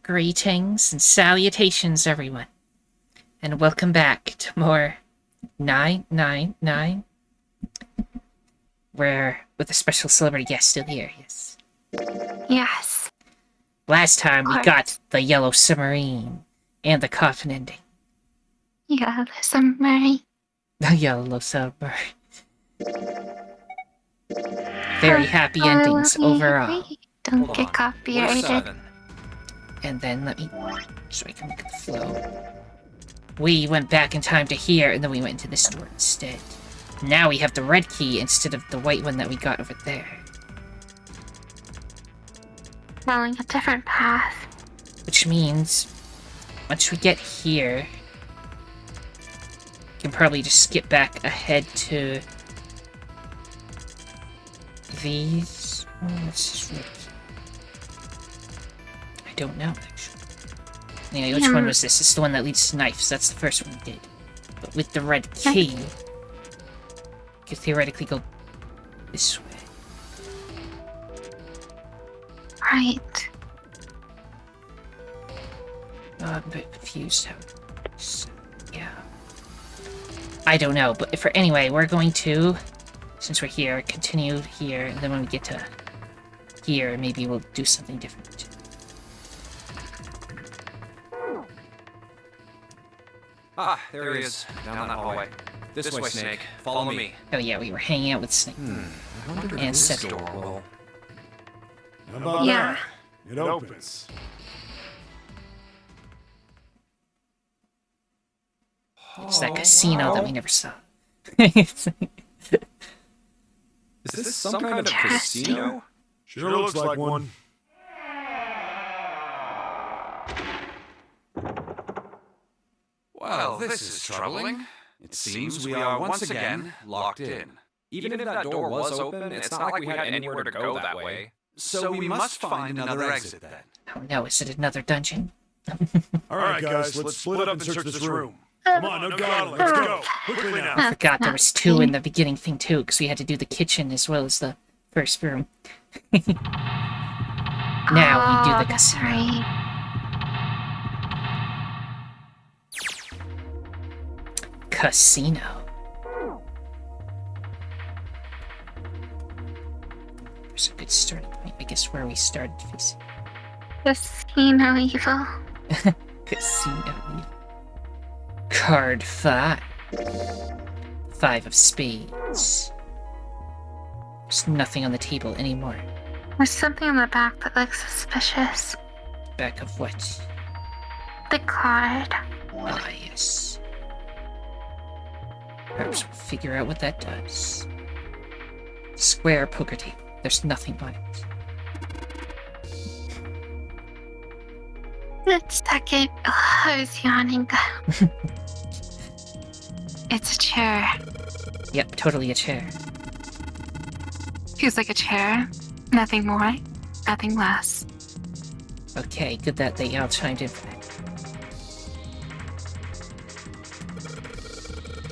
Greetings and salutations, everyone, and welcome back to more 999, where with a special celebrity guest still here, yes. Yes. Last time we got the yellow submarine and the coffin ending. Yeah, the submarine. The yellow submarine. Very happy endings overall. Don't get copyrighted. And then let me, so I can look at the flow. We went back in time to here, and then we went into this door instead. Now we have the red key instead of the white one that we got over there. Following a different path. Which means, once we get here, we can probably just skip back ahead to these. Oh, what's this red key? I don't know, actually. Anyway, which one was this? This is the one that leads to knives. That's the first one we did. But with the red key, you could theoretically go this way. Right. I'm a bit confused how... So, yeah. I don't know, but anyway, we're going to, since we're here, continue here, and then when we get to here, maybe we'll do something different. Ah, there he is, down that hallway. This way, Snake. Follow me. Oh yeah, we were hanging out with Snake. I wonder and if this Cedric. door will... How about that? It opens. It's that casino that we never saw. Is this some kind of casino? Sure looks like one. Well, this is troubling. It seems we are once again locked in. Even if that door was open, it's not like we had anywhere to go that way. So we must find another exit then. Oh no, is it another dungeon? Alright guys, let's split up and search this room. Come on, no dawdling, let's go. Quickly now. I forgot there was two in the beginning thing too, because we had to do the kitchen as well as the first room. Now we do the casino. Right. Casino. There's a good starting point, I guess, where we started facing. Casino evil. Casino. Card 5. 5 of spades. There's nothing on the table anymore. There's something on the back that looks suspicious. Back of what? The card. Ah, yes. Perhaps we'll figure out what that does. Square poker table. There's nothing on it. Good second. Oh, I was yawning. It's a chair. Yep, totally a chair. Feels like a chair. Nothing more. Nothing less. Okay, good that they all chimed in for that.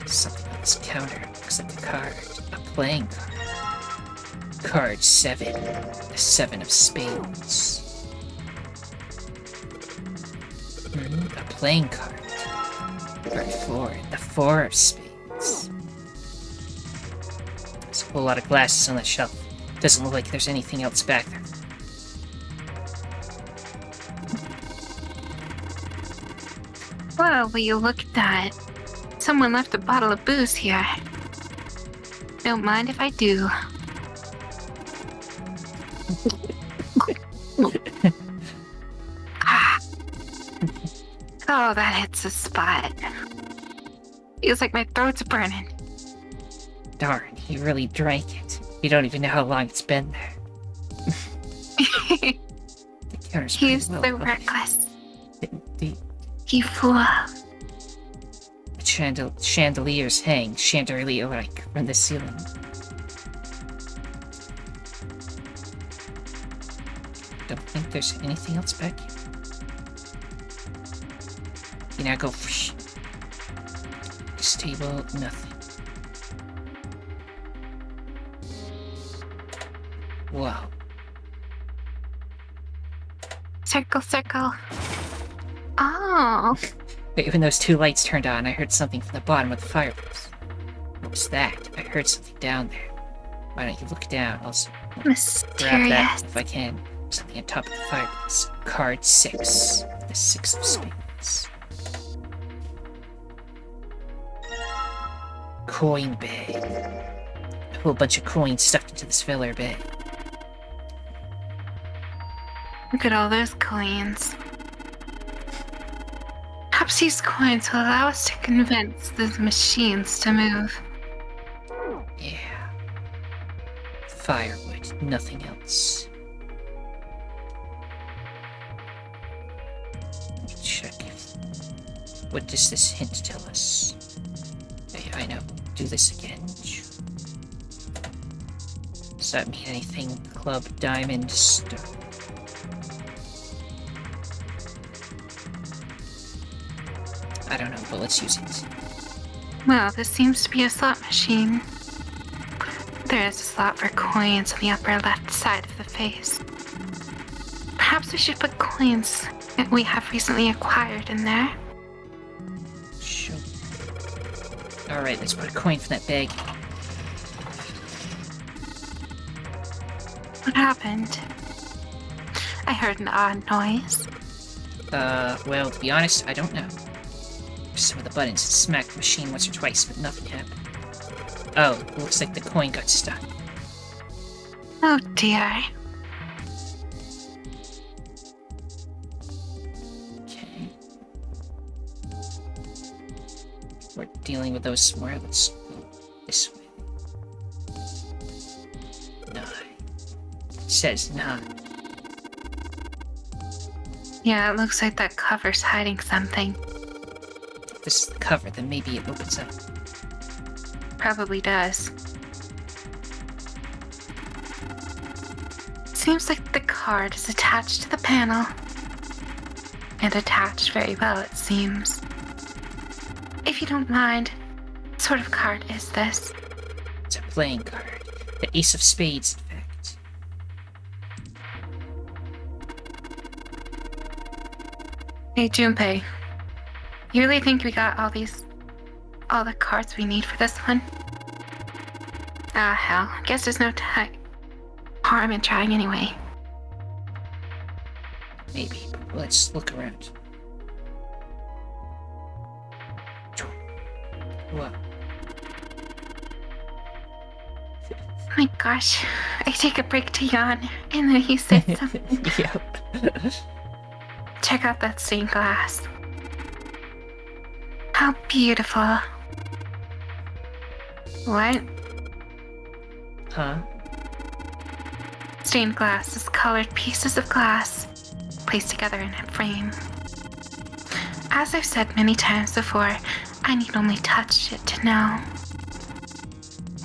Something on this counter. Looks like a card. A playing card. Card 7. The 7 of spades. A playing card. Card 4. The 4 of spades. There's a whole lot of glasses on the shelf. Doesn't look like there's anything else back there. Well, will you look at that? Someone left a bottle of booze here. Don't mind if I do. Oh, that hits a spot. Feels like my throat's burning. Darn, he really drank it. You don't even know how long it's been there. The counter's pretty He's well so lit. reckless. The You fool. chandeliers hang chandelier-like from the ceiling. Don't think there's anything else back here. You now go. Whoosh. This table, nothing. Wow. Circle, circle. Oh. Wait, when those two lights turned on, I heard something from the bottom of the fireplace. What was that? I heard something down there. Why don't you look down? I'll grab that Mysterious. if I can. Something on top of the fireplace. Card 6. The 6 of spades. Coin bag. A whole bunch of coins stuffed into this filler bag. Look at all those coins. Perhaps these coins will allow us to convince the machines to move. Yeah. Firewood, nothing else. Let me check. What does this hint tell us? I know. Do this again. Does that mean anything? Club, diamond, stone. I don't know, but let's use it. Well, this seems to be a slot machine. There is a slot for coins on the upper left side of the face. Perhaps we should put coins that we have recently acquired in there. Sure. Alright, let's put a coin from that bag. What happened? I heard an odd noise. Well, to be honest, I don't know. Some of the buttons smacked the machine once or twice, but nothing happened. Oh, looks like the coin got stuck. Oh dear. Okay. We're dealing with those somewhere. Let's go this way. 9. It says 9. Yeah, it looks like that cover's hiding something. If this is the cover, then maybe it opens up. Probably does. Seems like the card is attached to the panel. And attached very well, it seems. If you don't mind, what sort of card is this? It's a playing card. The Ace of Spades, in fact. Hey, Junpei. You really think we got all the cards we need for this one? Ah, hell. Guess there's no harm in trying anyway. Maybe, but let's look around. Whoa. My gosh, I take a break to yawn, and then you say something. Yep. Check out that stained glass. How beautiful. What? Huh? Stained glass is colored pieces of glass placed together in a frame. As I've said many times before, I need only touch it to know.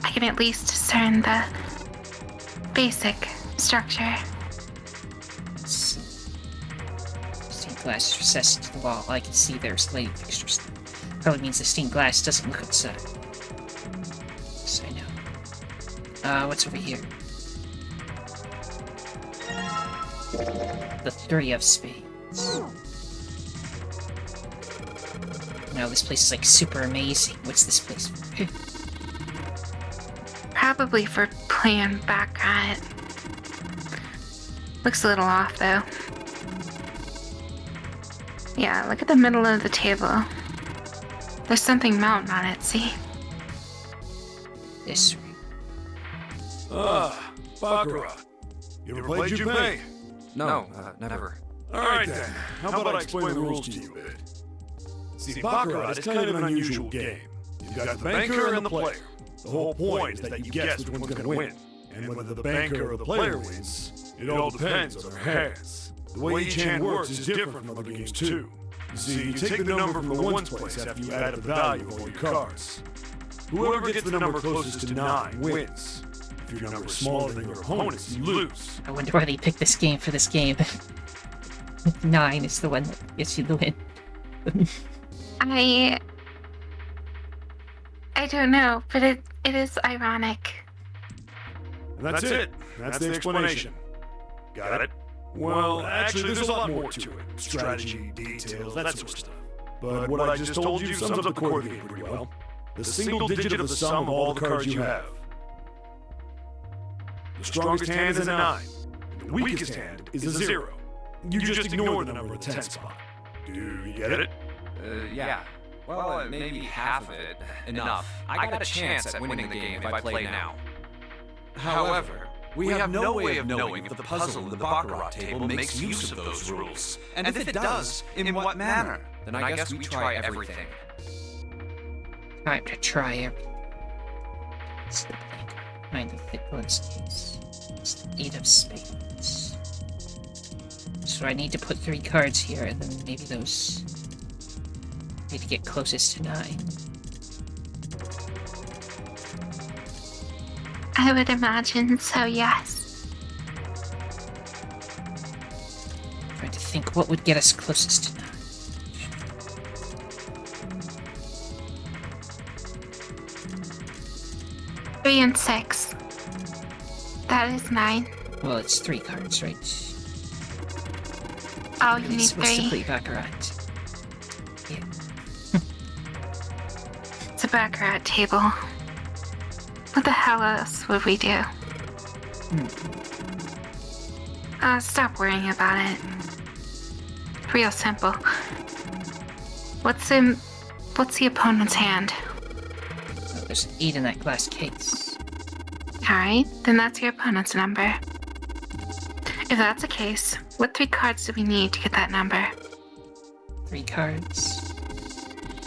I can at least discern the basic structure. Stained glass is recessed into the wall. I can see there's lighting fixtures. Probably means the stained glass doesn't look outside. Yes, I know. What's over here? The 3 of spades. No, this place is like super amazing. What's this place for? Probably for playing back at it. Looks a little off though. Yeah, look at the middle of the table. There's something mounted on it, see? This ring. Ah, Baccarat. You ever played Junpei? No, never. Alright then, how about I explain the rules to you a bit? See, Baccarat is kind of an unusual game. You've got the banker and the player. The whole point is that you guess which one's gonna win. And whether the banker or the player wins, it all depends on their hands. The way each hand works is different from other games too. You see, you take the number from the ones place after you add up the value of all your cards. Whoever gets the number closest to 9 wins. If your number is smaller than your opponent's, you lose. I wonder why they picked this game for this game. 9 is the one that gets you the win. I don't know, but it is ironic. And that's it. That's the explanation. Got it? Well, actually, there's a lot more to it. Strategy, details, that sort of stuff. But what I just told you sums up the core of the game pretty well. The single digit of the sum of all the cards you have. The strongest hand is a 9, and the weakest hand is a 0. You just ignore the number of the 10 spot. Do you get it? Yeah. Well, maybe half of it. Enough. I got a chance at winning the game if I play now. However, we have no way of knowing if the puzzle in the baccarat table makes use of those rules. And if it does, in what manner? Then I guess we try everything. Time to try everything. It's the blank behind the thick blood's case. It's the 8 of spades. So I need to put 3 cards here, and then maybe those need to get closest to 9. I would imagine so, yes. Trying to think what would get us closest to 9. 3 and 6. That is 9. Well, it's 3 cards, right? Oh, you need Supposed to 3. play baccarat. Yeah. It's a baccarat table. What the hell else would we do? Stop worrying about it. Real simple. What's the opponent's hand? Oh, there's an 8 in that glass case. Alright, then that's your opponent's number. If that's the case, what 3 cards do we need to get that number? 3 cards.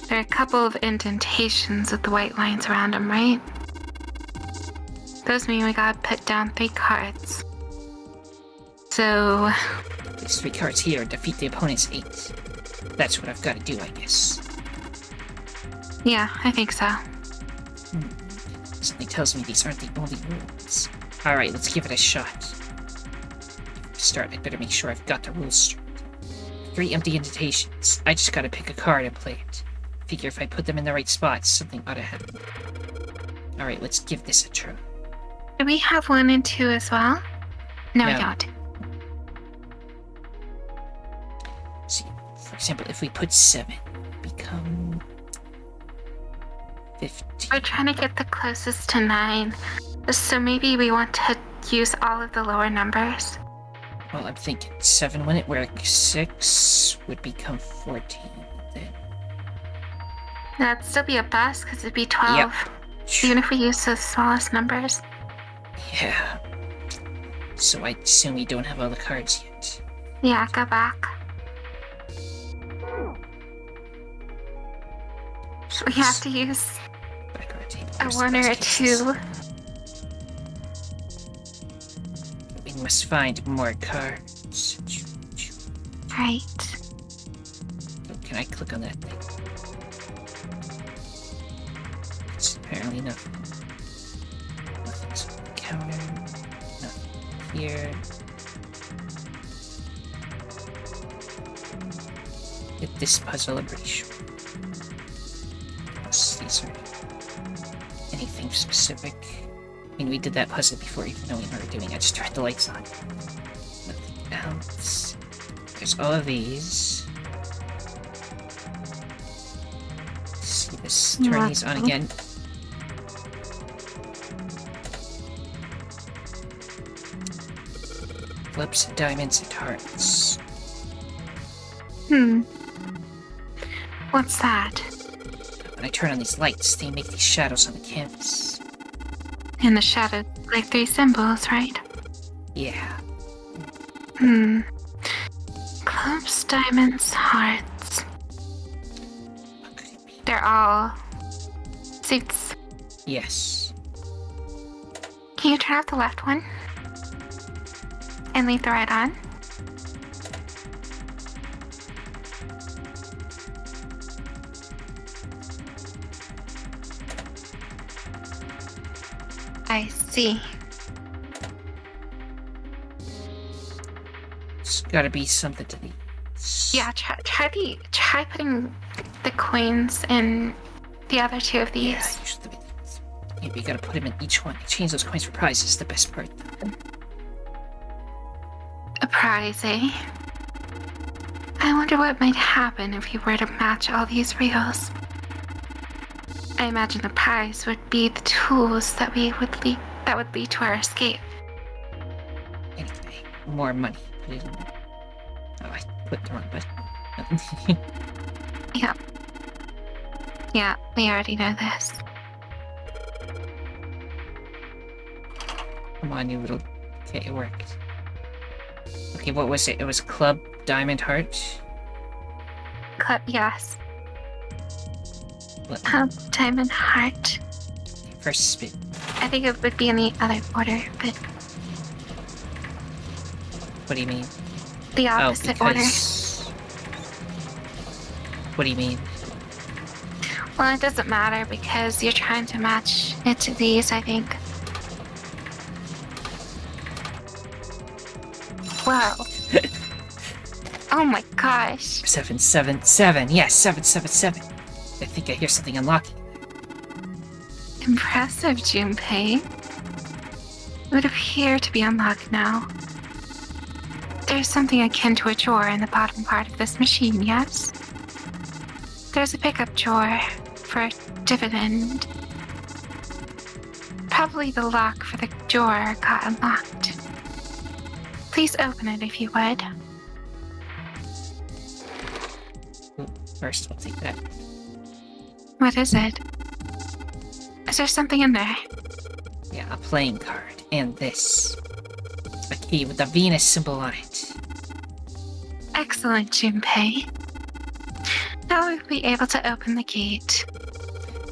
There are a couple of indentations with the white lines around them, right? Those mean we gotta put down 3 cards. So... These 3 cards here defeat the opponent's 8. That's what I've got to do, I guess. yeah, I think so. Something tells me these aren't the only rules. Alright, let's give it a shot. To start, I better make sure I've got the rules straight. 3 empty indentations. I just gotta pick a card and play it. Figure if I put them in the right spots, something ought to happen. Alright, let's give this a try. Do we have 1 and 2 as well? No, we No. don't. See, for example, if we put 7, become 15. We're trying to get the closest to 9, so maybe we want to use all of the lower numbers. Well, I'm thinking 7 wouldn't work. 6 would become 14. Then, That'd still be a bust because it'd be 12. Yep. Even if we use the smallest numbers. Yeah. So I assume we don't have all the cards yet. Yeah, go back. We have to use Back our table. a Here's the 1 or a glass cases. 2. We must find more cards. Right. Oh, can I click on that thing? It's apparently nothing. Nothing's on the counter. Nothing here. Get this puzzle, I'm pretty sure. Unless these are anything specific. I mean, we did that puzzle before even knowing what we were doing. I just turned the lights on. Nothing else. There's all of these. See this. Turn these on again. Flips, diamonds, and hearts. What's that? When I turn on these lights, they make these shadows on the canvas. In the shadow, like 3 symbols, right? Yeah. Clubs, diamonds, hearts. What could it be? They're all suits. Yes. Can you turn off the left one? And leave the right on? I see. It's gotta be something to the... Yeah, try putting the coins in the other 2 of these. Yeah, you gotta put them in each one. Exchange those coins for prizes, the best part. prize, eh? I wonder what might happen if you were to match all these reels. I imagine the prize would be the tools that would lead to our escape. Anyway, more money. Put it in. Oh, I put the wrong button. Yeah. Yeah, we already know this. Come on, you little... Okay, it worked. Okay, what was it? It was Club Diamond Heart? Yes. What? Diamond Heart. First spin. I think it would be in the other order, but What do you mean? the opposite order. What do you mean? Well, it doesn't matter because you're trying to match it to these, I think. Wow. Oh my gosh. 777. Yes, 777. I think I hear something unlocking. Impressive, Junpei. It would appear to be unlocked now. There's something akin to a drawer in the bottom part of this machine, yes? There's a pickup drawer for a dividend. Probably the lock for the drawer got unlocked. Please open it if you would. First, we'll take that. What is it? Is there something in there? Yeah, a playing card. And this. A key with the Venus symbol on it. Excellent, Junpei. Now we'll be able to open the gate.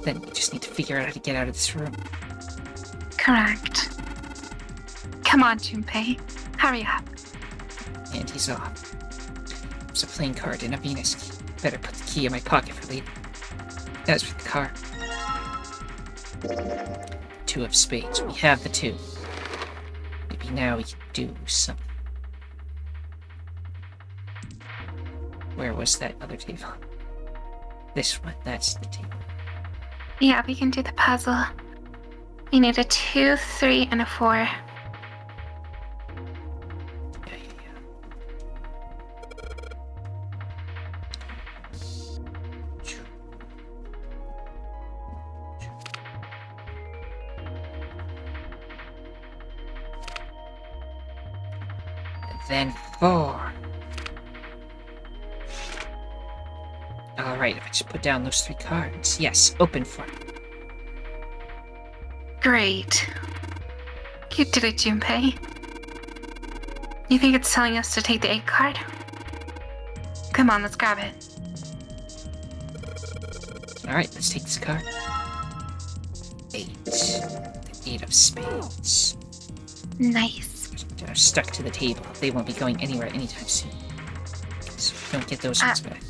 Then we just need to figure out how to get out of this room. Correct. Come on, Junpei. Hurry up. And he's off. There's a playing card and a Venus key. Better put the key in my pocket for later. As for the card. 2 of spades. We have the 2. Maybe now we can do something. Where was that other table? This one. That's the table. Yeah, we can do the puzzle. We need a 2, 3, and a 4. Yeah. Then 4. Alright, if I just put down those 3 cards. Yes, open for it. Great. You did it, Junpei. You think it's telling us to take the 8 card? Come on, let's grab it. Alright, let's take this card. 8. The 8 of spades. Nice. They're stuck to the table. They won't be going anywhere anytime soon. So don't get those ones back.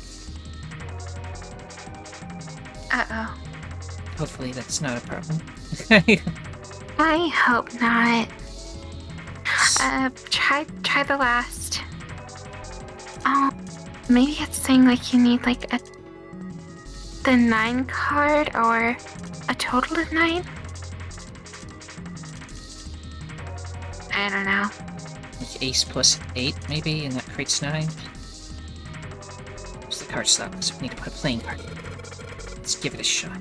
Uh-oh. Hopefully that's not a problem. I hope not. Try the last. Oh, maybe it's saying like you need like the 9 card or a total of 9? I don't know. Like ace plus 8, maybe, and that creates 9. There's the card slot, so we need to put a playing card. Let's give it a shot.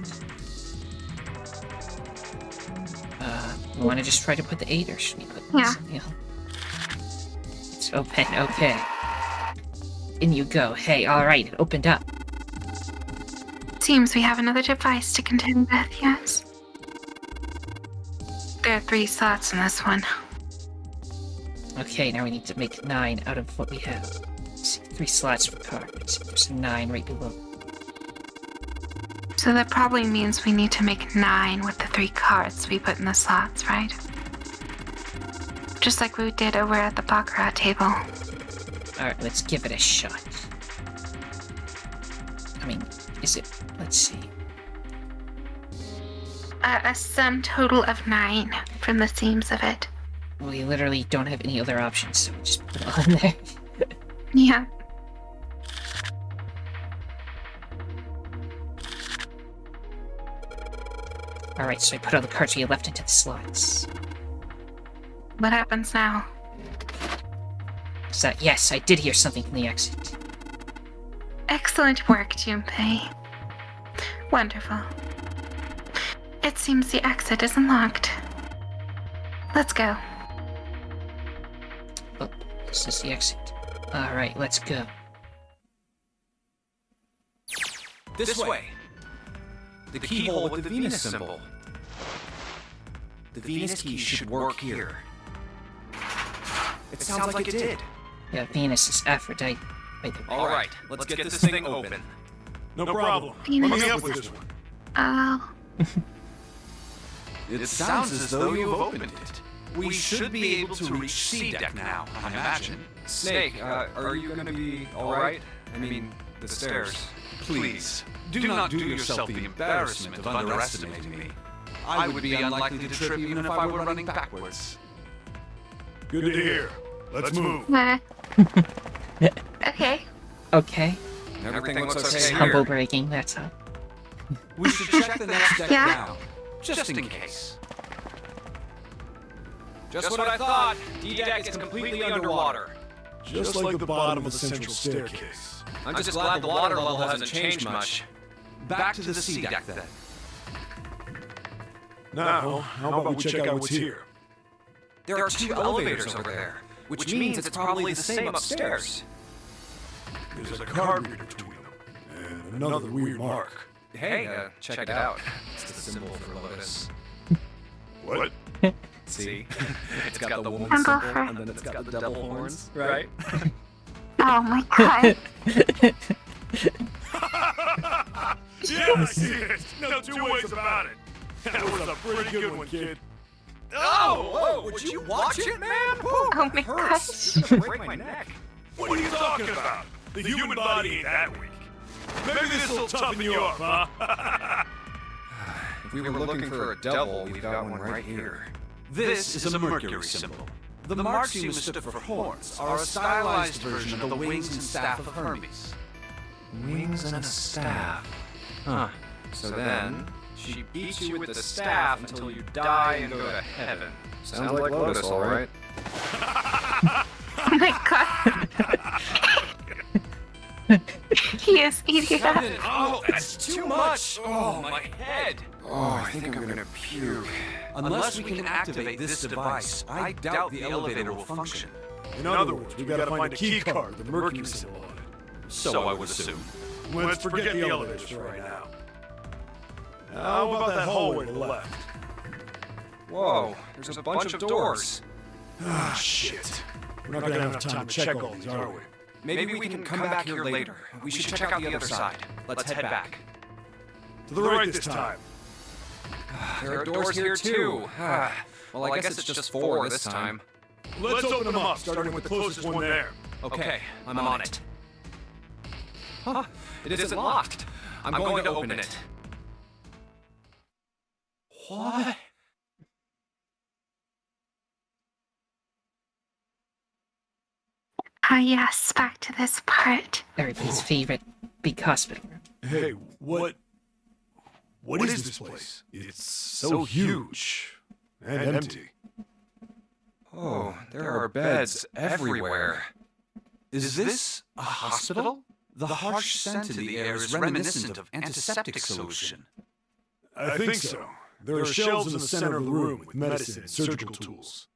You want to just try to put the 8, or should we put something else? It's open, okay. In you go. Hey, alright, it opened up. Seems we have another device to contend with, yes? There are 3 slots in this one. Okay, now we need to make 9 out of what we have. Let's see, 3 slots for cards. There's a 9 right below. So that probably means we need to make 9 with the 3 cards we put in the slots, right? Just like we did over at the baccarat table. Alright, let's give it a shot. I mean, is it... let's see. A sum total of 9 from the seams of it. We literally don't have any other options, so we just put it on there. Yeah. Alright, so I put all the cards we had left into the slots. What happens now? Is that... Yes, I did hear something from the exit. Excellent work, Junpei. Wonderful. It seems the exit is unlocked. Let's go. Oh, this is the exit. Alright, let's go. This way. The keyhole with the Venus symbol. The Venus key should work here. It sounds like it did. Yeah, Venus is Aphrodite. By the way. All right, let's get this thing open. No problem. Venus. Let me help with this one. Oh, It sounds as though you've opened it. We should be able to reach C deck now, I imagine. Snake, are you gonna be alright? I mean, the stairs. Please, do not do yourself the embarrassment of underestimating me. I would be unlikely to trip even if I were running backwards. Good to hear. Let's move. okay. Okay. Everything looks okay Humble here. bragging, that's all. We should check the next deck Yeah. down, just in case. Just what I thought. D-deck is completely underwater. Just like the bottom of the central staircase. I'm just glad the water level hasn't changed much. Back to the C deck then. Now, how about we check out what's here? There are two elevators over there, which means it's probably the same upstairs. There's a card reader between them, and another weird mark. Hey, check it out. It's the symbol for Lotus. What? See? It's got the woman Symbol symbol, for- and then it's got the devil horns, right? Oh my god. Yeah, I see it. No two ways about it. That was a pretty good one, kid. Oh, whoa, would you watch it, man? Woo, Oh my hurts. gosh. You're gonna break my neck. What are you talking about? The human body ain't that weak. Maybe this'll toughen you up, huh? If we were looking for a devil, we've got one right here. This is a Mercury symbol. The marks you mistook for horns are a stylized version of the wings and staff of Hermes. Wings and a staff. Huh. So then, she beats you with the staff until you die and go to heaven. Sounds like Lotus, all right. Oh my god. He is eating up. Kevin, oh, that's too much. Oh, my head. Oh, I think I'm gonna puke. Unless we can activate this device, I doubt the elevator will function. In other words, we gotta find a key card with the Mercury symbol on it. So I would assume. Let's forget the elevators for right now. How about that hallway to the left? Whoa, there's a bunch of doors. Ah, shit. We're not gonna have enough time to check all these, are we? Maybe we can come back here later. We should check out the other side. Let's head back. To the right this time. There are doors here too. Well, I guess it's just 4 this time. Let's open them up, starting with the closest one there. Okay, I'm on it. Huh, it isn't locked. I'm going to open it. What? Ah, yes, back to this part. Everybody's favorite big hospital room. Hey, what is this place? It's so huge and empty. Oh, there are beds everywhere. Is this a hospital? The harsh scent in the air is reminiscent of antiseptic solution. I think so. There are shelves in the center of the room with medicine and surgical tools.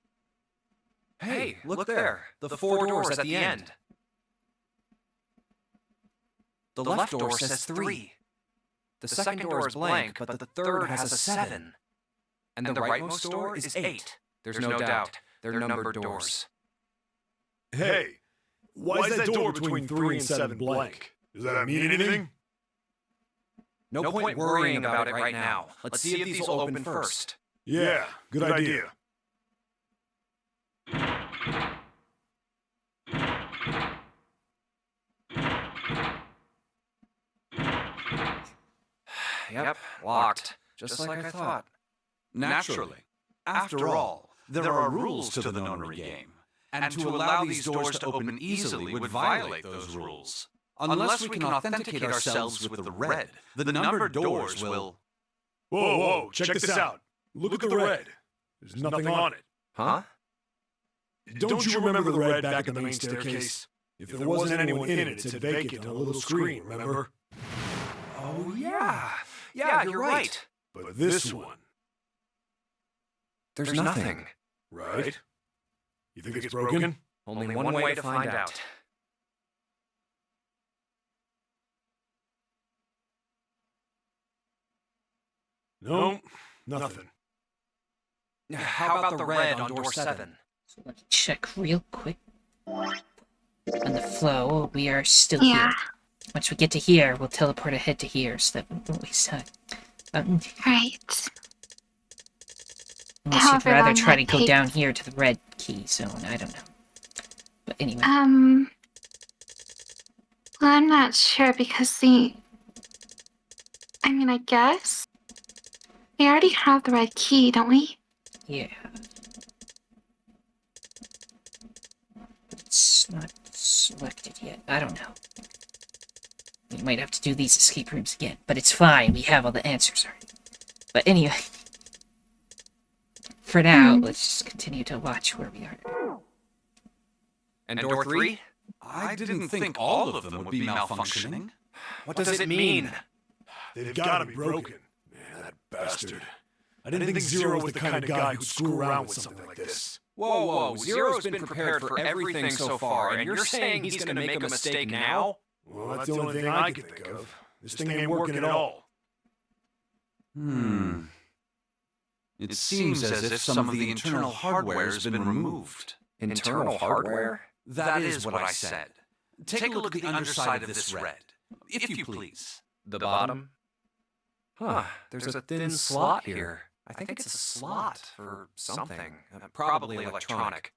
Hey, look there. The 4 doors at the end. The left door says 3. The second door is blank, but the third has a 7. And the rightmost door is 8. There's no doubt. They're numbered doors. Hey, why is that door between 3 and 7 blank? Does that mean anything? No point worrying about it right now. Let's see if these will open first. Yeah, good idea. Yep, locked. Just like I thought. Naturally. After all, there are rules to the Nonary game. And to allow these doors to open easily would violate those rules. Unless we can authenticate ourselves with the red, the numbered doors will... Whoa, check this out. Look at the red. There's nothing on it. Huh? Don't you remember the red back at the main staircase? If there wasn't anyone in it, it said vacant on a little screen, remember? Oh, yeah. Yeah, you're right. But this one... There's nothing. Right? You think it's broken? Only one way to find out. No, nothing. How about the red on door 7? So let me check real quick. On the flow, we are still Yeah. here. Once we get to here, we'll teleport ahead to here so that we don't waste time. Right. Unless you'd However rather long try to that go takes. down here to the red key zone, I don't know. But anyway, Well, I'm not sure because I mean, I guess we already have the red key, don't we? yeah. It's not selected yet. I don't know. We might have to do these escape rooms again, but it's fine. We have all the answers already. But anyway, for now, let's just continue to watch where we are. And door 3? I didn't think all of them would be malfunctioning. What does it mean? They've gotta be broken. Man, that bastard. I didn't think Zero was the kind of guy who'd screw around with something like this. Whoa, Zero's been prepared for everything so far, and you're saying he's gonna make a mistake now? Well, that's the only thing I can think of. This thing ain't working at all. It seems as if some of the internal hardware has been removed. Internal hardware? That is what I said. Take a look at the underside of this red, if you please. The bottom? Huh, there's a thin slot here. I think it's a slot for something. Probably electronic.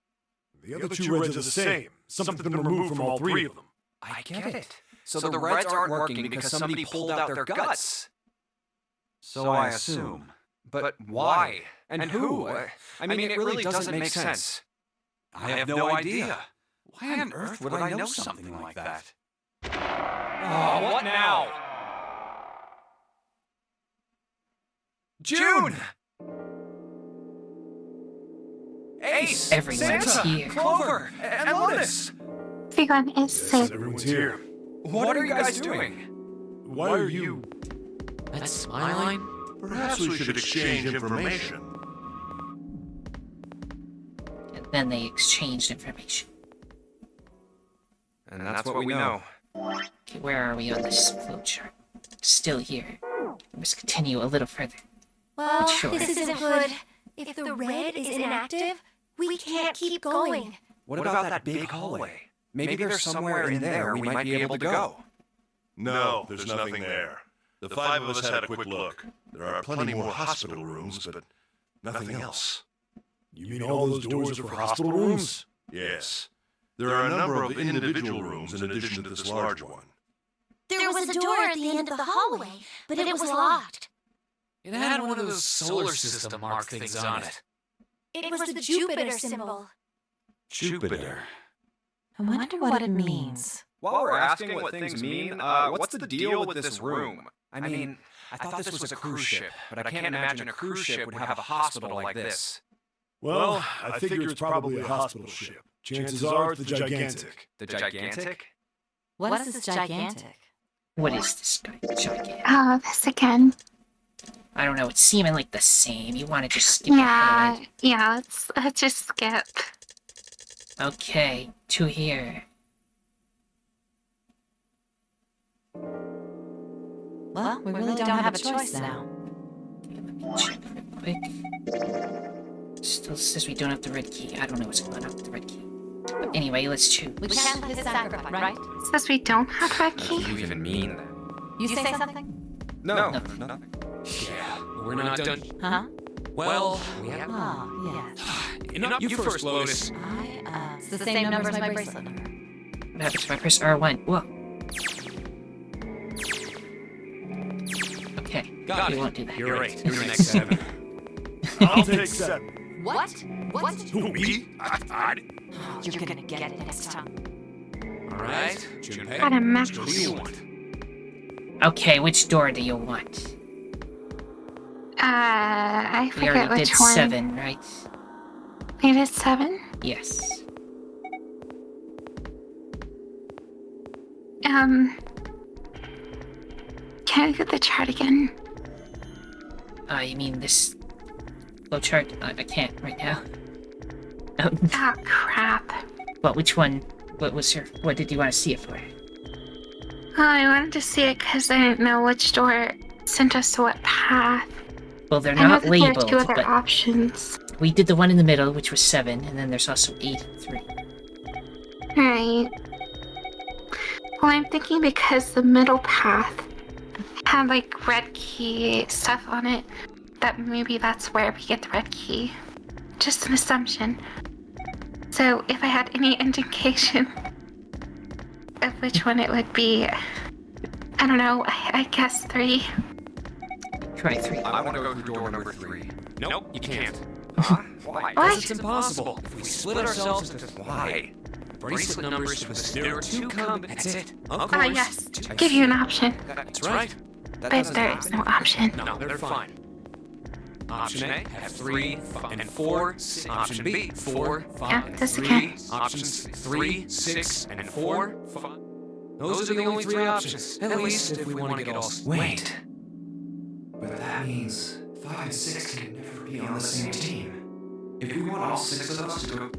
The other two reds are the same. Something's been removed from all 3 of them. I get it. So the reds aren't working because somebody pulled out their guts. So I assume. But why? And who? I mean, it really doesn't make sense. I have no idea. Why on earth would I know something like that? Oh, what now? June! Ace! Everyone's Santa, here. Clover! And Lotus! Everyone is safe. Everyone's here. What are you guys doing? Why are you... That's my line? Perhaps we should exchange information. And then they exchanged information. And that's what we know. Okay, where are we on this flowchart? Still here. We must continue a little further. Well, Sure. this isn't good. If the red is inactive, we can't keep going. What about that big hallway? Maybe there's somewhere in there we might be able to go. No, there's nothing there. The 5 of us had a quick look. There are plenty more hospital rooms, but nothing else. You mean all those doors are for hospital rooms? Yes. There are a number of individual rooms in addition to this large one. There was a door at the end of the hallway, but it was locked. It had one of those solar system mark things on it. It was the Jupiter symbol. Jupiter. I wonder what it means. While we're asking what things mean, what's the deal with this room? I mean, I thought this was a cruise ship, but I can't imagine a cruise ship would have a hospital like this. Well, I figure it's probably a hospital ship. Chances are it's the Gigantic. The Gigantic? What is this gigantic? What is this guy? Gigantic? Oh, this again. I don't know, it's seeming like the same. You want to just skip Yeah, ahead. yeah, let's just skip. Okay, to here. Well, we really don't have a choice now. Okay, let me check real quick. Still says we don't have the red key. I don't know what's going on with the red key. But anyway, let's choose. We can't let this sacrifice, right? It says we don't have red What do key. you even mean? You say something? No, Nothing. nothing. Yeah, we're not done. Huh? Well, we have... Oh, yes. You first, Lotus. It's the same number as my bracelet number. What happens if I press R1? Whoa. Okay, Got we it. won't do that. You're right. You're the next 7. I'll take 7. What? What? Who, me? You're gonna get it next time. All right. Junpei, Got a map. what do you want? Okay, which door do you want? I We forget already which did one. 7, right? We did 7? Yes. Can I get the chart again? You mean this flowchart? I can't right now. Oh, crap. Well, which one? What did you want to see it for? Oh, I wanted to see it because I didn't know which door sent us to what path. Well, they're I know not that there are labeled, two other but options. we did the one in the middle, which was 7, and then there's also 8 and 3. Right. Well, I'm thinking because the middle path had like red key stuff on it, that maybe that's where we get the red key. Just an assumption. So if I had any indication of which one it would be, I don't know, I guess 3. Try 3. I want to go through door number 3. Nope, you can't. Why? What? It's impossible. If we split ourselves into Why? bracelet numbers with there are 2 that's it. Of Ah, course. yes. Give you an option. That's right. But there is no option. No, they're fine. Option A, have 3 and 4. Option B, 4, 5, Yeah, and this 3. again. Options 3, 6, and 4, 5. Those are the only 3 options. At least if we want to get all... Wait. But that means 5 and 6 can never be on the same team. If we want all 6 of us to go...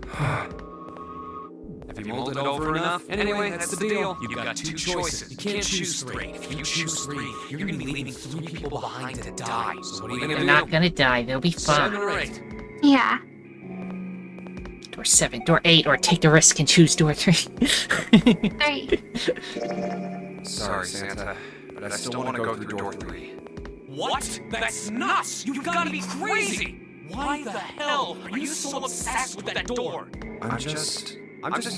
Have you mulled it over enough? Anyway, that's the deal. You've got 2 choices. You can't choose 3. If you choose 3, you're going to be leaving 3 people behind to die. So what are you going to They're do? not gonna die. They'll be 7 fine. or 8? Yeah. Door 7, door 8, or take the risk and choose door 3. 3. Sorry, Santa, but I still want to go through door 3. What? That's nuts! You've got to be crazy! Why the hell are you so obsessed with that door? I'm just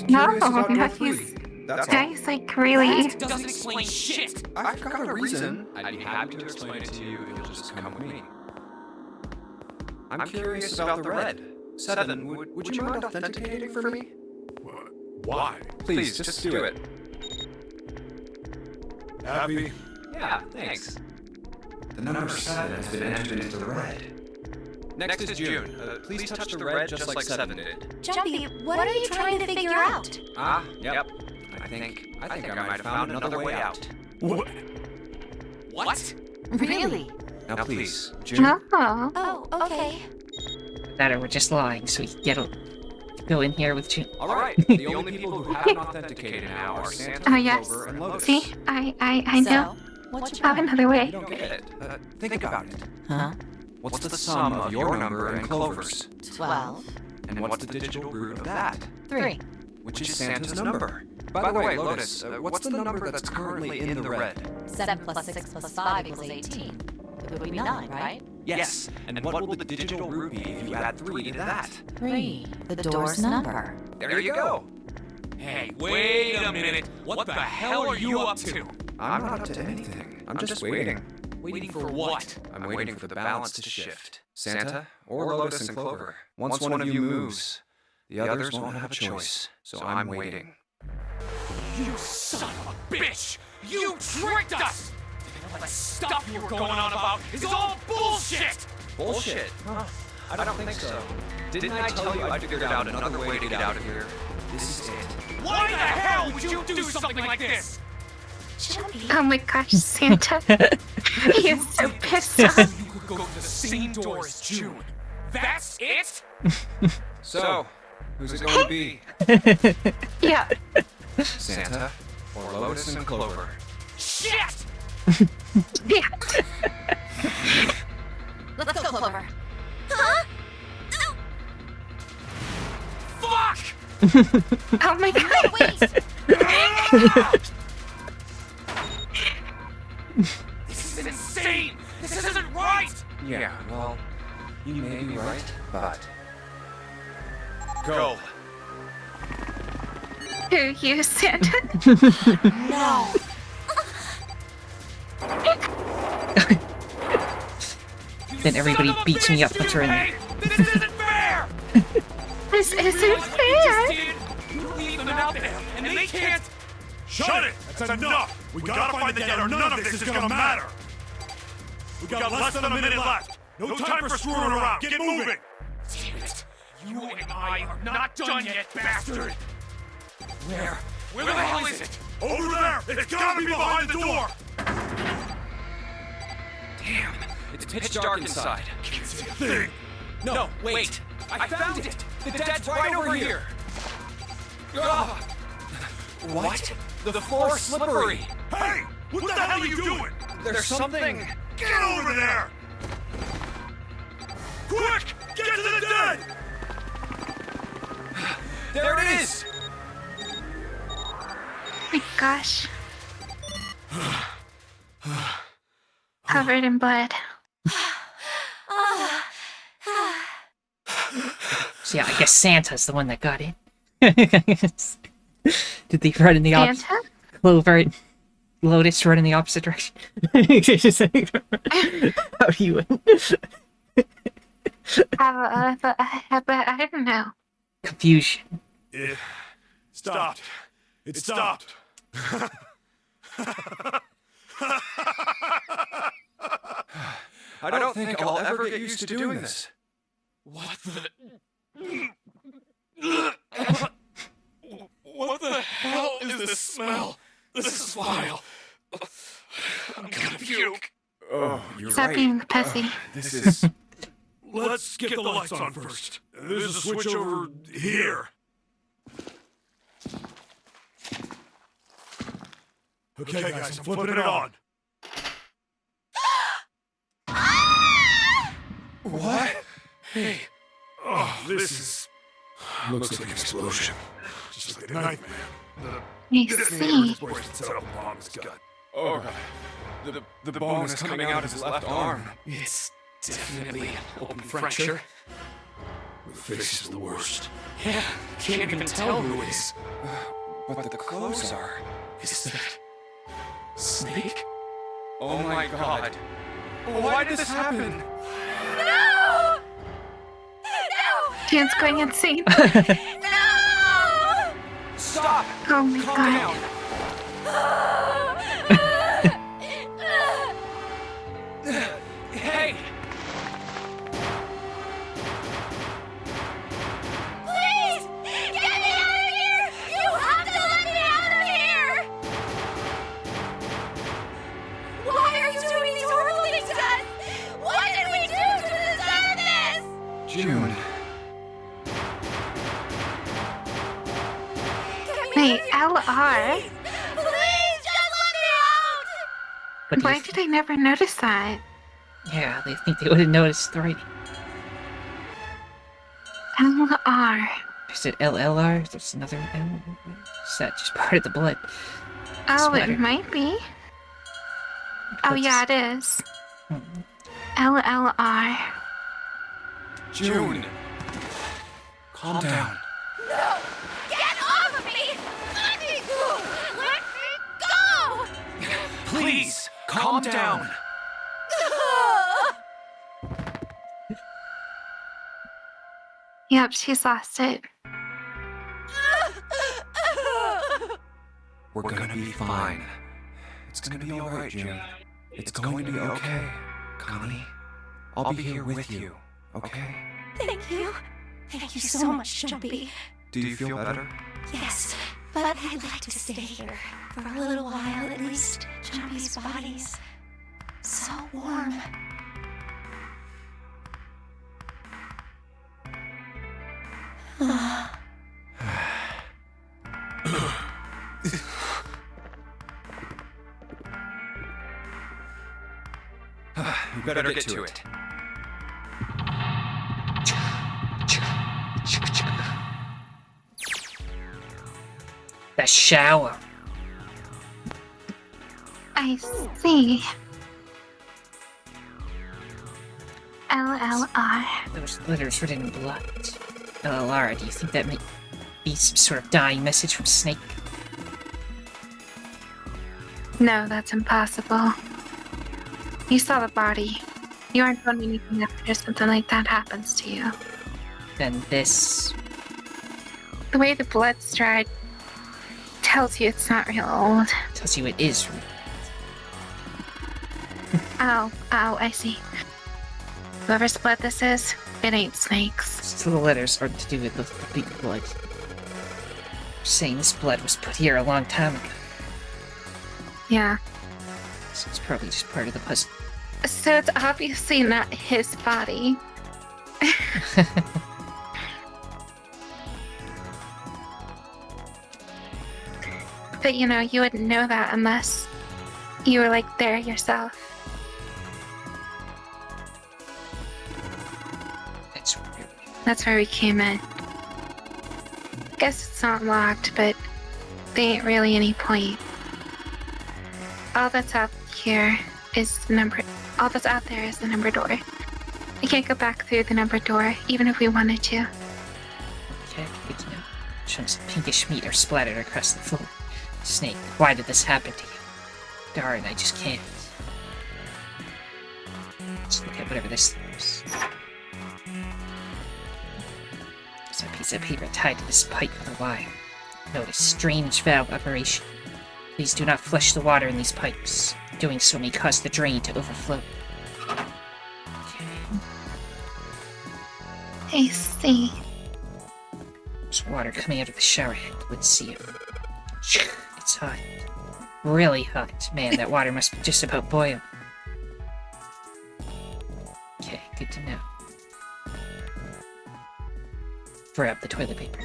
No, curious about door no, 3. That's all. Guys, like, really? That doesn't explain shit! I've got a reason. I'd be happy to explain it to you if you'll just come with me. I'm curious about the red. 7, would you mind authenticating for me? Why? Please, just do it. Happy? Yeah, thanks. The number 7 has been entered into the red. Next is June. Please touch the red just like 7 did. Jumpy, what are you trying to figure out? Ah, yep. I think I might have found another way out. What? What? Really? Now please, June. Oh. Oh, okay. That or we're just lying, so we can go in here with June. All right. The only people who haven't authenticated now are Santa, Oh, yes. Clover, and Lotus. See? I know. So, what's your Have problem? another way. You don't get it. Think about it. Huh? What's the sum of your number and Clover's? 12. And what's the digital root of that? 3. Which is Santa's number. By the way, Lotus, what's the number that's currently in the red? 7 plus 6 plus 5 equals 18. It would be 9, right? Yes. And what will the digital root be if you add 3 to that? 3. The door's number. There you go. Hey, wait a minute! What the hell are you up to? I'm not up to anything. I'm just waiting. Waiting for what? I'm waiting for the balance to shift. Santa, or Lotus and Clover. Once one of you moves, the others won't have a choice. So I'm waiting. You son of a bitch! You tricked us! All that stuff you were going on about is all bullshit! Bullshit? I don't think so. Didn't I tell you I figured out another way to get out of here? This is it. Why the hell would you do something like this? Oh my gosh, Santa. He is so pissed off. You could go to the same door as June. That's it? So, who's it going to be? Yeah. Santa, or Lotus and Clover? Shit! Yeah. Let's go, Clover. Fuck! Oh my god. Wait! This is insane! This isn't right! Yeah, well, you may be right, but... Go! Who you, Santa? No. Then everybody beats me up once we're in there. This isn't fair! This isn't You fair. just did. You leave them out there, and they can't... Shut it! That's enough! We gotta find the dead or none of this is gonna matter! We got less than a minute left! No time for screwing around! Get moving! Damn it! You and I are not done yet, bastard! Where the hell is it? Over there! It's gotta be behind the door! Damn, it's pitch dark inside. Can't see a thing! No, wait! I found it! The dead's right over here! Ugh. What? The floor's slippery! Hey! What the hell are you doing? There's something... Get over there! Quick! Get to the dead! There it is! Oh my gosh. Covered in blood. So yeah, I guess Santa's the one that got in. Did they run in the opposite? Santa? Clover and Lotus run in the opposite direction. How do you win? I don't know. Confusion. It stopped. It stopped. I don't think I'll ever get used to doing this. What the... What the hell is this smell? This is vile. I'm gonna puke. Oh, you're Stop being pussy. This is... Let's get the lights on first. There's a switch over here. Okay, guys, I'm flipping it on. What? Hey. Oh, this is... Looks like an explosion. Just like the knife man. I The see. set up a bomb in his gut. Oh, God. The bone is coming out of his left arm. It's definitely an open fracture. The face is the worst. Yeah, can't even tell who it is. But the clothes are... Is that... Snake? Oh my God. Why did this happen? No! No! Jan's going insane. No! Stop! Oh my Calm god. down. Hey! Please! Get me out of here! You have to let me out of here! Why are you doing these horrible things to us? What did we do to deserve this? June. Get me Wait, out of LR? here. Please, just let me out! But Why did I never notice that? yeah, they think they would have noticed the writing. LR. Is it LLR? There's another L. Is that just part of the blood? Oh, Sweater. it might be. Oh, yeah, it is. Hmm. LLR. June. Calm down. No! Get off of me! Let me go! Let me go! Please, calm down. Yep, she's lost it. We're gonna be fine. It's gonna be alright, June. It's going to be okay, Connie. I'll be here with you, okay? Thank you. Thank you so much, Jumpy. Do you feel better? Yes, but I'd like to stay here for a little while at least. Jumpy's body's so warm. We better get to it. The shower. I see. LLR. Those letters written in blood. LLR, do you think that may be some sort of dying message from Snake? No, that's impossible. You saw the body. You aren't doing anything after something like that happens to you. Then this... The way the blood's dried tells you it's not real old. tells you it is real. Oh, I see. Whoever's blood this is, it ain't Snake's. So the letters are to do with the big blood. Saying this blood was put here a long time ago. Yeah. So it's probably just part of the puzzle. So it's obviously not his body. But you know, you wouldn't know that unless you were like there yourself. That's weird. That's where we came in. Guess it's not locked, but there ain't really any point. All that's out here is the number. All that's out there is the number door. We can't go back through the number door, even if we wanted to. Okay, good to know. Chunks of pinkish meat are splattered across the floor. Snake, why did this happen to you? Darn, I just can't. Let's look at whatever this is. There's a piece of paper tied to this pipe with a wire. Notice strange valve operation. Please do not flush the water in these pipes. Doing so may cause the drain to overflow. Okay. I see. There's water coming out of the shower head. Let's see it. It's hot. Really hot. Man, that water must be just about boil. Okay, good to know. Grab the toilet paper.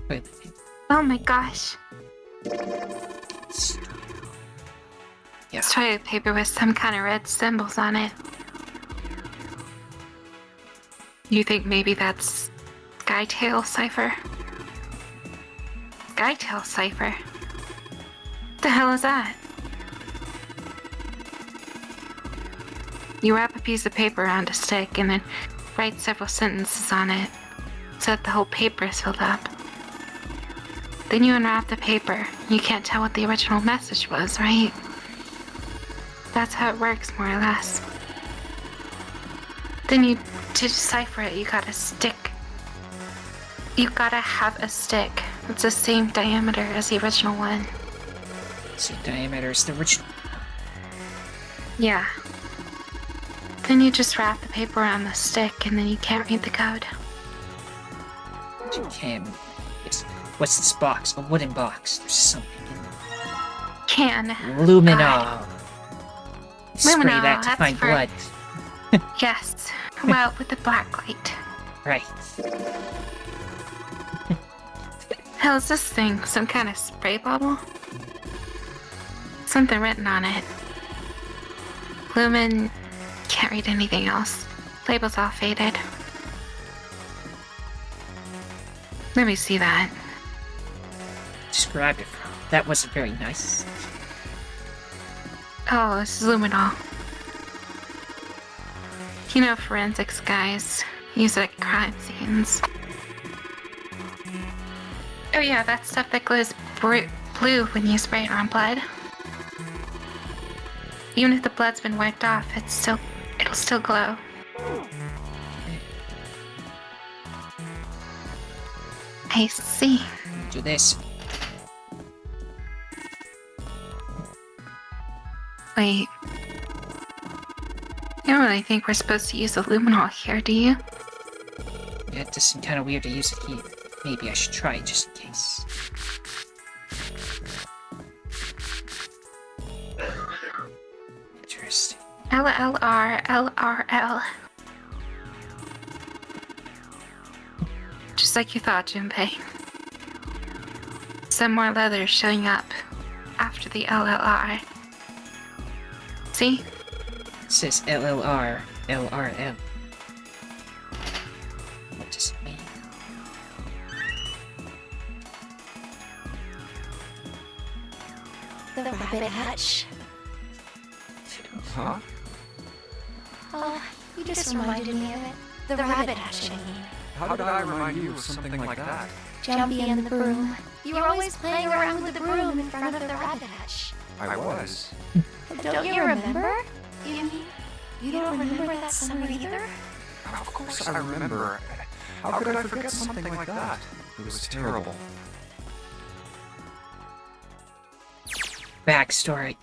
Toilet paper. Oh my gosh. Yeah. It's toilet paper with some kind of red symbols on it. You think maybe that's Skytail cipher? Skytail cipher? What the hell is that? You wrap a piece of paper around a stick and then write several sentences on it so that the whole paper is filled up. Then you unwrap the paper. You can't tell what the original message was, right? That's how it works, more or less. Then to decipher it, you gotta stick. You gotta have a stick that's the same diameter as the original one. Same diameter as the original. Yeah. Then you just wrap the paper around the stick and then you can't read the code. You can. What's this box? A wooden box. There's something in there. Can. Luminol. Spray Luminol, that to that's find for- blood. Yes. Well, with the black light. Right. Hell is this thing? Some kind of spray bottle? Something written on it. Lumen. Can't read anything else. Label's all faded. Let me see that. Just grabbed it from. That wasn't very nice. Oh, this is luminol. You know, forensics guys use it at crime scenes. Oh yeah, that stuff that glows blue when you spray it on blood. Even if the blood's been wiped off, it'll still glow. I see. Do this. Wait. I don't really think we're supposed to use the luminol here, do you? Yeah, it does seem kind of weird to use it here. Maybe I should try it just in case. Interesting. LLR. Just like you thought, Junpei. Some more letters showing up after the LLR. See? It says LLR, LRM. What does it mean? The rabbit hutch. Huh? Oh, you just reminded me of it. The rabbit hutch, I mean. How did I remind you of something like that? Jumpy and the broom. You were always playing around with the broom in front of the rabbit hutch. I was. Don't you remember? You don't remember that summer either? Of course I remember. How could I forget something like that? It was terrible. Backstory.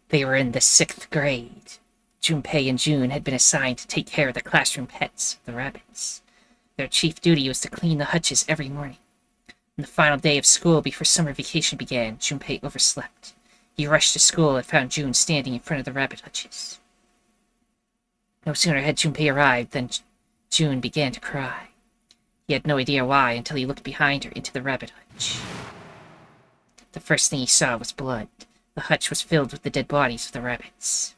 They were in the 6th grade. Junpei and June had been assigned to take care of the classroom pets, the rabbits. Their chief duty was to clean the hutches every morning. On the final day of school before summer vacation began, Junpei overslept. He rushed to school and found June standing in front of the rabbit hutches. No sooner had Junpei arrived than June began to cry. He had no idea why until he looked behind her into the rabbit hutch. The first thing he saw was blood. The hutch was filled with the dead bodies of the rabbits.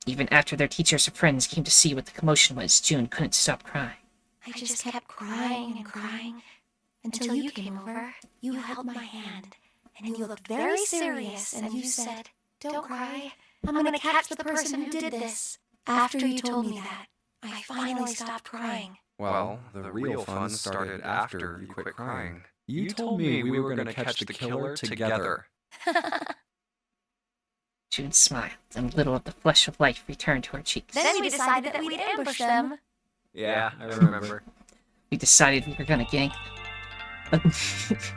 Even after their teachers and friends came to see what the commotion was, June couldn't stop crying. I just kept crying and crying until you came over. You held my hand, and you looked very serious, and you said, "Don't cry. I'm gonna catch the person who did this." After you told me that, I finally stopped crying. Well, the real fun started after you quit crying. You told me we were gonna catch the killer together. June smiled, and a little of the flush of life returned to her cheeks. Then we decided that we'd ambush them. Yeah, I remember. We decided we were gonna gank them.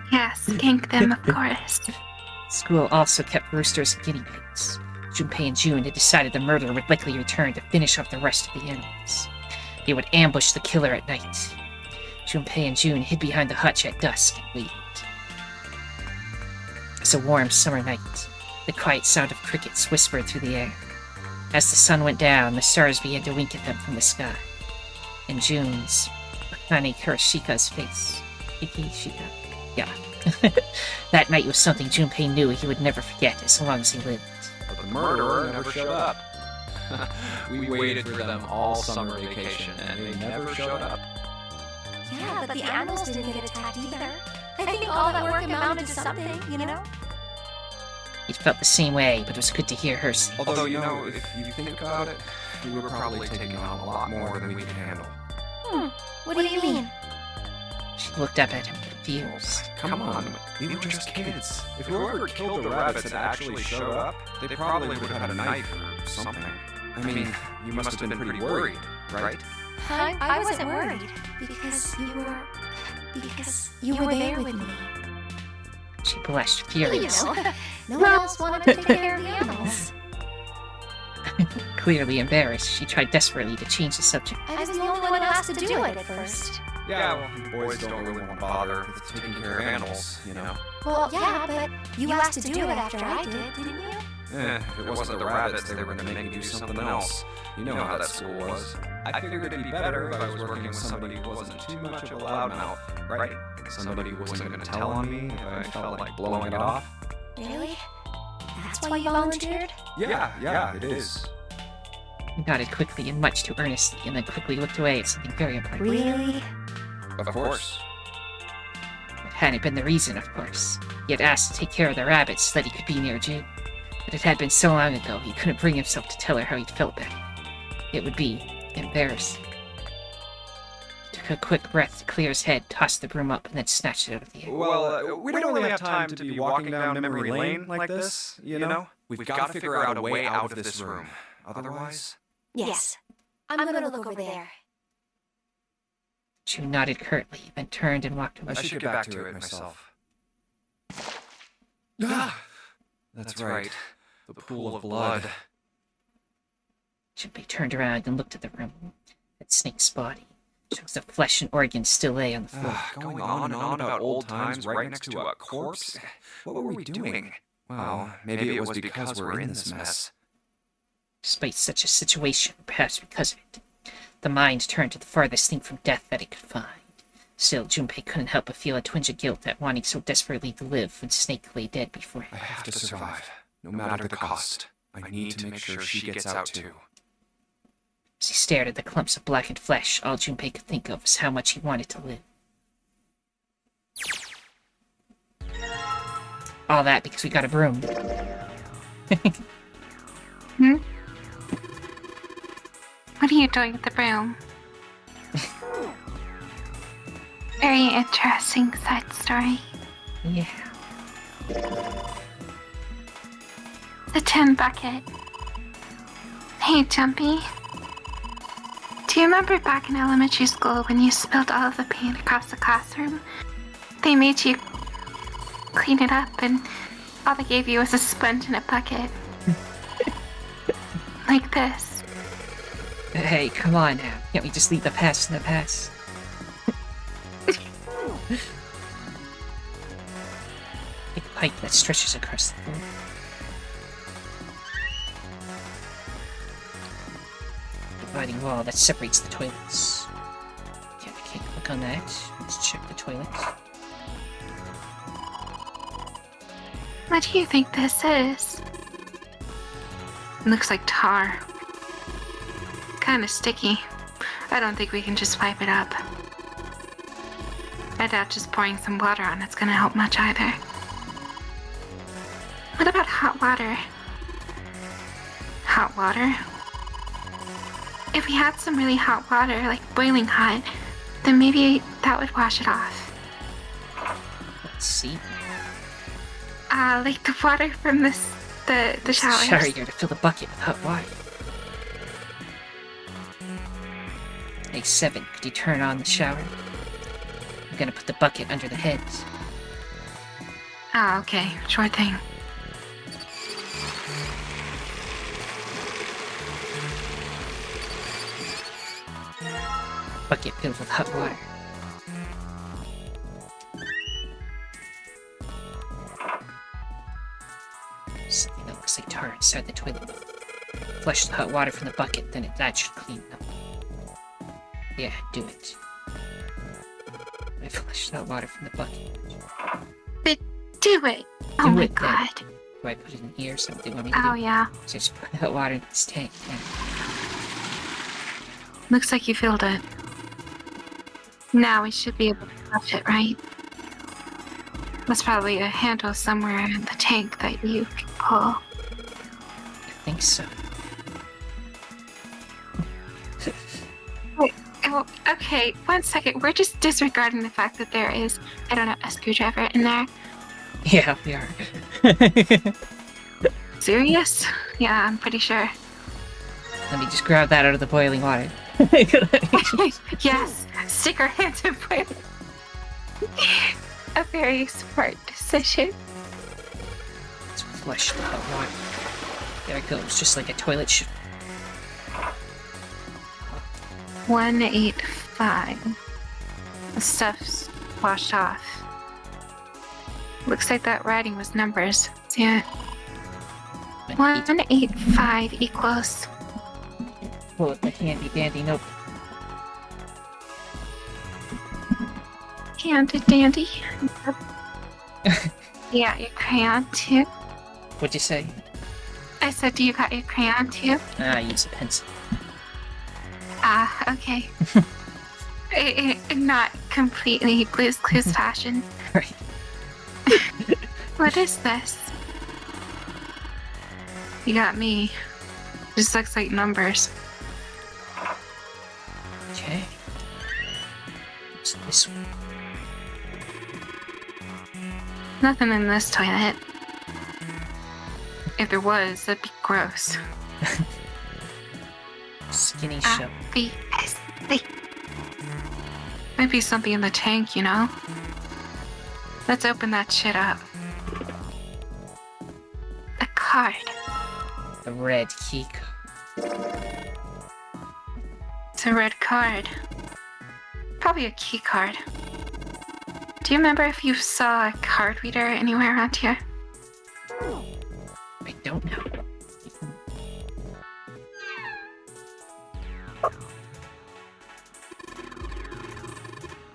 Yes, gank them, of course. School also kept roosters and guinea pigs. Junpei and June had decided the murderer would likely return to finish off the rest of the animals. They would ambush the killer at night. Junpei and June hid behind the hutch at dusk and waited. It was a warm summer night. The quiet sound of crickets whispered through the air. As the sun went down, the stars began to wink at them from the sky. And June's, Akane Kurashika's face. Ikishika. Yeah. That night was something Junpei knew he would never forget as long as he lived. But the murderer never showed up. We waited for them all summer vacation, and they never showed up. Yeah, but the animals didn't get attacked either. I think all that work amounted to something, you know? He'd felt the same way, but it was good to hear her say. Although, you know, if you think about it, we were probably taking on a lot more than we could handle. What do you mean? She looked up at him, confused. Come on, we were just kids. If whoever killed the rabbits had actually showed up, they probably would have had a knife or something. I mean, you must have been pretty worried, right? I wasn't worried because you were there with me. She blushed furious. You know, no one else wanted to take care of the animals. Clearly embarrassed, she tried desperately to change the subject. I was the only one asked to do it at first. Yeah, well, boys don't really want to bother with taking care of animals, you know. Well, yeah, but you asked to do it after I did, didn't you? If it wasn't the rabbits, they were going to make me do something else. You know how that school was. I figured it'd be better if I was working with somebody who wasn't too much of a loudmouth, right? Somebody who wasn't going to tell on me if I felt like blowing it off. Really? That's why you volunteered? Yeah, it is. He nodded quickly and much too earnestly, and then quickly looked away at something very important. Really? Of course. It hadn't been the reason, of course. He had asked to take care of the rabbits so that he could be near June. But it had been so long ago, he couldn't bring himself to tell her how he'd felt back. It would be embarrassing. He took a quick breath to clear his head, tossed the broom up, and then snatched it out of the air. Well, we don't really have time to be walking down memory lane like this, you know? We've got to figure out a way out of this room. Otherwise... Yes. I'm gonna look over there. June nodded curtly, then turned and walked away. I should get back to it myself. That's right. The pool of blood. Junpei turned around and looked at the room. At Snake's body. Chunks of flesh and organs still lay on the floor. Going on and on about old times right next to a corpse? What were we doing? Well, maybe it was because we're in this mess. Despite such a situation, perhaps because of it, the mind turned to the farthest thing from death that it could find. Still, Junpei couldn't help but feel a twinge of guilt at wanting so desperately to live when Snake lay dead before him. I have to survive, no matter the cost. I need to make sure she gets out too. As he stared at the clumps of blackened flesh, all Junpei could think of was how much he wanted to live. All that because we got a broom. What are you doing with the broom? Very interesting side story. Yeah. The tin bucket. Hey, Jumpy. Do you remember back in elementary school when you spilled all of the paint across the classroom? They made you clean it up and all they gave you was a sponge and a bucket. Like this. Hey, come on now. Can't we just leave the past in the past? pipe that stretches across the floor. Dividing wall that separates the toilets. Okay, I can't click on that. Let's check the toilets. What do you think this is? It looks like tar. Kinda sticky. I don't think we can just pipe it up. I doubt just pouring some water on it's gonna help much either. What about hot water? Hot water? If we had some really hot water, like boiling hot, then maybe that would wash it off. Let's see. Like the water from the showers. Shower here to fill the bucket with hot water. Hey, 7, could you turn on the shower? I'm gonna put the bucket under the heads. Ah, okay. Sure thing. Bucket filled with hot water. Something that looks like tar inside the toilet. Flush the hot water from the bucket, then that should clean it up. Yeah, do it. I flushed the hot water from the bucket. But do it! Oh Do my it, then. god. Do I put it in here or something? Want me to Oh do? yeah. So just put the hot water in this tank. Yeah. Looks like you filled it. Now we should be able to flush it, right? There's probably a handle somewhere in the tank that you can pull. I think so. Oh, okay, 1 second. We're just disregarding the fact that there is, I don't know, a screwdriver in there. Yeah, we are. Serious? Yeah, I'm pretty sure. Let me just grab that out of the boiling water. Yes, stick our hands in it. A very smart decision. Let's flush the hot water. There it goes, just like a toilet should. 185. The stuff's washed off. Looks like that writing was numbers. See it? 185 equals. Pull up the handy dandy notebook. Handy dandy. Yeah, your crayon too. What'd you say? I said, do you got your crayon too? I use a pencil. Ah, okay. Not completely Blue's Clues fashion. Right. What is this? You got me. Just looks like numbers. Okay. What's this one? Nothing in this toilet. If there was, that'd be gross. Skinny shovel. B-S-C. Might be something in the tank, you know? Let's open that shit up. A card. A red key card. It's a red card. Probably a key card. Do you remember if you saw a card reader anywhere around here? I don't know.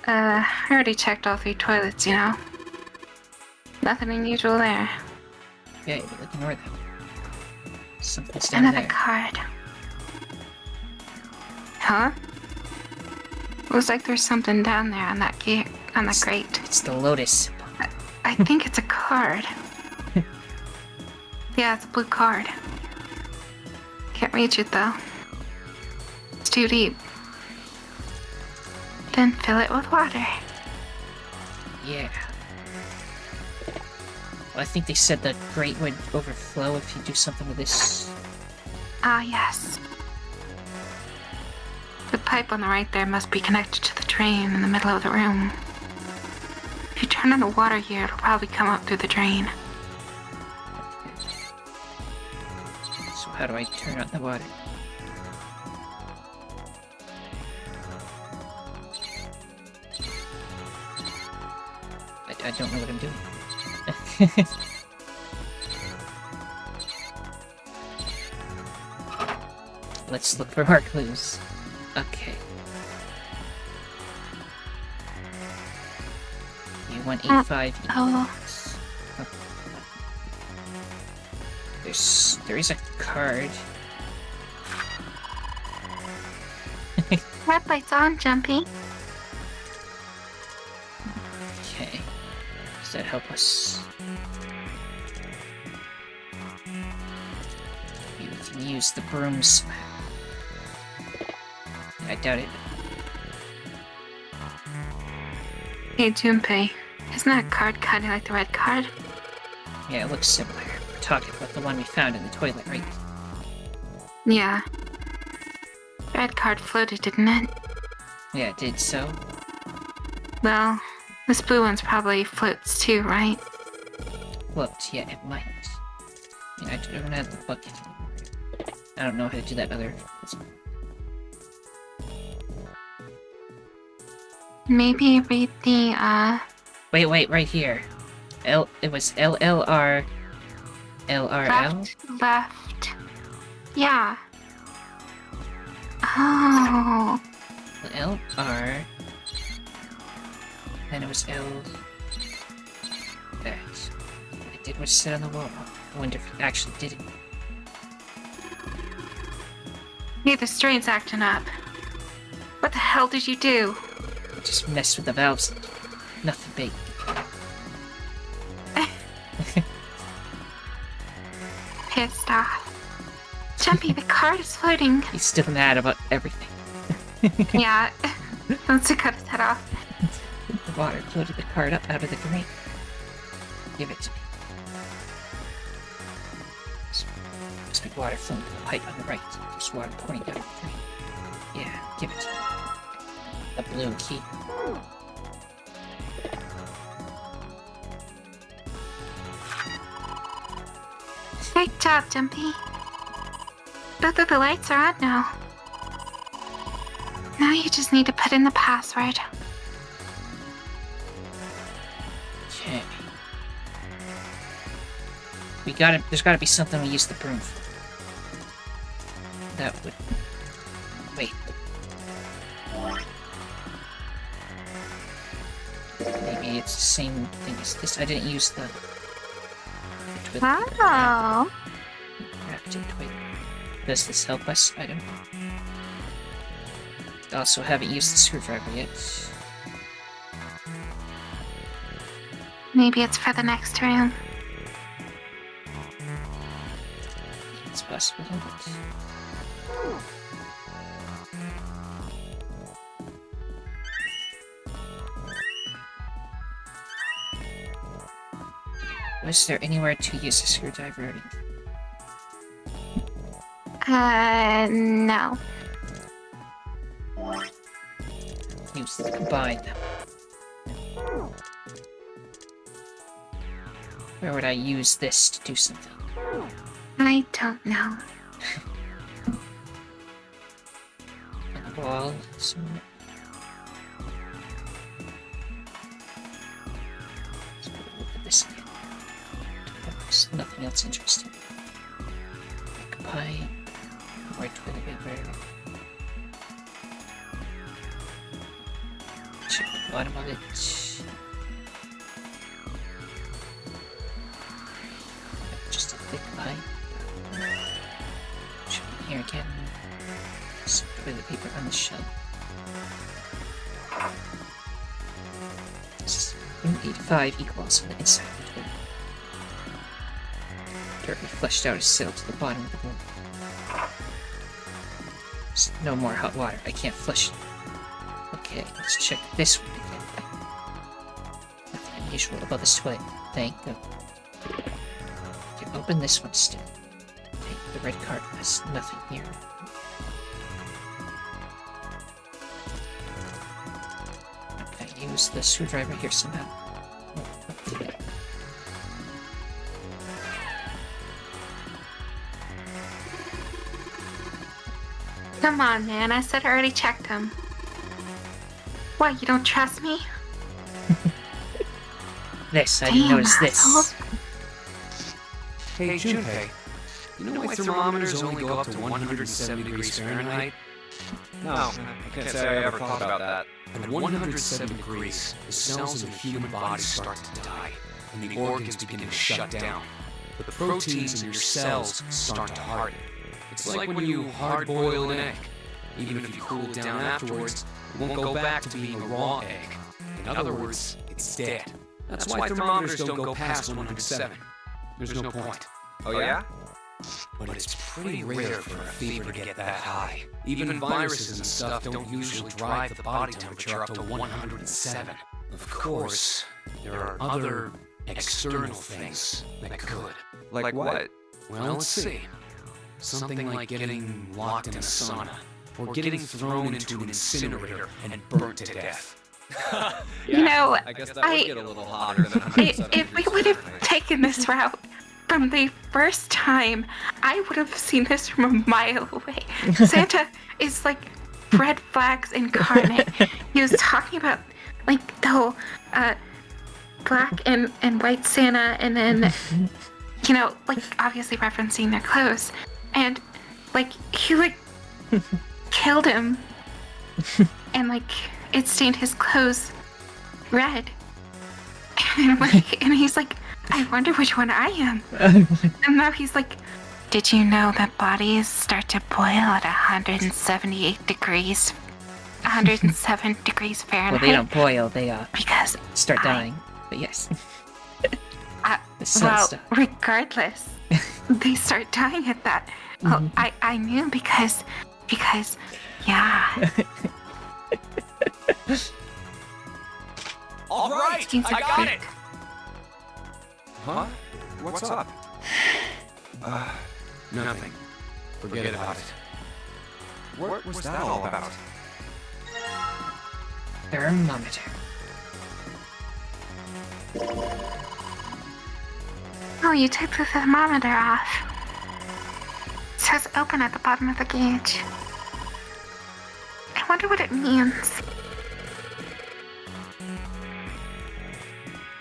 I already checked all 3 toilets, you know? Nothing unusual there. Yeah, but ignore that. Something's down Another there. card. Huh? Looks like there's something down there on that gate, on that grate. It's the lotus. I think it's a card. Yeah, it's a blue card. Can't reach it though. It's too deep. Then fill it with water. Yeah. Well, I think they said the grate would overflow if you do something with this. Ah, yes. The pipe on the right there must be connected to the drain in the middle of the room. If you turn on the water here, it'll probably come up through the drain. So how do I turn on the water? I don't know what I'm doing. Let's look for more clues. Okay. U185. Oh. There is a card. Red light's on, Jumpy. Okay. Does that help us? Maybe we can use the brooms. I doubt it. Hey, Junpei. Isn't that card kind of like the red card? Yeah, it looks similar. We're talking about the one we found in the toilet, right? Yeah. The red card floated, didn't it? Yeah, it did so. Well, this blue one's probably floats too, right? Float, yeah, it might. Yeah, I don't have the bucket. I don't know how to do that other. Maybe read the, Wait, right here. It was LLR. LRL? Left. Yeah. Oh. LR. Then it was L. That. It did what it said on the wall. I wonder if it actually did it. Hey, the strain's acting up. What the hell did you do? I just messed with the valves. Nothing big. Pissed off. Jumpy, the card is floating. He's still mad about everything. Yeah. Wants to cut his head off. The water floated the card up out of the grate. Give it to me. Must be water flowing to the pipe on the right. There's water pouring down the drain. Yeah, give it to me. The blue key. Great job, Jumpy. Both of the lights are on now. Now you just need to put in the password. Okay. There's gotta be something we use the broom for. That would... Wait. Maybe it's the same thing as this. I didn't use the toilet paper. Wow. Wrapped in toilet. Does this help us? I don't know. Also haven't used the screwdriver yet. Maybe it's for the next room. It's possible, but... Was there anywhere to use a screwdriver? No. Combine them. Where would I use this to do something? I don't know. On the wall, somewhere. Let's look at this again. There's nothing else interesting. Occupy. More toilet paper. Check the bottom of it. Just a thick pipe. Check in here again. Some toilet paper on the shelf. This is 85 equals on the inside of the toilet. Dirt we flushed out is settled to the bottom of the room. There's no more hot water. I can't flush it. Okay, let's check this one again. Nothing unusual about this toilet. Thank God. Okay, open this one still. Take the red card. There's nothing here. Okay, use the screwdriver here somehow. Okay. Come on, man. I said I already checked them. What, you don't trust me? This, I didn't notice this. asshole. Hey, Junpei, you know why thermometers only go up to 107 degrees Fahrenheit? No, I can't say I ever thought about that. At 107 degrees, the cells in the human body start to die, and the organs begin to shut down. The proteins in your cells start to harden. It's like when you hard-boil an egg. Even if you cool it down afterwards, it won't go back to being a raw egg. In other words, it's dead. That's why thermometers don't go past 107. There's no point. Oh yeah? But it's pretty rare for a fever to get that high. Even viruses and stuff don't usually drive the body temperature up to 107. Of course, there are other external things that could. Like what? Well, let's see. Something like getting locked in a sauna, or getting thrown into an incinerator and burnt to death. You know, I guess that would get a little hotter than 107 if we would have taken this route from the first time, I would have seen this from a mile away. Santa is like red flags incarnate. He was talking about like the whole black and white Santa, and then you know, like obviously referencing their clothes, and like he like killed him, and like it stained his clothes red, and like, and he's like, I wonder which one I am. And now he's like, did you know that bodies start to boil at 178 degrees, 107 degrees Fahrenheit? Well, they don't boil, they because start dying. But yes. Well, regardless, they start dying at that. Well, I knew because, yeah. All right, I got it. Huh? What's up? Nothing. Forget about it. What was that all about? Thermometer. Oh, you took the thermometer off. It says open at the bottom of the gauge. I wonder what it means.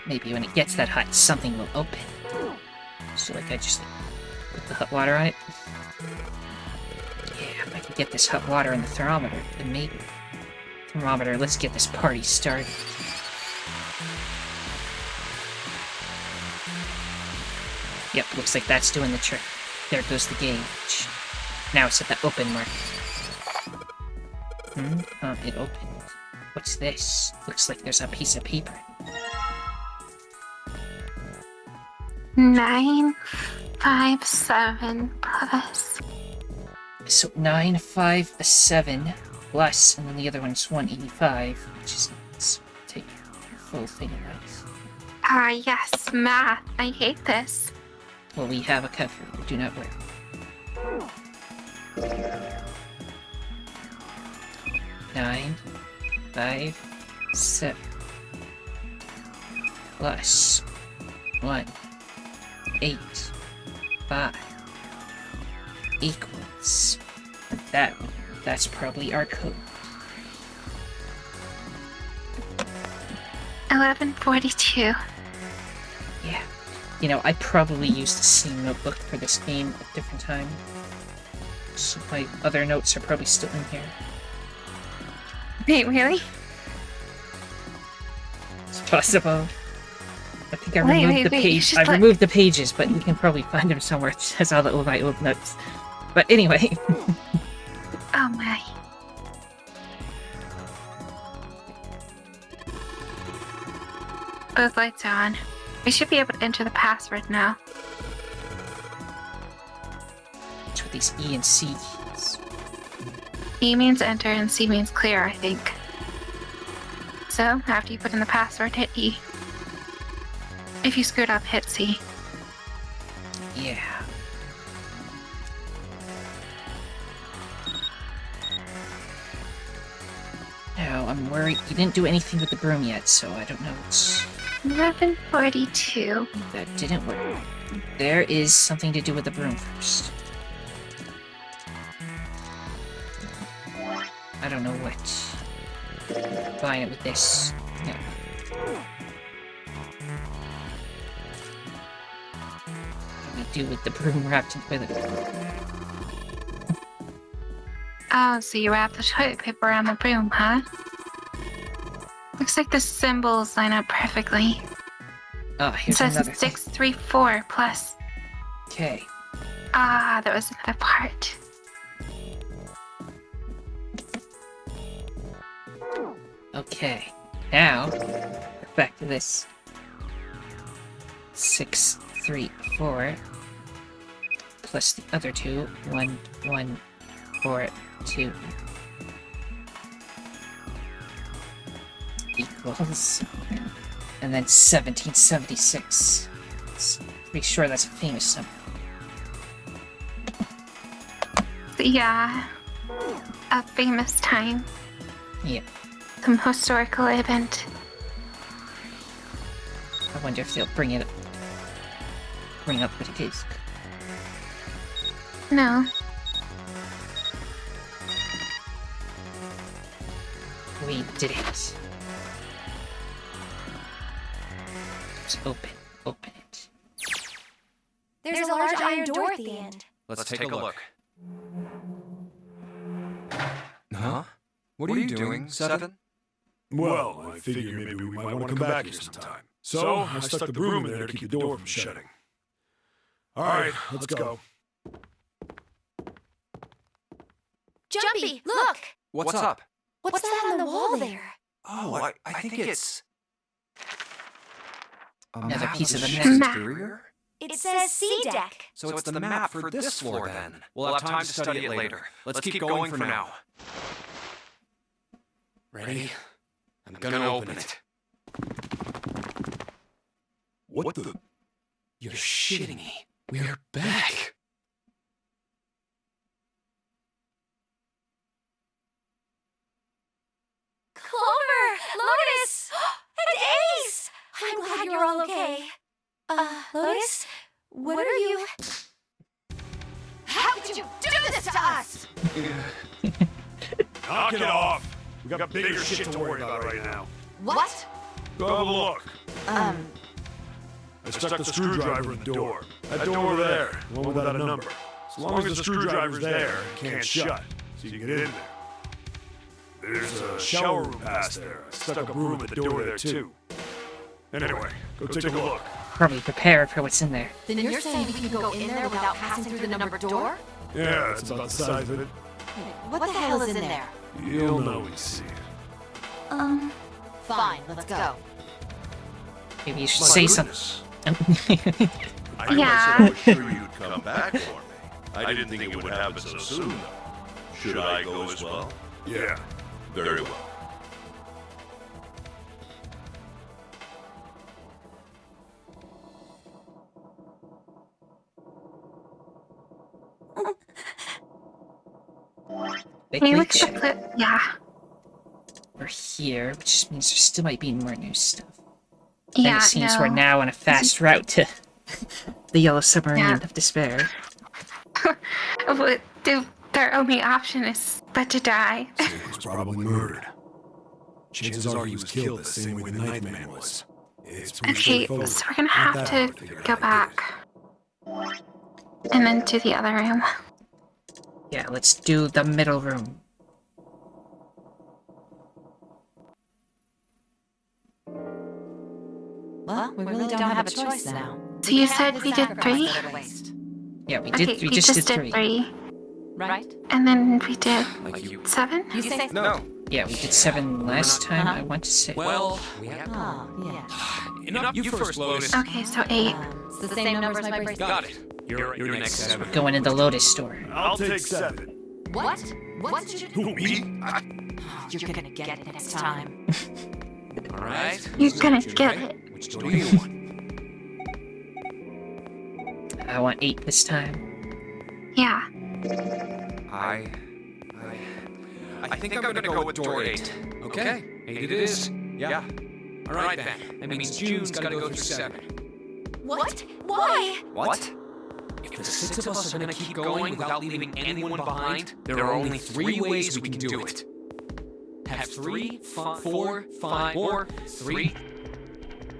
Maybe when it gets that hot, something will open. So like I just put the hot water on it. Yeah, if I can get this hot water on the thermometer, then maybe. Thermometer, let's get this party started. Yep, looks like that's doing the trick. There goes the gauge. Now it's at the open mark. It opened. What's this? Looks like there's a piece of paper. 957 plus. So 957 plus, and then the other one's 185, which is let's take the full thing, right? Yes, math. I hate this. Well, we have a cover. Do not worry. Nine, 5, 7 plus 1, 8, 5 equals that one. That's probably our code. 1142. Yeah. You know, I probably used the same notebook for this game at a different time. So my other notes are probably still in here. Wait, really? It's possible. I think I removed the page. I removed the pages, but you can probably find them somewhere. It has all of my old notes. But anyway. Oh my. Both lights are on. We should be able to enter the password now. What's with these E and C keys? E means enter and C means clear, I think. So, after you put in the password, hit E. If you screwed up, hit C. Yeah. Now, I'm worried. You didn't do anything with the broom yet, so I don't know. It's... 1142. That didn't work. There is something to do with the broom first. I don't know what. Combine it with this. No. We do with the broom wrapped in toilet paper. Oh, so you wrap the toilet paper around the broom, huh? Looks like the symbols line up perfectly. Oh, It here's says another thing. 634 plus. Okay. Ah, that was another part. Okay. Now, back to this. 6, 3, 4. Plus the other two. 1, 1, 4, 2. Equals. And then 1776. Pretty sure that's a famous number. Yeah. A famous time. Yeah. Some historical event. I wonder if they'll bring up what it is. No. We did it. Just open it. There's a large iron door at the end. Let's take a look. Huh? What are you doing, Seven? Well, I figured maybe we might want to come back here sometime. So, I stuck the broom in there to keep the door from shutting. Alright, let's go. Jumpy, look! What's up? What's that on the wall there? Oh, I think it's... Another piece of the ship's map. exterior? It says C deck. So it's the map for this floor, then. We'll have time to study it later. Let's keep going for now. Ready? I'm gonna open it. What the? You're shitting me. We're back. Clover! Lotus! And Ace! I'm glad you're all okay. Lotus? What are you... How could you do this to us? Knock it off! We got bigger shit to worry about right now. What? Go have a look. I stuck the screwdriver in the door. That door over there, the one without a number. As long as the screwdriver's there, it can't shut, so you can get in there. There's a shower room past there. I stuck a broom at the door there too. Anyway, go take a look. Probably prepare for what's in there. Then you're saying we can go in there without passing through the numbered door? Yeah, that's about the size of it. What the hell is in there? You'll know when you see it. Fine, let's go. Maybe you should say something. I knew I said I was sure you'd come back for me. I didn't think it would happen so soon, though. Should I go as well? Yeah. Very well. Can you look check. at the clip? Yeah. We're here, which just means there still might be more new stuff. Yeah, And it seems no. we're now on a fast route to the Yellow Submarine of Despair. Their only option is but to die. He was probably murdered. Chances are he was killed the same way the Ninth Man was. It's pretty Okay, straightforward. so we're gonna Not have that to hard figure out go how to back. And then to the other room. Yeah, let's do the middle room. Well, we really don't have a choice now. So you said we did 3? Yeah, we Okay, did. We just did 3. Right? And then we did Like you... 7? You say No. Yeah, we did 7 last time. Uh-huh. I want to say. Well, we have... Oh, yeah. Enough, you first, Lotus. Okay, so 8. It's the same number as my bracelet. Got it. You're next, Seven. Going in the Lotus store. I'll take 7. What? What did you do? Who, me? You're gonna get it next time. All right. You're gonna You're get right. it. Which door do you want? I want 8 this time. Yeah. I think I'm gonna go with door 8. Okay. 8 it is. Yeah. All right, then. That means June's gotta go through 7. What? Why? What? If the 6 of us are gonna keep going without leaving anyone behind, there are only 3 ways we can do it. Have 3, 4, 5, or 3.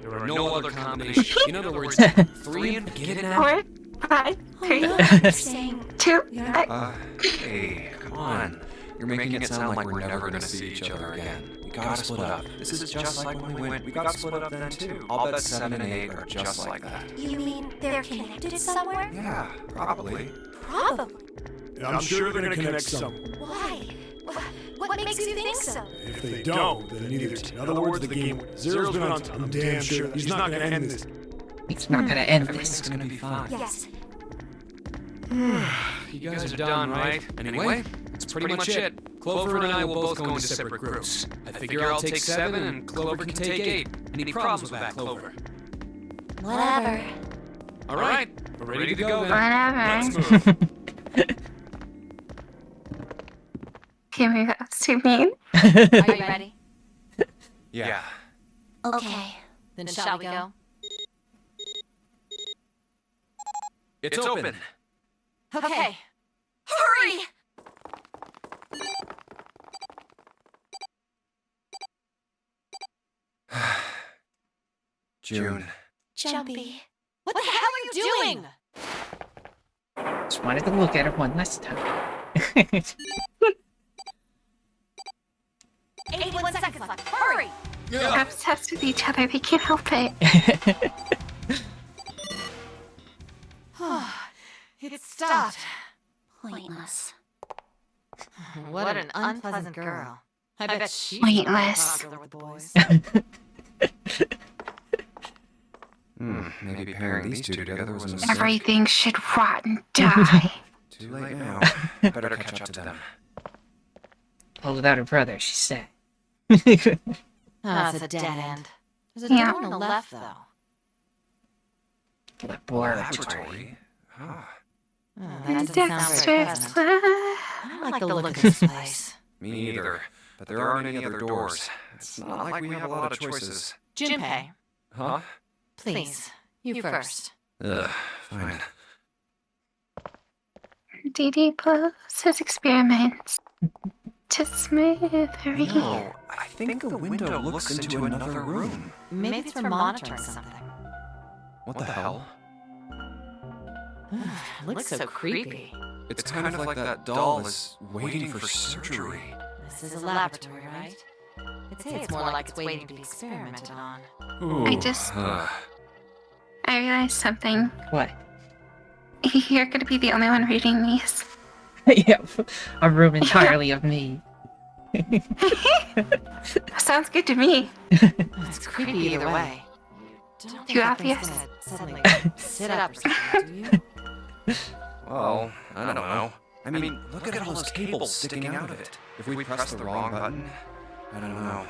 There are no other combinations. In other words, 3 and get it now. Or 5, 3, You're saying 2. Hey, come on. You're making it sound like we're never gonna see each other again. We gotta split up. This is just like when we went. We got split up then too. I'll bet 7 and 8 are just like that. You mean they're connected somewhere? Yeah, probably. Probably. I'm sure they're gonna connect somewhere. Why? What makes you think so? If they don't, then neither do. In other words, the game wins. Zero's been on top. I'm damn sure he's not gonna end this. It's not gonna end Everything's this. gonna be fine. Yes. You guys are done, right? Anyway, that's pretty much it. Clover and I will both go into separate groups. I figure I'll take 7 and Clover can take 8. Any problems with that, Clover? Whatever. All right, we're ready to go then. Whatever. Let's move. Kimmy, that's too mean. Are you ready? Yeah. Okay. Then shall we go? It's open. Okay. Hurry! June. Jumpy. What the hell are you doing? Just wanted to look at it one last time. 81 seconds left. Hurry! They're obsessed with each other. They can't help it. It stopped. Pointless. What an unpleasant girl. I bet she's Pointless. popular with boys. Maybe pairing these two together was a mistake. Everything should rot and die. Too late now. Better catch up to them. Well, without her brother, she's sad. That's a dead end. There's a Yeah. door on the left, though. Laboratory? Huh. That doesn't sound very Downstairs. pleasant. I don't like the look of this place. Me either. But there aren't any other doors. It's not like we have a lot of choices. Junpei, Huh? please, you first. Ugh, fine. DD blows his experiments to smithereens. No, I think the window looks into another room. Maybe it's for monitoring something. What the hell? It looks so creepy. It's kind of like that doll is waiting for surgery. This is a laboratory, right? I'd say it's more like it's waiting to be experimented on. I realized something. What? You're gonna be the only one reading these. Yeah, a room entirely of me. Sounds good to me. It's creepy either way. You don't Too think obvious. things gonna suddenly sit up or something, do you? Well, I don't know. I mean, look at all those cables sticking out of it. If we press the wrong button, I don't know.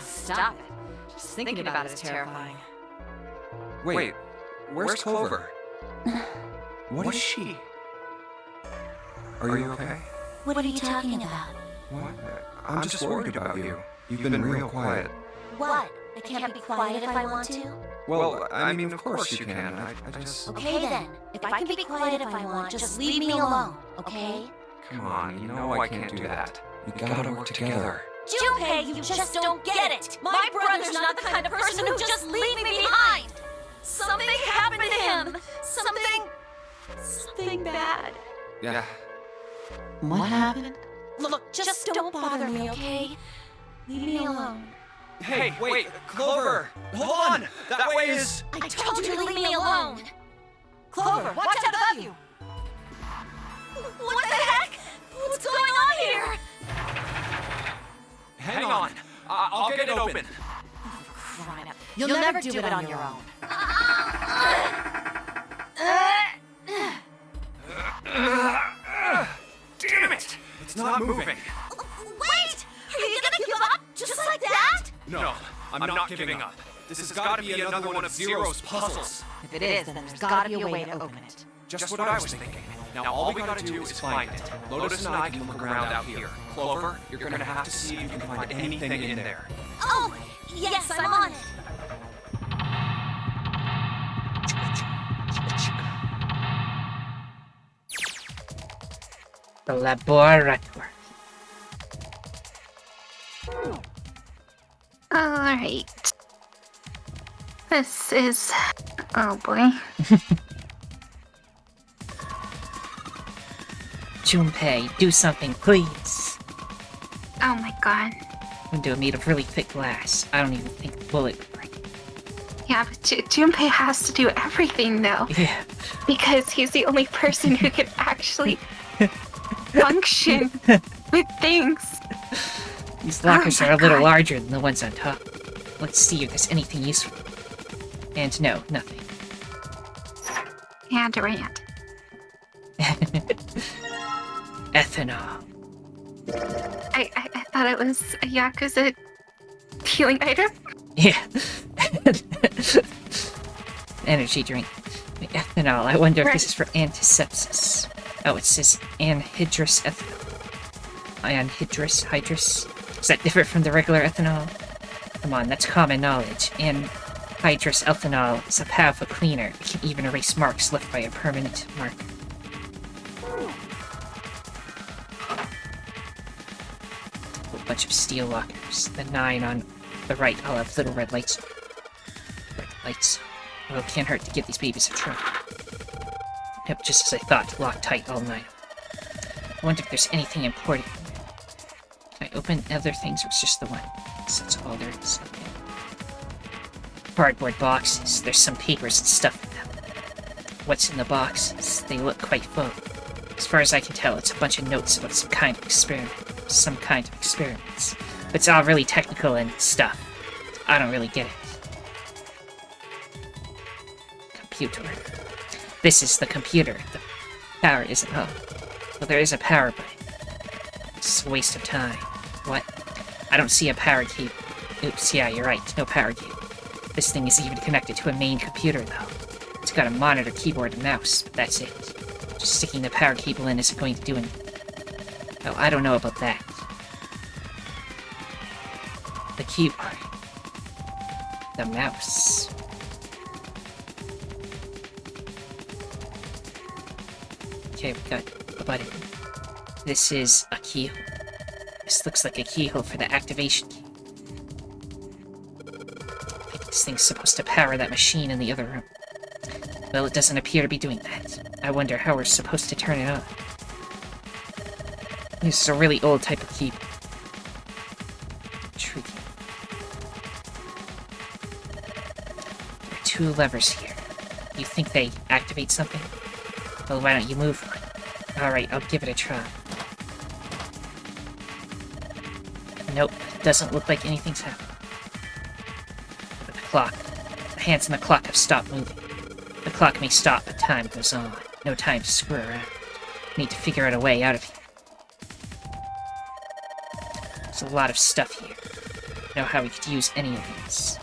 Stop it. Just thinking about it is terrifying. Wait, where's Clover? What is she? Are you okay? What are you talking about? What? I'm just worried about you. You've been real quiet. What? I can't be quiet if I want to? Well, I mean, of course you can. I just... Okay then. If I can be quiet if I want, just leave me alone, okay? Come on, you know I can't do that. We gotta work together. Junpei, you just don't get it! My brother's not the kind of person who just leave me behind! Something happened to him! Something bad. Yeah. What happened? Look, just don't bother me, okay? Leave me alone. Hey, wait, Clover! Hold on! That way is... I told you to leave me alone! Clover, watch out above you! What the heck? What's going on here? Hang on. I'll get it open. Crying out. You'll never do it on your own. Damn it! It's not moving. Wait! Are you gonna give up? Just like that? No, I'm not giving up. This has got to be another one of Zero's puzzles. If it is, then there's gotta be a way to open it. Just what I was thinking. Now all we gotta do is find it. Lotus and I can look around out here. Clover, you're gonna have to see if you can find anything in there. Oh, yes, I'm on it. The laboratory. Alright. This is... oh boy. Junpei, do something, please. Oh my god. Window made of really thick glass. I don't even think the bullet would break. Yeah, but Junpei has to do everything though. Yeah. Because he's the only person who can actually function with things. These lockers are a little God. larger than the ones on top. Let's see if there's anything useful. And no, nothing. And a rant. Ethanol. I thought it was a Yakuza healing item. Yeah. Energy drink. Ethanol. I wonder if this is for antisepsis. Oh, it says anhydrous ethanol. Anhydrous? Is that different from the regular ethanol? Come on, that's common knowledge. Anhydrous ethanol is a powerful cleaner. It can even erase marks left by a permanent marker. A bunch of steel lockers. The 9 on the right all have little red lights. Red lights. Well, it can't hurt to give these babies a try. Yep, just as I thought. Locked tight, all 9. I wonder if there's anything important in there. Can I open other things, or it's just the one? So that's all there is. Okay. Cardboard boxes. There's some papers and stuff in them. What's in the boxes? They look quite full. As far as I can tell, it's a bunch of notes about some kind of experiment. Some kind of experiments. But it's all really technical and stuff. I don't really get it. Computer. This is the computer. The power isn't on. Well, there is a power button. It's a waste of time. What? I don't see a power cable. Oops, yeah, you're right. No power cable. This thing isn't even connected to a main computer, though. It's got a monitor, keyboard, and mouse, but that's it. Just sticking the power cable in isn't going to do anything. Oh, I don't know about that. The keyboard. The mouse. Okay, we got a button. This is a keyhole. This looks like a keyhole for the activation key. I think this thing's supposed to power that machine in the other room. Well, it doesn't appear to be doing that. I wonder how we're supposed to turn it on. This is a really old type of keyboard. Tricky. There are 2 levers here. You think they activate something? Well, why don't you move one? Alright, I'll give it a try. Nope, doesn't look like anything's happened. But the clock. The hands on the clock have stopped moving. The clock may stop, but time goes on. No time to screw around. Need to figure out a way out of here. There's a lot of stuff here. Know how we could use any of these.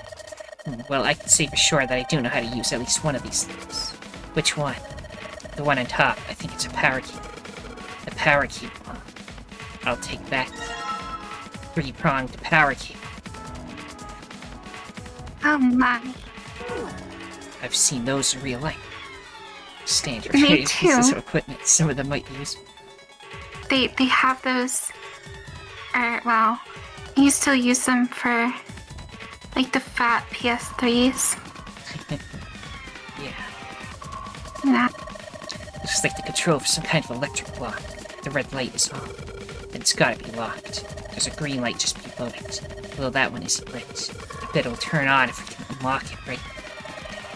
Well, I can say for sure that I do know how to use at least one of these things. Which one? The one on top. I think it's a power key. The power key. I'll take that. 3-pronged power key. Oh my. I've seen those in real life. Standard Me pieces too. of equipment. Some of them might be useful. They have those. Well, you still use them for like the fat PS3s. Yeah. Yeah. It's just like the control for some kind of electric block. The red light is on. Then it's gotta be locked. There's a green light just below it. Well, that one isn't lit. I bet it'll turn on if we can unlock it, right?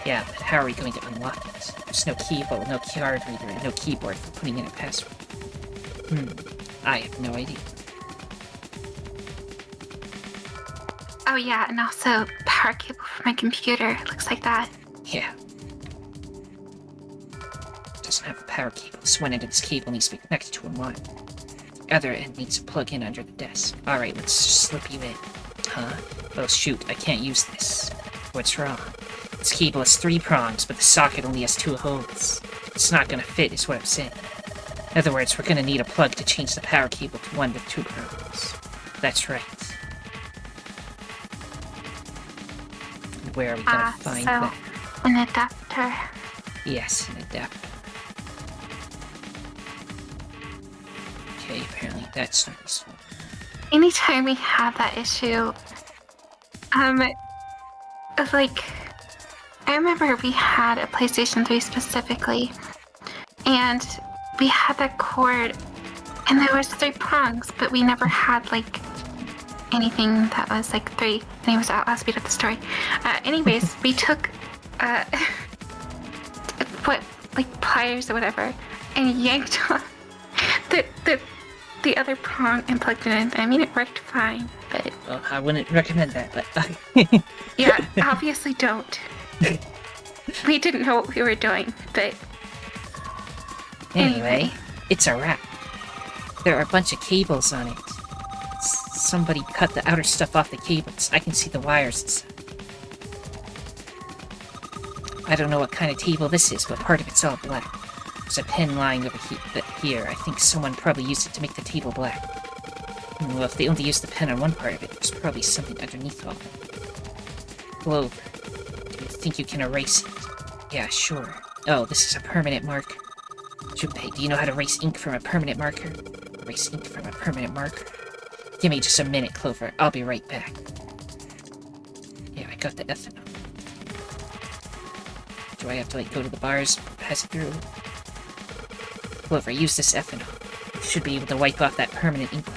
Yeah, but how are we going to unlock it? There's no keyhole, no card reader, and no keyboard for putting in a password. I have no idea. Oh yeah, and also power cable for my computer. Looks like that. Yeah. Doesn't have a power cable. This one end of this cable needs to be connected to a monitor. The other end needs to plug in under the desk. Alright, let's just slip you in. Huh? Well, shoot, I can't use this. What's wrong? This cable has 3 prongs, but the socket only has 2 holes. It's not gonna fit, is what I'm saying. In other words, we're gonna need a plug to change the power cable to one with 2 prongs. That's right. And where are we gonna find so that? an adapter. Yes, an adapter. Okay, apparently that's not useful. Anytime we have that issue, like, I remember we had a PlayStation 3 specifically, and we had that cord And there was 3 prongs, but we never had, like, anything that was, like, 3. Anyways, I'll speed up the story. Anyways, we took, pliers or whatever, and yanked off the other prong and plugged it in. I mean, it worked fine, but... Well, I wouldn't recommend that, but... Yeah, obviously don't. We didn't know what we were doing, but... Anyway, it's a wrap. There are a bunch of cables on it. Somebody cut the outer stuff off the cables. I can see the wires. I don't know what kind of table this is, but part of it's all black. There's a pen lying over here. I think someone probably used it to make the table black. Well, if they only used the pen on one part of it, there's probably something underneath all of it. Clover, do you think you can erase it? Yeah, sure. Oh, this is a permanent marker. Junpei, do you know how to erase ink from a permanent marker? Erase ink from a permanent marker? Give me just a minute, Clover. I'll be right back. Yeah, I got the ethanol. Do I have to, like, go to the bars, pass it through? Clover, use this ethanol. You should be able to wipe off that permanent ink.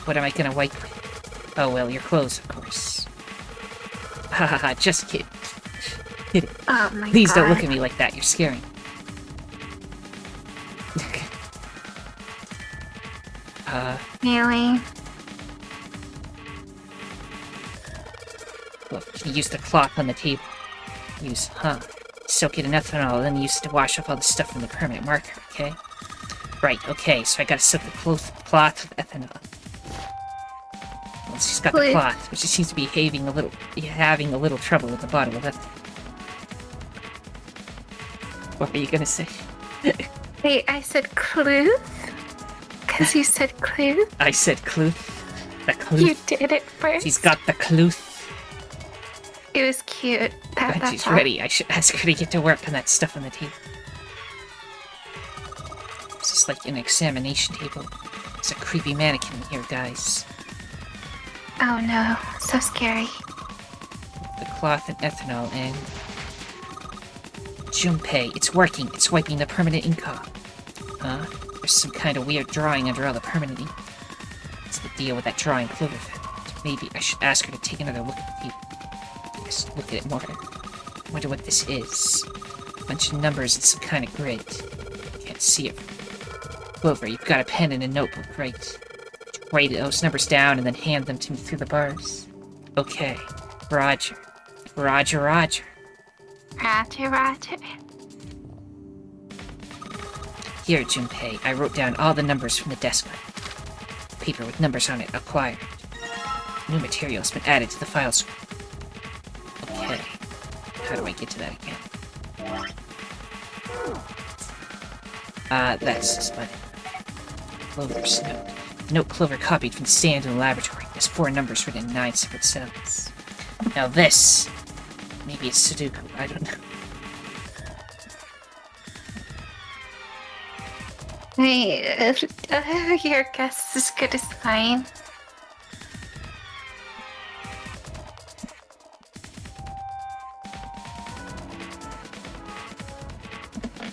What am I gonna wipe with? Oh, well, your clothes, of course. Ha ha ha, just kidding. Kidding. Oh my Please God. don't look at me like that, you're scaring me. Really? Look, can you use the cloth on the table? Use, soak it in ethanol, then use it to wash off all the stuff from the permanent marker, okay? Right, okay, so I gotta soak the cloth with ethanol. Well, she's got the cloth, but she seems to be having a little trouble with the bottle of ethanol. What were you gonna say? Wait, I said cluth? Because you said cluth? I said cluth. The cluth. You did it first. She's got the cluth. It was cute. When she's ready, I should ask her to get to work on that stuff on the table. This is like an examination table. It's a creepy mannequin in here, guys. Oh no, so scary. The cloth and ethanol and... Junpei, it's working. It's wiping the permanent ink off. Huh? There's some kind of weird drawing under all the permanent ink. What's the deal with that drawing Clover found? Maybe I should ask her to take another look at the table. Yes, look at it more. Wonder what this is. A bunch of numbers and some kind of grid. Can't see it. Clover, you've got a pen and a notebook, right? Write those numbers down and then hand them to me through the bars. Okay. Roger. Roger, Roger. Roger, Roger. Here, Junpei, I wrote down all the numbers from the desk. Paper with numbers on it acquired. New material has been added to the files. Okay. How do I get to that again? That's this button. Clover's note. The note Clover copied from the stand in the laboratory. There's 4 numbers written in 9 separate cells. Now this... Maybe it's Sudoku, I don't know. Wait, your guess is as good as mine.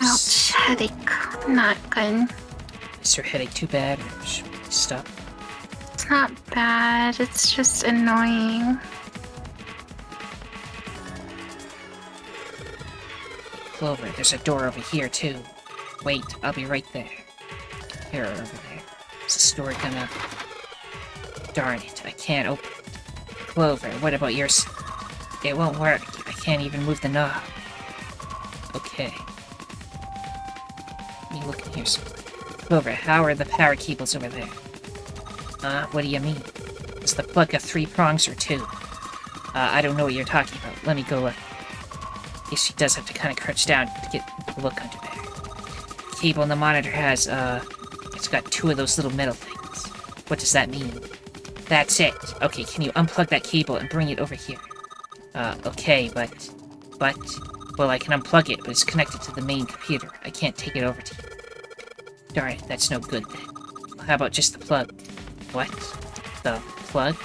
Ouch, headache. Not good. Is your headache too bad, or should we stop? It's not bad, it's just annoying. Clover, there's a door over here, too. Wait, I'll be right there. Here or over there. Is this door gonna... Darn it, I can't open it. Clover, what about yours? It won't work. I can't even move the knob. Okay. Let me look in here somewhere. Clover, how are the power cables over there? What do you mean? Does the plug have 3 prongs or 2? I don't know what you're talking about. Let me go look. Guess she does have to kind of crouch down to get a look under there. The cable on the monitor has, it's got 2 of those little metal things. What does that mean? That's it. Okay, can you unplug that cable and bring it over here? Okay, but, well, I can unplug it, but it's connected to the main computer. I can't take it over to you. Darn it, that's no good then. Well, how about just the plug? What? The plug?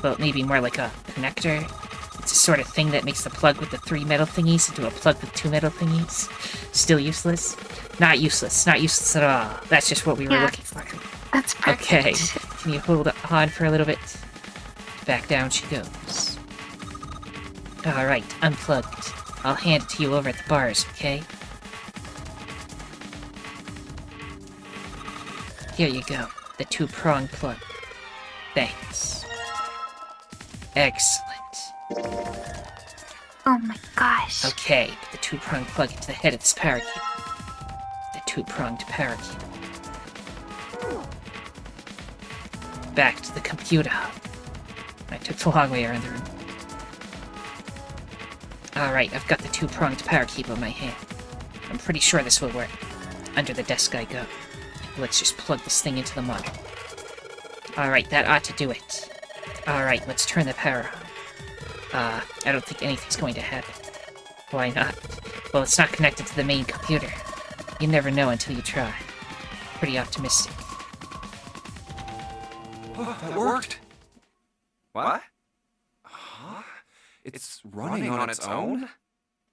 Well, maybe more like a connector? It's a sort of thing that makes the plug with the 3 metal thingies into a plug with 2 metal thingies. Still useless? Not useless. Not useless at all. That's just what we were looking for. That's perfect. Okay. Can you hold on for a little bit? Back down she goes. Alright, unplugged. I'll hand it to you over at the bars, okay? Here you go. The 2-prong plug. Thanks. Excellent. Oh my gosh. Okay, put the 2-prong plug into the head of this power cable. The 2-pronged power cable. Back to the computer hub. I took the long way around the room. Alright, I've got the 2-pronged power cable in my hand. I'm pretty sure this will work. Under the desk I go. Let's just plug this thing into the monitor. Alright, that ought to do it. Alright, let's turn the power on. I don't think anything's going to happen. Why not? Well, it's not connected to the main computer. You never know until you try. Pretty optimistic. Oh, that worked. What? Huh? It's running on its own?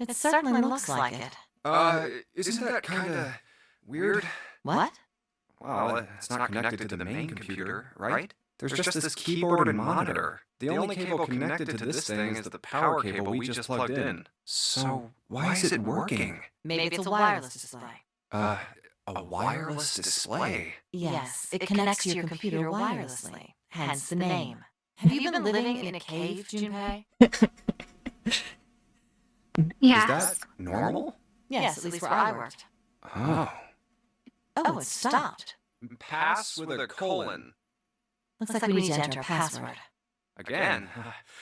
It certainly looks like it. Isn't that kinda weird? What? Well, it's not connected to the main computer, right? There's just this keyboard and monitor. The only cable connected to this thing is the power cable we just plugged in. So, why is it working? Maybe it's a wireless display. A wireless display? Yes, it connects to your computer wirelessly, hence the name. Have you been living in a cave, Junpei? Yes. Is that normal? Yes, at least where I worked. Oh. Oh, it stopped. Pass with a colon. Looks like we need to enter a password. Again?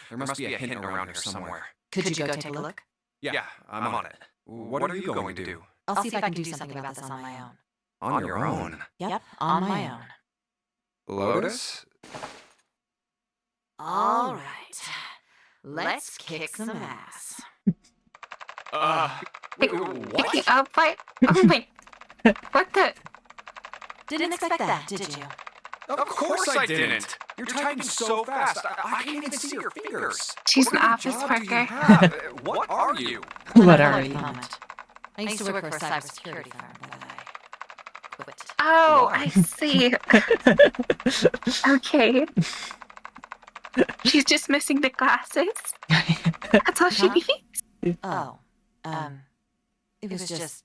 There must be a hint around here somewhere. Could you go take a look? Yeah, I'm on it. What are you going to do? I'll see if I can do something about this on my own. On your own? Yep, on my own. Lotus? All right. Let's kick some ass. Wait, what? Picking up by... Oh my... What the... Didn't expect that, did you? Of course I didn't! You're typing so fast, I can't even see your fingers! She's an What kind of office job do you worker. have? What are you? What I'm are at the you? moment. I used to work for a cybersecurity firm, but I quit. Oh, Why? I see. Okay. She's just missing the glasses. That's all she Huh? needs. Oh, it was just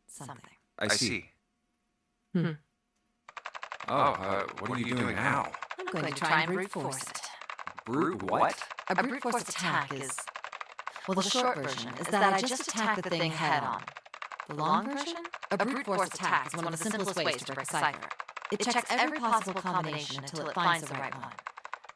something. I see. Hmm. Oh, what are you doing now? I'm going to try and brute force it. Brute what? A brute force attack is... Well, the short version is that I just attack the thing head on. The long version? A brute force attack is one of the simplest ways to break a cipher. It checks every possible combination until it finds the right one.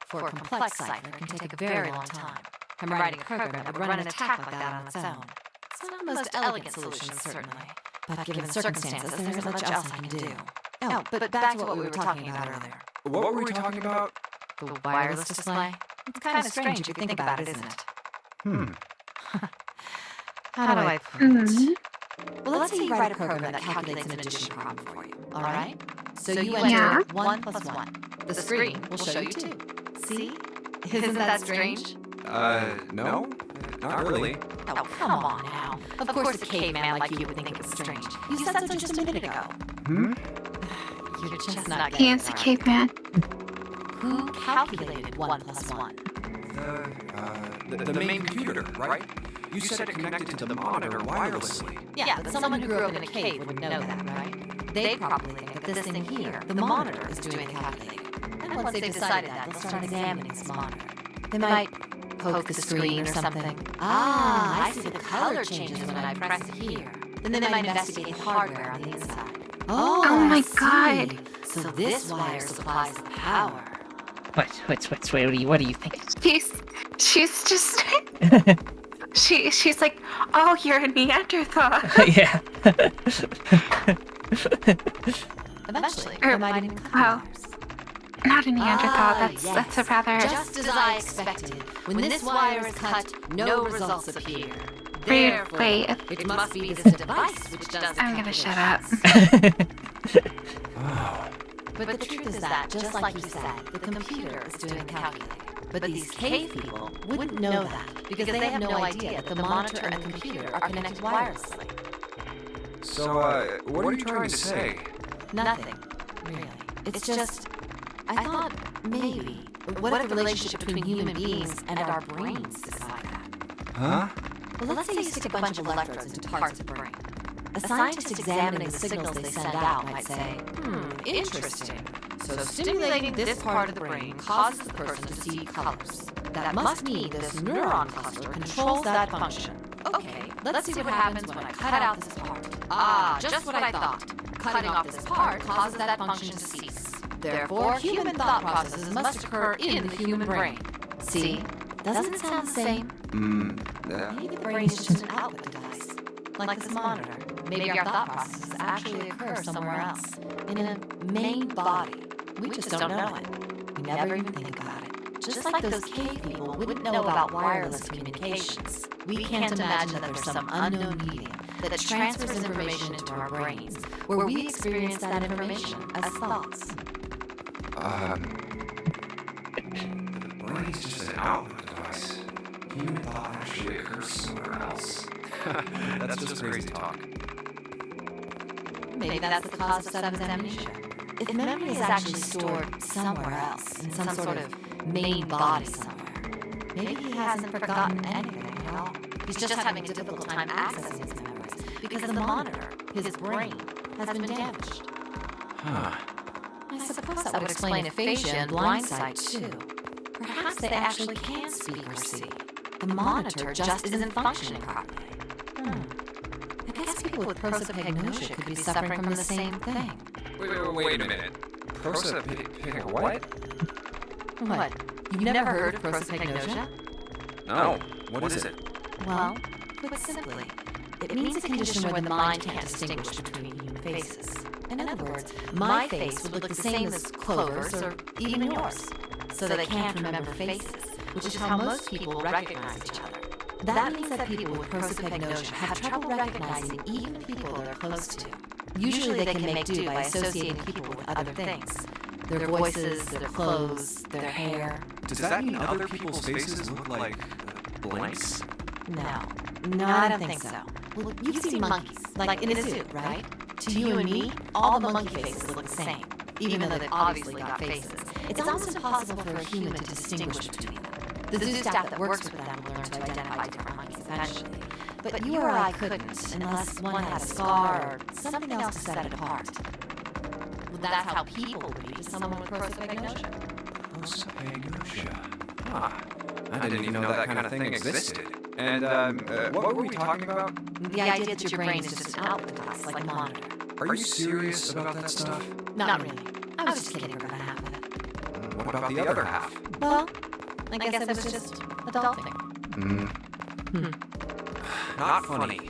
For a complex cipher, it can take a very long time. I'm writing a program that would run an attack like that on its own. It's not the most elegant solution, certainly. But given the circumstances, there isn't much else I can do. Oh, but back to what we were talking about earlier. What were we talking about? The wireless display? It's kind of strange if you think about it, isn't it? How do I put it? Well, let's say you write a program that calculates an addition problem for you, alright? So you enter Yeah. 1 plus 1. The screen will show you 2. See? Isn't that strange? No? Not really. Oh, come on now. Of course a caveman like you would think it was strange. You said so just a minute ago. You're just not He getting is a it, are you? caveman. Who calculated 1 plus 1? The main computer, right? You said it connected to the monitor wirelessly. Yeah, but someone who grew up in a cave would know that, right? They probably think that this thing here, the monitor, is doing the calculating. And once they've decided that, they'll start examining this monitor. They might poke the screen or something. Ah, I see the color changes when I press it here. Then they might investigate the hardware on the inside. Oh, Oh my I see. God. So this wire supplies the power. What do you think? She's just... She's like, oh, you're a Neanderthal. Yeah. Eventually, Or- they might even cut well, wires. Not a Neanderthal. Ah, That's a rather Just as I expected. When this wire is cut, no results appear. weird Therefore, way. it must be this device which does the I'm gonna shut calculation. up. But the truth is that, just like you said, the computer is doing the calculating. But these cave people wouldn't know that because they have no idea that the monitor and the computer are connected wirelessly. So, what are you trying to say? Nothing, really. It's just, I thought maybe, what if the relationship between human beings and our brains is like that? Huh? Well, let's say you stick a bunch of electrodes into parts of the brain. A scientist examining the signals they send out might say, interesting. So stimulating this part of the brain causes the person to see colors. That must mean this neuron cluster controls that function. Okay, let's see what happens when I cut out this part. Ah, just what I thought. Cutting off this part causes that function to cease. Therefore, human thought processes must occur in the human brain. See? Doesn't it sound the same? Maybe the brain is just an output device. Like this monitor. Maybe our thought processes actually occur somewhere else. In a main body. We just don't know it. We never even think about it. Just like those cave people wouldn't know about wireless communications. We can't imagine that there's some unknown medium that transfers information into our brains, where we experience that information as thoughts. The brain's just an output device. Human thought actually occurs somewhere else. That's just crazy talk. Maybe that's the cause of sudden amnesia. If memory is actually stored somewhere else, in some sort of main body somewhere, maybe he hasn't forgotten anything at all. He's just having a difficult time accessing his memories because the monitor, his brain, has been damaged. Huh. I suppose that would explain aphasia and blindsight too. Perhaps they actually can speak or see. The monitor just isn't functioning properly. I guess people with prosopagnosia could be suffering from the same thing. Wait a minute. What? What? You've never heard of prosopagnosia? No. What is it? Well, put simply, it means a condition where the mind can't distinguish between human faces. In other words, my face would look the same as Clover's or even yours, so they can't remember faces, which is how most people recognize each other. That means that people with prosopagnosia have trouble recognizing even people they're close to. Usually they can make do by associating people with other things. Their voices, their clothes, their hair. Does that mean other people's faces look like blanks? No, I don't think so. Well, you've seen monkeys, like in a zoo, right? To you and me, all the monkey faces look the same, even though they've obviously got faces. It's almost impossible for a human to distinguish between them. The zoo staff that works with them will learn to identify different monkeys eventually. But you or I couldn't, unless one had a scar or something else to set it apart. Well, that's how people would be to someone with prosopagnosia. Prosopagnosia. I didn't even know that kind of thing existed. And, what were we talking about? The idea that your brain is just an output device, like a monitor. Are you serious about that stuff? Not really. I was just kidding about half of it. What about the other half? Well, I guess it was just adulting. Not funny.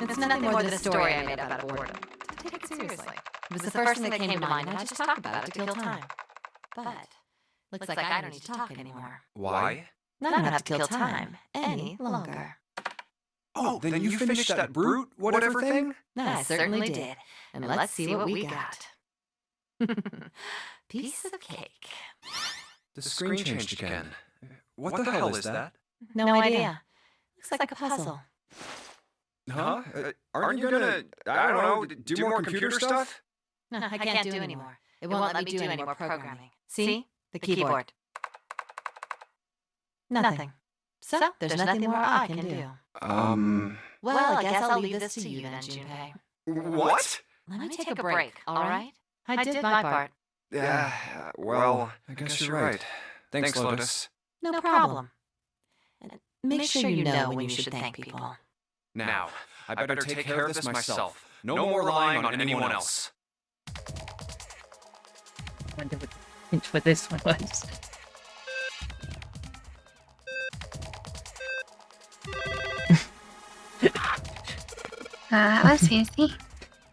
It's nothing more than a story I made up out of boredom. Take it seriously. It was the first thing that came to mind, and I just talked about it to kill time. But looks like I don't need to talk anymore. Why? I don't have to kill time any longer. Oh, then you finished that brute whatever thing? I certainly did. And let's see what we got. Piece of cake. The screen changed again. What the hell is that? No idea. Looks like a puzzle. Huh? Aren't you gonna, I don't know, do more computer stuff? No, I can't do anymore. It won't let me do any more programming. See? The keyboard. Nothing. So, there's nothing more I can do. Well, I guess I'll leave this to you then, Junpei. What? Let me take a break, alright? I did my part. Yeah, well, I guess you're right. Thanks, Lotus. No problem. And make sure you know when you should thank people. Now, I better take care of this myself. No more relying on anyone else. I wonder what this one was. That was easy.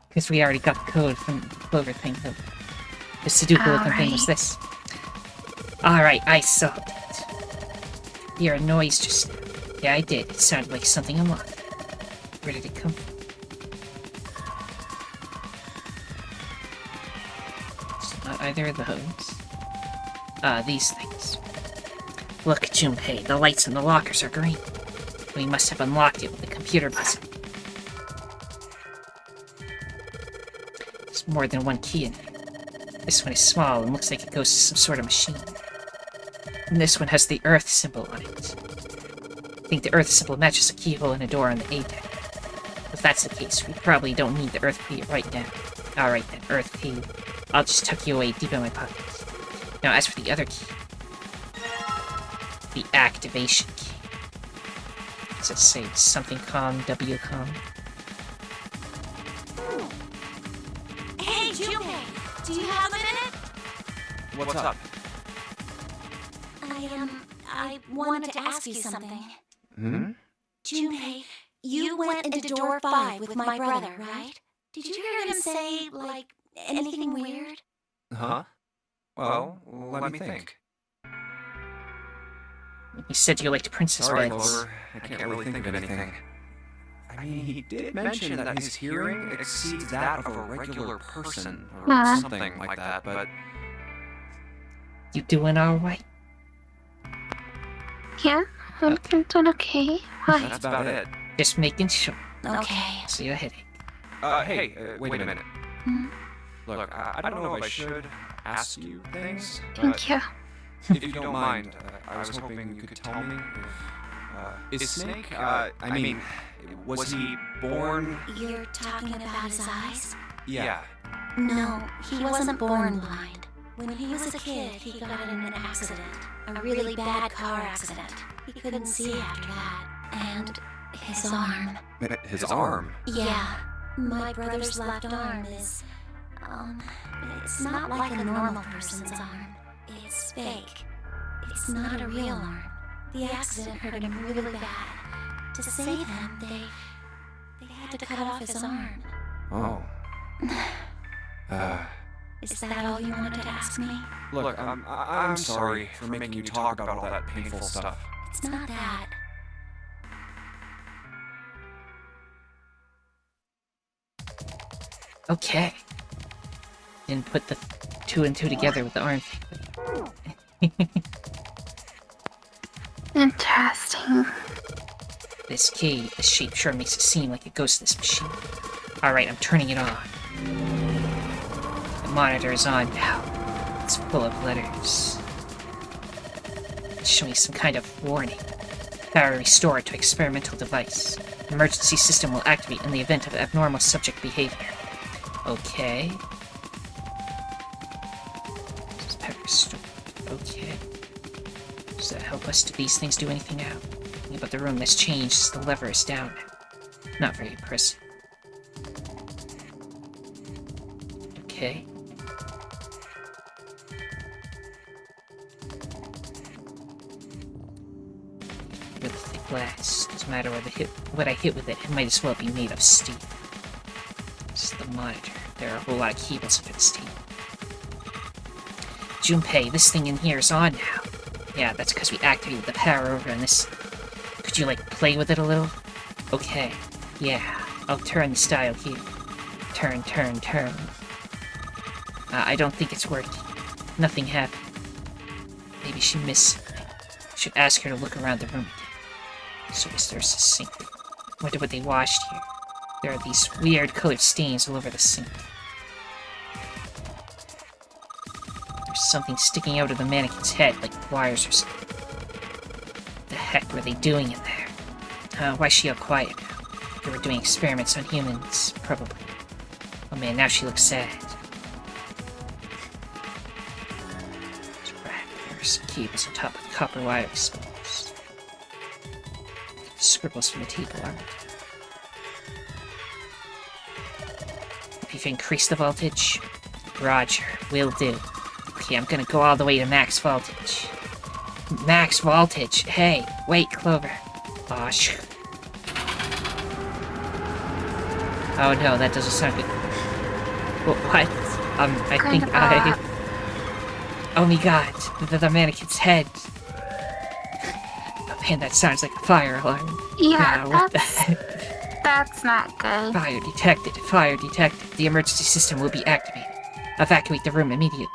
Because we already got the code from the Clover thing. The Sudoku looking thing was this. Alright, I solved it. Your noise just... Yeah, I did. It sounded like something unlocked. Where did it come from? It's not either of those. these things. Look, Junpei, the lights in the lockers are green. We must have unlocked it with the computer button. There's more than one key in it. This one is small and looks like it goes to some sort of machine. And this one has the Earth symbol on it. I think the Earth symbol matches a keyhole in a door on the A deck. If that's the case, we probably don't need the Earth key right now. Alright then, Earth key. I'll just tuck you away deep in my pocket. Now, as for the other key, the activation key. Does it say something com, W com? Hey, Junpei! Do you have a minute? What's up? I wanted to ask you something. Hmm? Junpei, you went into door 5 with my brother, right? Did you hear him say, like, anything weird? Huh? Well, let me think. He said you liked princess Sorry, beds. Clover. I can't really think of anything. I mean, he did mention that his hearing exceeds that of a regular person, or something like that, but... You doing alright? Yeah, I'm doing okay. Why? That's about it. Just making sure. Okay. See your headache. Hey, wait a minute. Look, I don't know if I should ask you things, but Thank you. if you don't mind, I was hoping you could tell me if... Is Snake, I mean, was he born... You're talking about his eyes? Yeah. No, he wasn't born blind. When he was a kid, he got in an accident. A really bad car accident. He couldn't see after that. And his arm. His arm? Yeah. My brother's left arm is... it's not like a normal person's arm. It's fake. It's not a real arm. The accident hurt him really bad. To save him, they had to cut off his arm. Oh. Is that all you wanted to ask me? Look, I'm sorry for making you talk about all that painful stuff. It's not that. Okay. Didn't put the 2 and 2 together with the arm thing. Interesting. This key, the shape sure makes it seem like it goes to this machine. Alright, I'm turning it on. The monitor is on now. It's full of letters. It's showing some kind of warning. Power restored to experimental device. Emergency system will activate in the event of abnormal subject behavior. Okay. This is power restored. Okay. Does that help us? Do these things do anything now? Yeah, but the room has changed as the lever is down now. Not very impressive. Okay. Really thick glass. Doesn't matter what I hit with it, it might as well be made of steel. This is the monitor. There are a whole lot of cables for this team. Junpei, this thing in here is on now. Yeah, that's because we activated the power over on this. Could you, like, play with it a little? Okay. Yeah, I'll turn the style here. Turn, turn, turn. I don't think it's working. Nothing happened. Maybe she missed something. Should ask her to look around the room again. So there's a sink. Wonder what they washed here. There are these weird colored stains all over the sink. There's something sticking out of the mannequin's head, like wires or something. What the heck were they doing in there? Why is she all quiet now? They were doing experiments on humans, probably. Oh man, now she looks sad. There's cables on top of the copper wire exposed. Scribbles from the table aren't. If you increase the voltage, Roger, will do. Okay, I'm gonna go all the way to max voltage. Max voltage. Hey, wait, Clover. Oh, oh no, that doesn't sound good. What? I think I... Oh my god, the mannequin's head. Oh man, that sounds like a fire alarm. Yeah, what the heck? that's not good. Fire detected, fire detected. The emergency system will be activated. Evacuate the room immediately.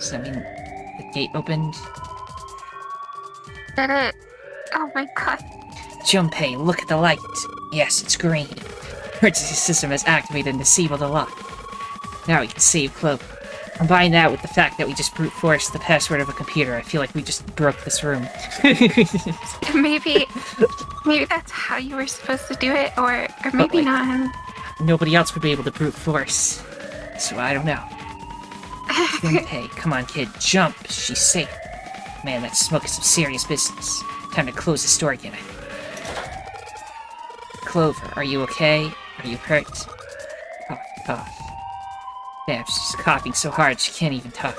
Does that mean the gate opened? Did it? Oh my god. Junpei, look at the light. Yes, it's green. Emergency system has activated and disabled the lock. Now we can save Clover. Combine that with the fact that we just brute forced the password of a computer, I feel like we just broke this room. Maybe that's how you were supposed to do it, or maybe like, not. Nobody else would be able to brute force. So I don't know. Junpei, come on kid, jump. She's safe. Man, that smoke is some serious business. Time to close the store again, I think. Clover, are you okay? Are you hurt? Cough, cough. Damn, she's coughing so hard she can't even talk.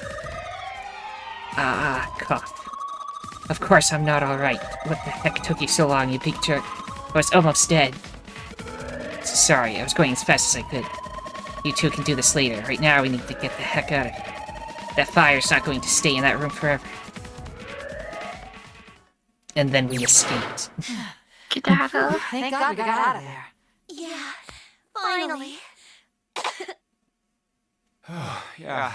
Cough. Of course I'm not alright. What the heck took you so long, you big jerk? I was almost dead. Sorry, I was going as fast as I could. You two can do this later. Right now we need to get the heck out of here. That fire's not going to stay in that room forever. And then we escaped. Skedaddle. Thank God we got out of there. Yeah, finally. Yeah.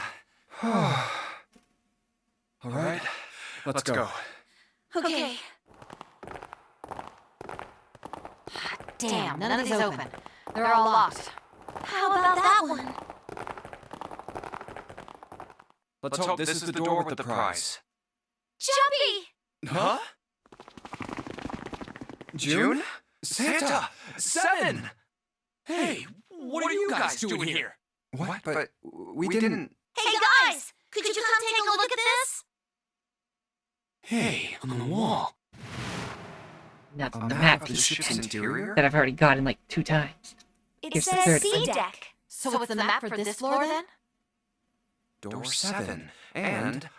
Alright, let's go. Okay. Damn, none of these open. They're all locked. How about that one? Let's hope this is the door with the prize. Jumpy! Huh? June? Santa! 7! Hey, what are you guys doing here? What? But we didn't... Hey guys! Could you come take a look at this? Hey, on the wall. Now A the map map of the ship's interior? that I've already gotten like 2 times. It Here's the says third C one. deck. So what's the map for this floor then? Door 7. And...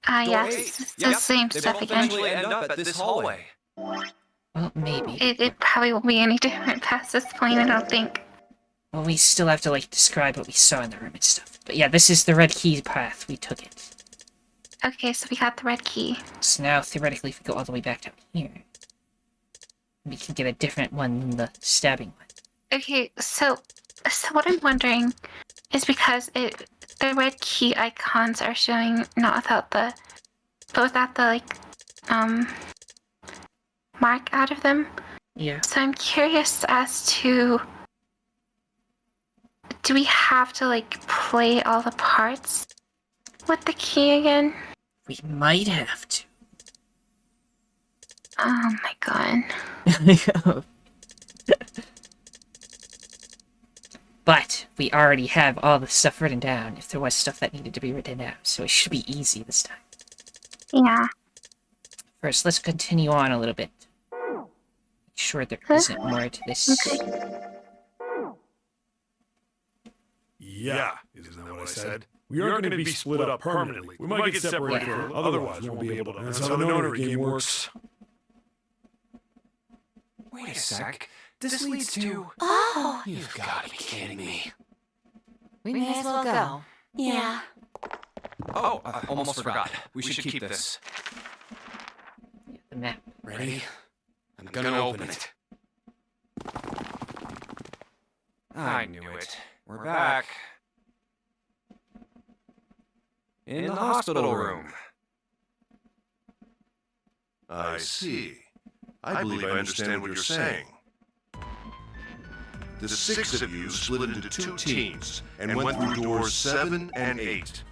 Ah, Door yes. 8. It's Yep, the same they stuff both again. eventually end up at this hallway. Well, maybe. It probably won't be any different past this point, I don't think. Well, we still have to, like, describe what we saw in the room and stuff. But yeah, this is the red key path. We took it. Okay, so we got the red key. So now, theoretically, if we go all the way back down here, we can get a different one than the stabbing one. Okay, so what I'm wondering is because the red key icons are showing not without the, but without the like, mark out of them. Yeah. So I'm curious as to, do we have to like play all the parts with the key again? We might have to. Oh my god. But we already have all the stuff written down, if there was stuff that needed to be written down, so it should be easy this time. Yeah. First, let's continue on a little bit. Make sure there isn't more to this. Okay. Yeah, isn't that what I said? We aren't going to be split up permanently. We might get separated, otherwise we won't be able to. That's how the Nonary game works. Wait a sec. This leads to... Oh, You've got to be kidding me. We may as well go. yeah. Oh, I almost forgot. We should keep this. The map. Ready? I'm gonna open it. I knew it. We're back. In the hospital room. I see. I believe I understand what you're saying. The 6 of you split into 2 teams and went through doors 7 and 8.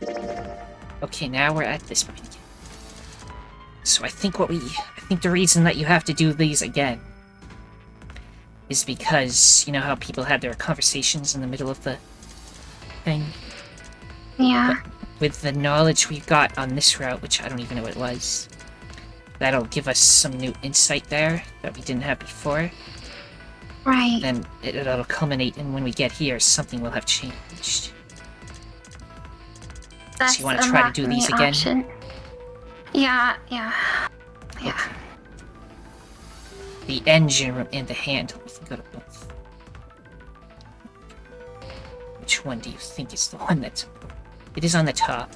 Okay, now we're at this point again. So I think the reason that you have to do these again is because, you know how people had their conversations in the middle of the thing? Yeah. With the knowledge we've got on this route, which I don't even know what it was, that'll give us some new insight there that we didn't have before. Right. Then it'll culminate in when we get here, something will have changed. That's you wanna try to do these again? option. Yeah. The engine room and the handle, we can go to both. Which one do you think is the one that's... It is on the top.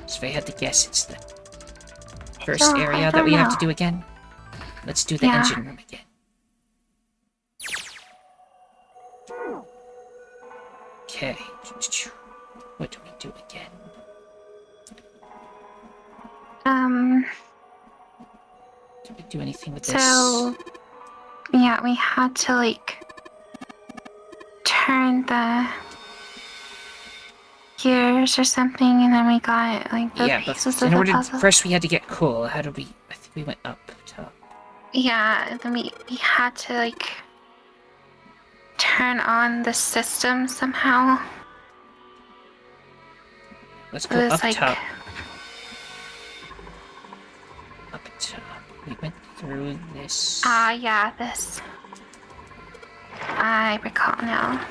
So if I had to guess, it's the first I area that don't we have know. to do again. Let's do the Yeah. engine room again. Okay. What do we do again? Did we do anything with So, yeah, we had to, like, turn the gears or something, and then we got, like, the yeah, but pieces in of order the puzzle. first we had to get coal. How did we? I think we went up top. Yeah, and then we had to, like, turn on the system somehow. Let's It go was up like, top. Up top. We went through this. yeah, this. I recall now.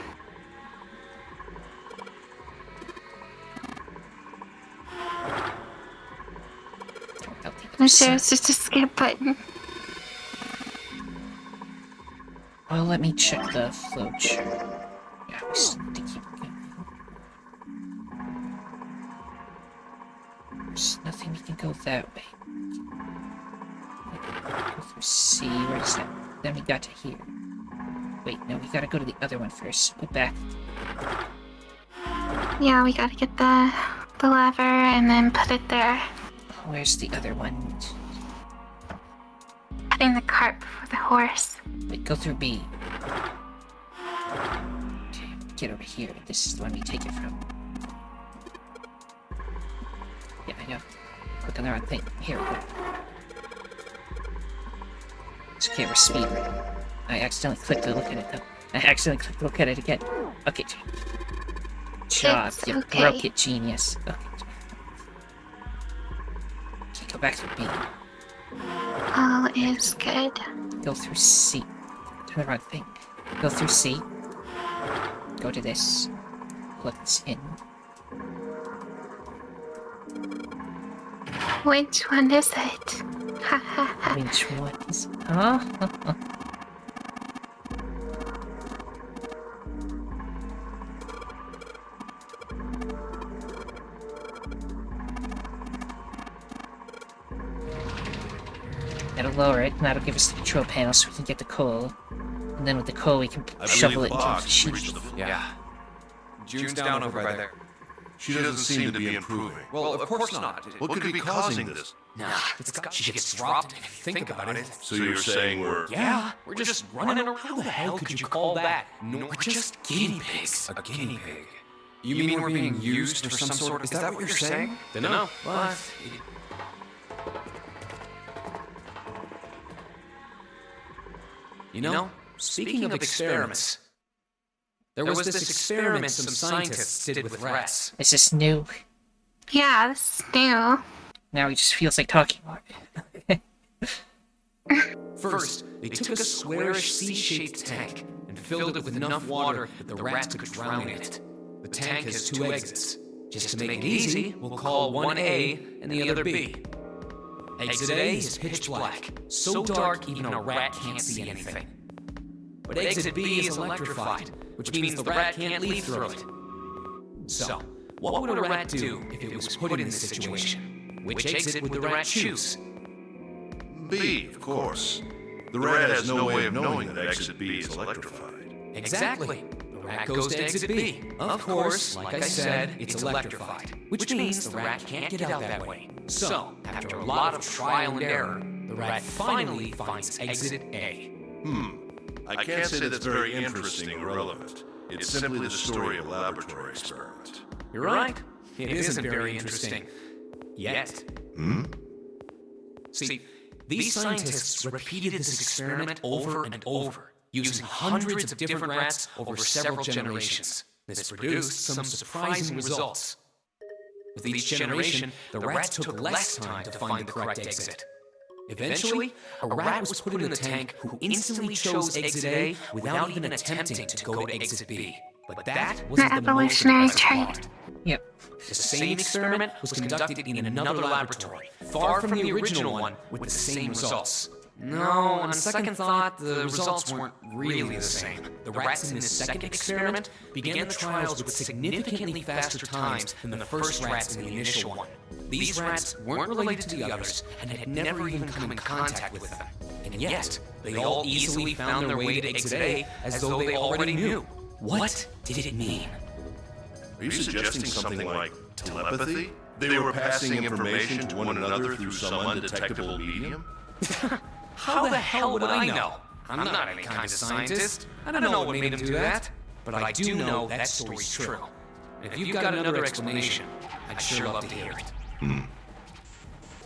I'm sure it's just a skip button. Well, let me check the flow chart. Yeah, we still need to keep going. There's nothing we can go that way. Go through C, where is that? Then we got to here. Wait, no, we gotta go to the other one first. Go back. Yeah, we gotta get the lever and then put it there. Where's the other one? Putting the cart before the horse. Wait, go through B. Okay, get over here. This is the one we take it from. Yeah, I know. Click on the wrong thing. Here we go. It's okay, we're speeding. I accidentally clicked to look at it, though. I accidentally clicked to look at it again. Okay, job. It's You okay. broke it, genius. Okay. Okay, go back to B. All is good. Go through C. Turn the wrong thing. Go through C. Go to this. Plug this in. Which one is it? Ha ha ha. Which ones? Huh? That'll lower it, and that'll give us the control panel so we can get the coal. And then with the coal, we can I shovel it believe into the Fox reached sheet. the floor. Yeah. June's down over by there. She doesn't seem to be improving. Well, of course not. What could be causing this? Nah, she gets dropped if you think about it. So you're saying we're... Yeah, we're just running around. How the hell could you call that? No, we're just guinea pigs. A guinea pig. You mean we're being used for some sort of... Is that what you're saying? Dunno. What? You know, speaking of experiments, there was this experiment some scientists did with rats. Is this new? Yeah, this is new. Now it just feels like talking more. First, they took a squarish C-shaped tank and filled it with enough water that the rats could drown in it. The tank has 2 exits. Just to make it easy, we'll call one A and the other B. Exit A is pitch black, so dark even a rat can't see anything. But exit B is electrified, which means the rat can't leave through it. So, what would a rat do if it was put in this situation? Which exit would the rat choose? B, of course. The rat has no way of knowing that exit B is electrified. Exactly. The rat goes to exit B. Of course, like I said, it's electrified, which means the rat can't get out that way. So, after a lot of trial and error, the rat finally finds exit A. I can't say that's very interesting or relevant. It's simply the story of a laboratory experiment. You're right. It isn't very interesting. Yet. See, these scientists repeated this experiment over and over, using hundreds of different rats over several generations. This produced some surprising results. With each generation, the rats took less time to find the correct exit. Eventually, a rat was put in the tank who instantly chose exit A without even attempting to go to exit B. But that wasn't the most evolutionary impressive trait. part. Yep. The same experiment was conducted in another laboratory, far from the original one, with the same results. No, on second thought, the results weren't really the same. The rats in this second experiment began the trials with significantly faster times than the first rats in the initial one. These rats weren't related to the others and had never even come in contact with them. And yet, they all easily found their way to exit A as though they already knew. What did it mean? Are you suggesting something like telepathy? They were passing information to one another through some undetectable medium? How the hell would I know? I'm not any kind of scientist. I don't know what made him do that. But I do know that story's true. And if you've got another explanation, I'd sure love to hear it.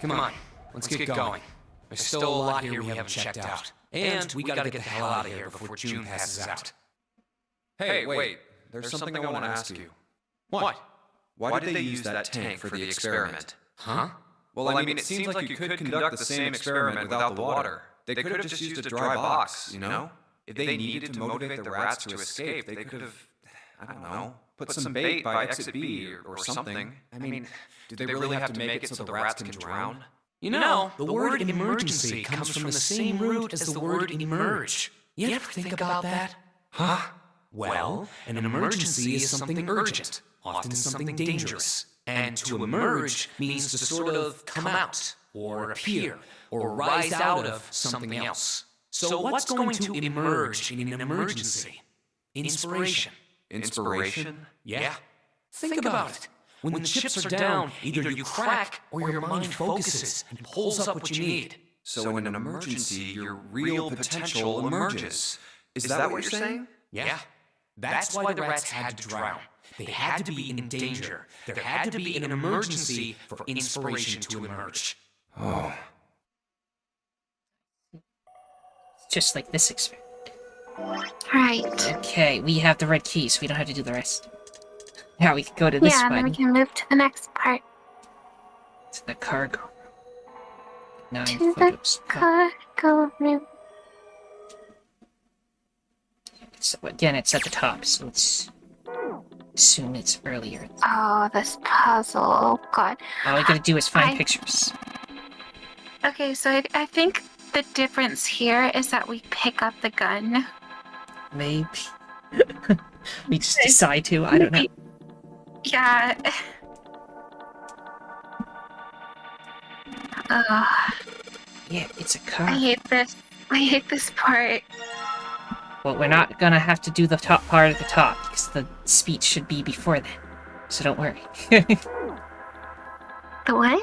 Come on, let's get going. There's still a lot here we haven't checked out. And we gotta get the hell out of here before June passes out. Hey, wait. There's something I want to ask you. What? Why did they use that tank for the experiment? Huh? Well, I mean, it seems like you could conduct the same experiment without the water. They could have just used a dry box, you know? If they needed to motivate the rats to escape, they could have, I don't know, put some bait by exit B or something. I mean, do they really have to make it so the rats can drown? You know, the word emergency comes from the same root as the word emerge. You ever think about that? Huh? Well, an emergency is something urgent, often something dangerous. And to emerge means to sort of come out, or appear, or rise out of something else. So what's going to emerge in an emergency? Inspiration. Inspiration? Yeah. Think about it. When the chips are down, either you crack or your mind focuses and pulls up what you need. So in an emergency, your real potential emerges. Is that what you're saying? Yeah. That's why the rats had to drown. They had to be in danger. There had to be an emergency for inspiration to emerge. Oh. Just like this experiment. Right. Okay, we have the red key, so we don't have to do the rest. Now we can go to this Yeah, one. then we can move to the next part. To the cargo. 9 To the photos. cargo room. So again, it's at the top, so let's assume it's earlier. Oh, this puzzle. Oh, God. All we gotta do is find pictures. Okay, so I think the difference here is that we pick up the gun. Maybe. We just decide to, I don't know. Yeah. Yeah, it's a I car. hate this. I hate this part. Well, we're not gonna have to do the top part at the top, because the speech should be before then. So don't worry. The what?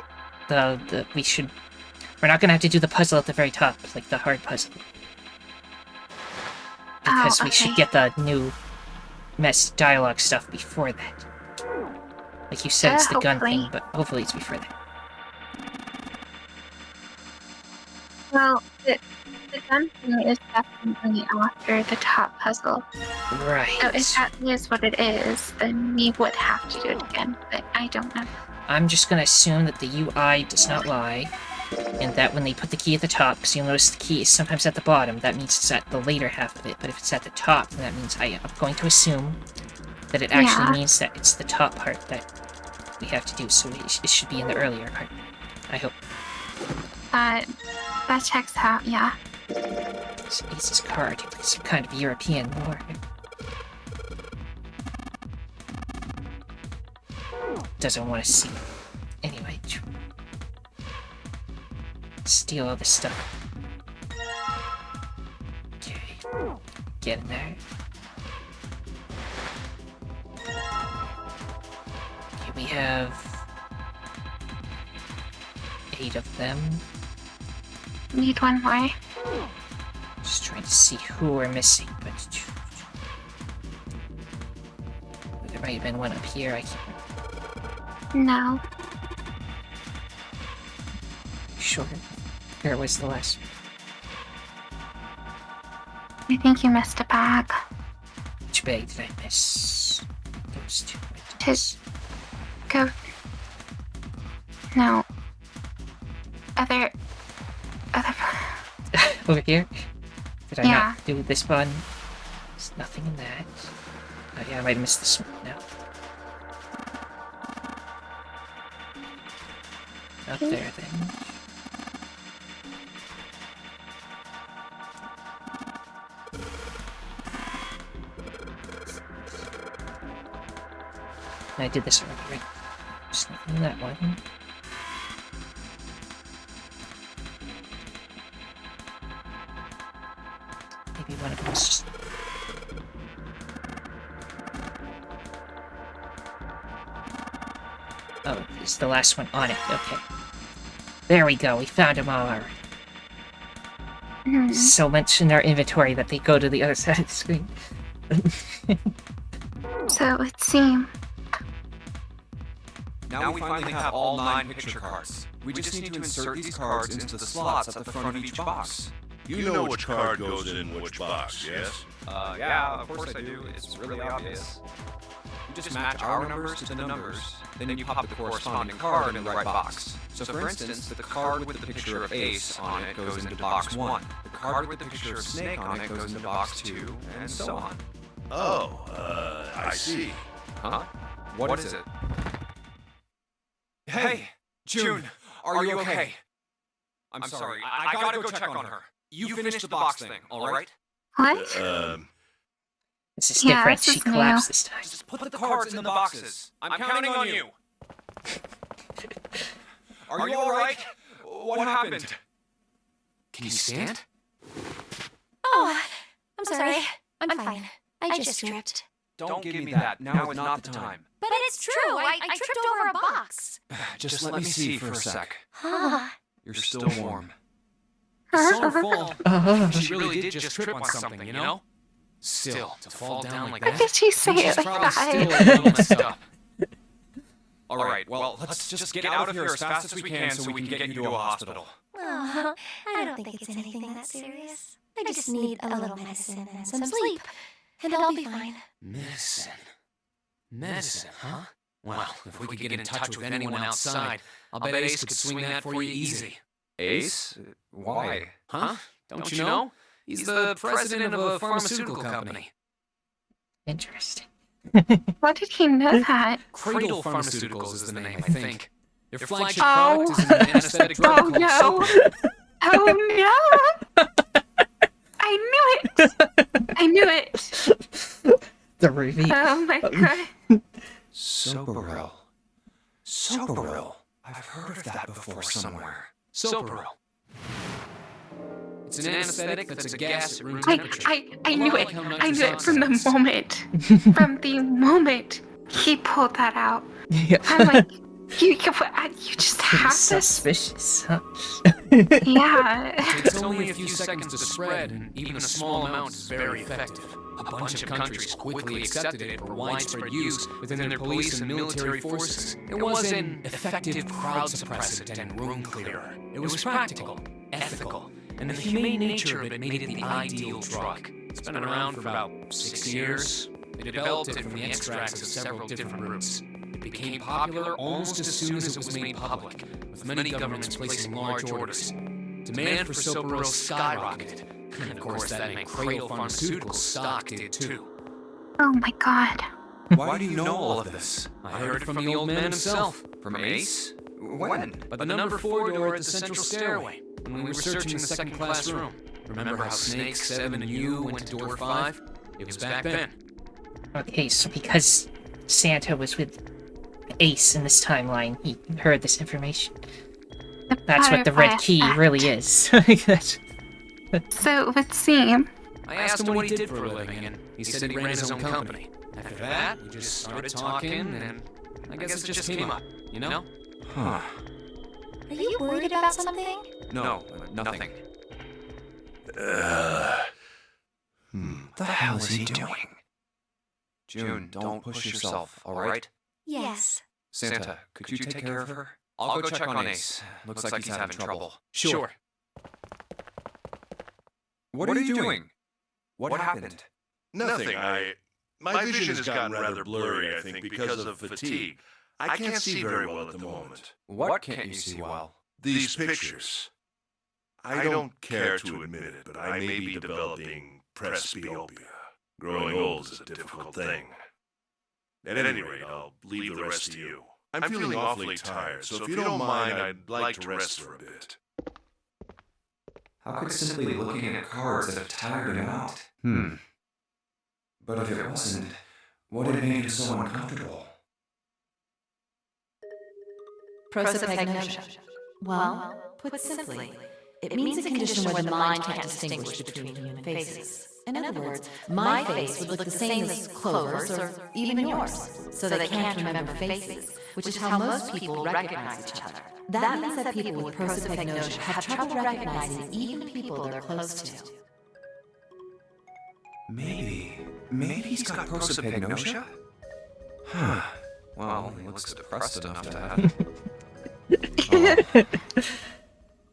We're not gonna have to do the puzzle at the very top, like the hard puzzle. Because we should get the new mess dialogue stuff before that. Like you said, it's the gun hopefully. thing, but hopefully it's before that. Well, the gun thing is definitely after the top puzzle. Right. So if that is what it is, then we would have to do it again, but I don't know. I'm just gonna assume that the UI does not lie, and that when they put the key at the top, because you'll notice the key is sometimes at the bottom, that means it's at the later half of it, but if it's at the top, then that means I'm going to assume that it actually means that it's the top part that we have to do, so it should be in the earlier part. I hope. That checks out, yeah. It's Ace's card, like some kind of European war. Doesn't want to see. Anyway, steal all this stuff. Okay, get in there. Okay, we have 8 of them. Need one more. Just trying to see who we're missing, but there might have been one up here. I can't No. sure. Where was the last? I think you missed a bag. Which bag did I miss? Those two. Just go. No. Other. Over here? Did I Yeah. not do this one? There's nothing in that. Oh yeah, I might have missed this one now. Not there then. I did this already, right? There's nothing in that one. Maybe one of them is just... Oh, it's the last one on it. Okay. There we go. We found them all. So much in our inventory that they go to the other side of the screen. So it would seem. Now we finally have all 9 picture cards. We just need to insert these cards into the slots at the front of each box. You know which card goes in which box, yes? Yeah, of course I do. It's really obvious. You just match our numbers to the numbers, then you pop the corresponding card in the right box. So for instance, the card with the picture of Ace on it goes into box 1. The card with the picture of Snake on it goes into box 2, and so on. Oh, I see. Huh? What is it? Hey, June, are you okay? I'm sorry, I gotta go check on her. You finished the box thing, alright? What? This is Yeah, different. this She is new. collapsed this time. Just put the cards in the boxes. I'm counting on you. Are you alright? What happened? Can you stand? Oh, I'm sorry. I'm fine. I just tripped. Don't give me that. Now is not the time. But it's true. I tripped over a box. Just let me see for a sec. Ah. You're still warm. It's our fault. Uh-huh. She really did just trip on something, you know? Still, to fall down like Why that. did you say she's it like probably that? still a little messed up. Alright, well, let's just get out of here as fast as we can so we can get you to a hospital. Oh, I don't think it's anything that serious. I just need a little medicine and some sleep, and I'll be fine. Medicine. Medicine, huh? Well, if we could get in touch with anyone outside, I'll bet Ace could swing that for you easy. Ace? Why? Huh? Don't you know? He's the president of a pharmaceutical company. Interesting. Why did he know that? Cradle Pharmaceuticals is the name, I think. Their flagship Oh. product is an anesthetic drug Oh called no! Soap. Oh no! I knew it! I knew it! The reveal. Oh my god. Soberil. Soberil. I've heard of that before somewhere. Soperil. It's an anesthetic that's a gas at room I temperature. knew it. I knew it from the oxides. moment. From the moment he pulled that out. Yeah. I'm like, you just have this. Suspicious, huh? Yeah. It takes only a few seconds to spread, and even a small amount is very effective. A bunch of countries quickly accepted it for widespread use within their police and military forces. It was an effective crowd suppressant and room clearer. It was practical, ethical, and the humane nature of it made it the ideal drug. It's been around for about 6 years. They developed it from the extracts of several different roots. It became popular almost as soon as it was made public, with many governments placing large orders. Demand for Soperil skyrocketed, and of course that meant Cradle Pharmaceuticals' stock did too. Oh my god. Why do you know all of this? I heard it from the old man himself. From Ace? When? But the number 4 door at the central stairway, when we were searching the second-class room. Remember how Snake, 7, and you went to door 5? It was back then. Okay, so because Santa was with Ace in this timeline, he heard this information. That's what the red key really is. That's- So it would seem. I asked him what he did for a living, and he said he ran his own company. After that, we just started talking, and I guess it just came up, you know? Huh. Are you worried about something? No, nothing. What the hell is he doing? June, don't push yourself, alright? Yes. Santa, could you take care of her? I'll go check on Ace. Looks like he's having trouble. Sure. What are you doing? What happened? Nothing. My vision has gotten rather blurry, I think, because of fatigue. I can't see very well at the moment. What can't you see well? These pictures. I don't care to admit it, but I may be developing presbyopia. Growing old is a difficult thing. At any rate, I'll leave the rest to you. I'm feeling awfully tired, so if you don't mind, I'd like to rest for a bit. How could simply looking at cards have tired him out? But if it wasn't, what had made him so uncomfortable? Prosopagnosia. Well, put simply, it means a condition where the mind can't distinguish between human faces. In other words, my face would look the same as Clover's or even yours, so they can't remember faces. which is how most people recognize each other. That means that people with prosopagnosia have trouble recognizing even people they're close to. Maybe he's got prosopagnosia? Huh. Well, he looks depressed enough to have.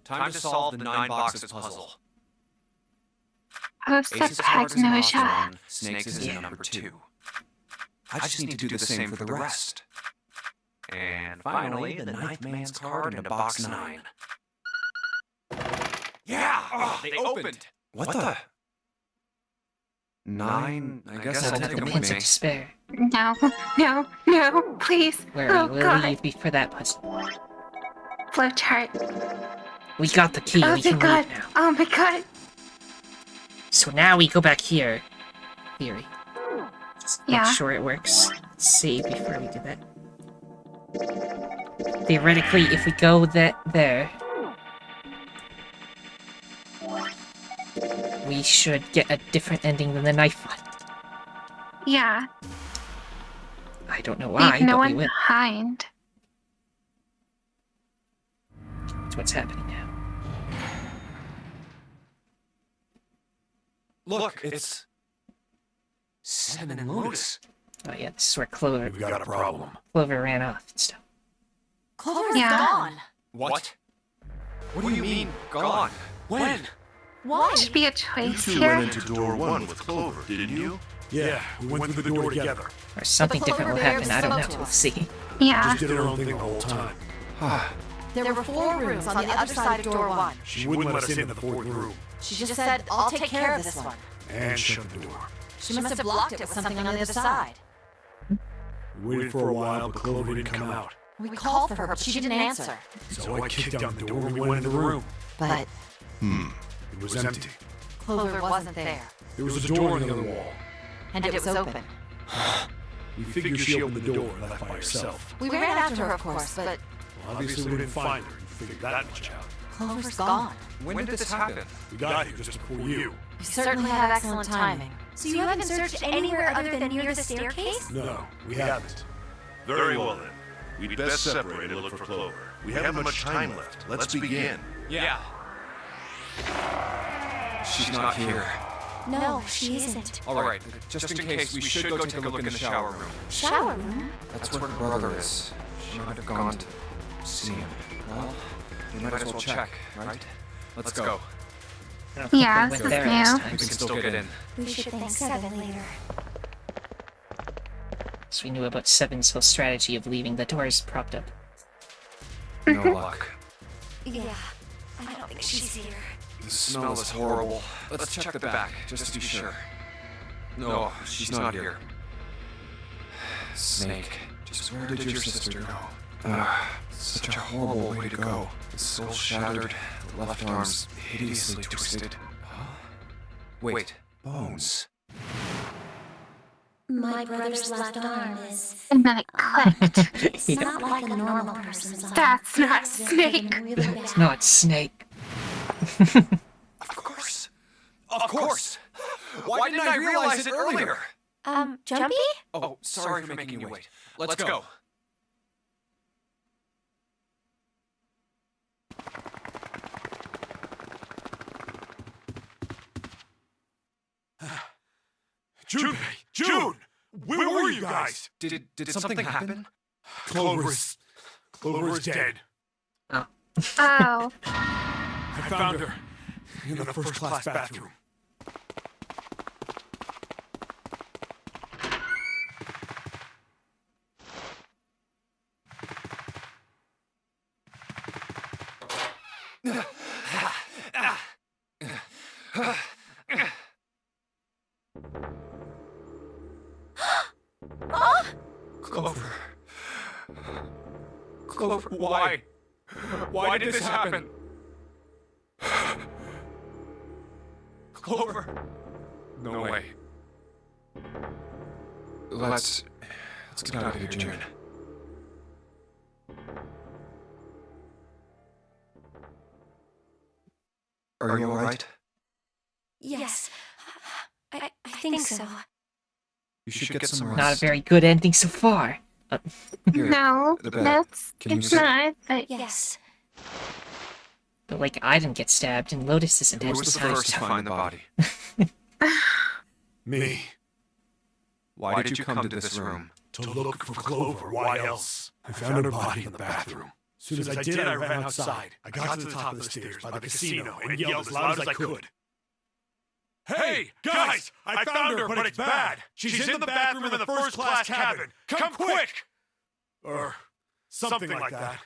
Time to solve the 9 boxes puzzle. Prosopagnosia. Snakes is in number 2. I just need to do the same for the rest. And finally, the 9th man's card into box 9. Yeah! Oh, they opened! What the? 9? I guess I'll take The him pins with of me. despair. No, please. Where Oh, will God. leave me for that puzzle? Flowchart. We got the key. Oh We my can God. leave now. Oh my God. So now we go back here. Theory. Just Yeah. Make sure it works. Let's see before we do that. Theoretically, if we go there, we should get a different ending than the knife one. Yeah. I don't know why, Leave no but one we will. behind. That's what's happening now. Look, it's 7 and Lotus. Oh yeah, this is where Clover We've got a problem. ran off and stuff. Clover's Yeah. gone. what? What do you mean, gone? When? Why? Should be a You choice two here. went into door 1 with Clover, didn't you? Yeah, we went through the door together. Or something But the different will Clover happen. I don't Bear know. spoke to We'll us. see. Yeah. Just did her own thing the whole time. There were 4 rooms on the other side of door 1. She wouldn't let us into the 4th room. She just said, I'll take care of this one. And shut the door. She must have blocked it with something on the other side. We waited for a while, but Clover didn't come out. We called for her, but she didn't answer. So I kicked down the door and we went in the room. But It was empty. Clover wasn't there. There was a door on the other wall. And it was open. We figured she opened the door and left by herself. We ran after her, of course, but Well, obviously we didn't find her. You figured that much out. Clover's gone. When did this happen? We got here just before you. You certainly have excellent timing. So you haven't searched anywhere other than near the staircase? No, we haven't. Very well then. We'd best separate and look for Clover. We haven't much time left. Let's begin. Yeah. She's not here. No, she isn't. Alright, just in case, we should go take a look in the shower room. Shower room? That's where her brother is. She might have gone to see him. Well, we might as well check, right? Let's go. I don't think Yeah, we this went is there new. last We time. can still get in. We should thank Seven later. So we knew about Seven's whole strategy of leaving the doors propped up. No luck. Yeah, I don't think she's here. The smell is horrible. Let's check the back, just to be sure. No, she's not here. Snake. Just where did your sister go? Such a horrible way to go. The soul shattered, the left arm's hideously twisted. Wait, Bones. My brother's left arm is... And then it clicked. It's not like a normal person's arm. That's not It's Snake. been really bad. It's not Snake. of course! Of course! Why didn't I realize it earlier? Jumpy? Oh, sorry for making you wait. Let's go. June! June! Where were you guys? Did something happen? Clover is dead. Oh. I found her in the first class bathroom. Clover. Clover, why? Why did this happen? Clover. No way. Let's get out of here, June. Are you alright? Yes. I think so. You should get some rest. Not a very good ending so far. Here, No, the bed. that's Can you it's sit? not. But Yes. But, like, I didn't get stabbed, and Lotus isn't Who dead was the besides first to find the body? Me. Why did you come to this room? To look for Clover. Why else? I found her body in the bathroom. As soon as I did, I ran outside. I got to the top of the stairs by the casino and yelled as loud as I could. Hey, guys! I found her, but it's bad! She's in the bathroom in the first-class cabin! Come quick! Or something like that.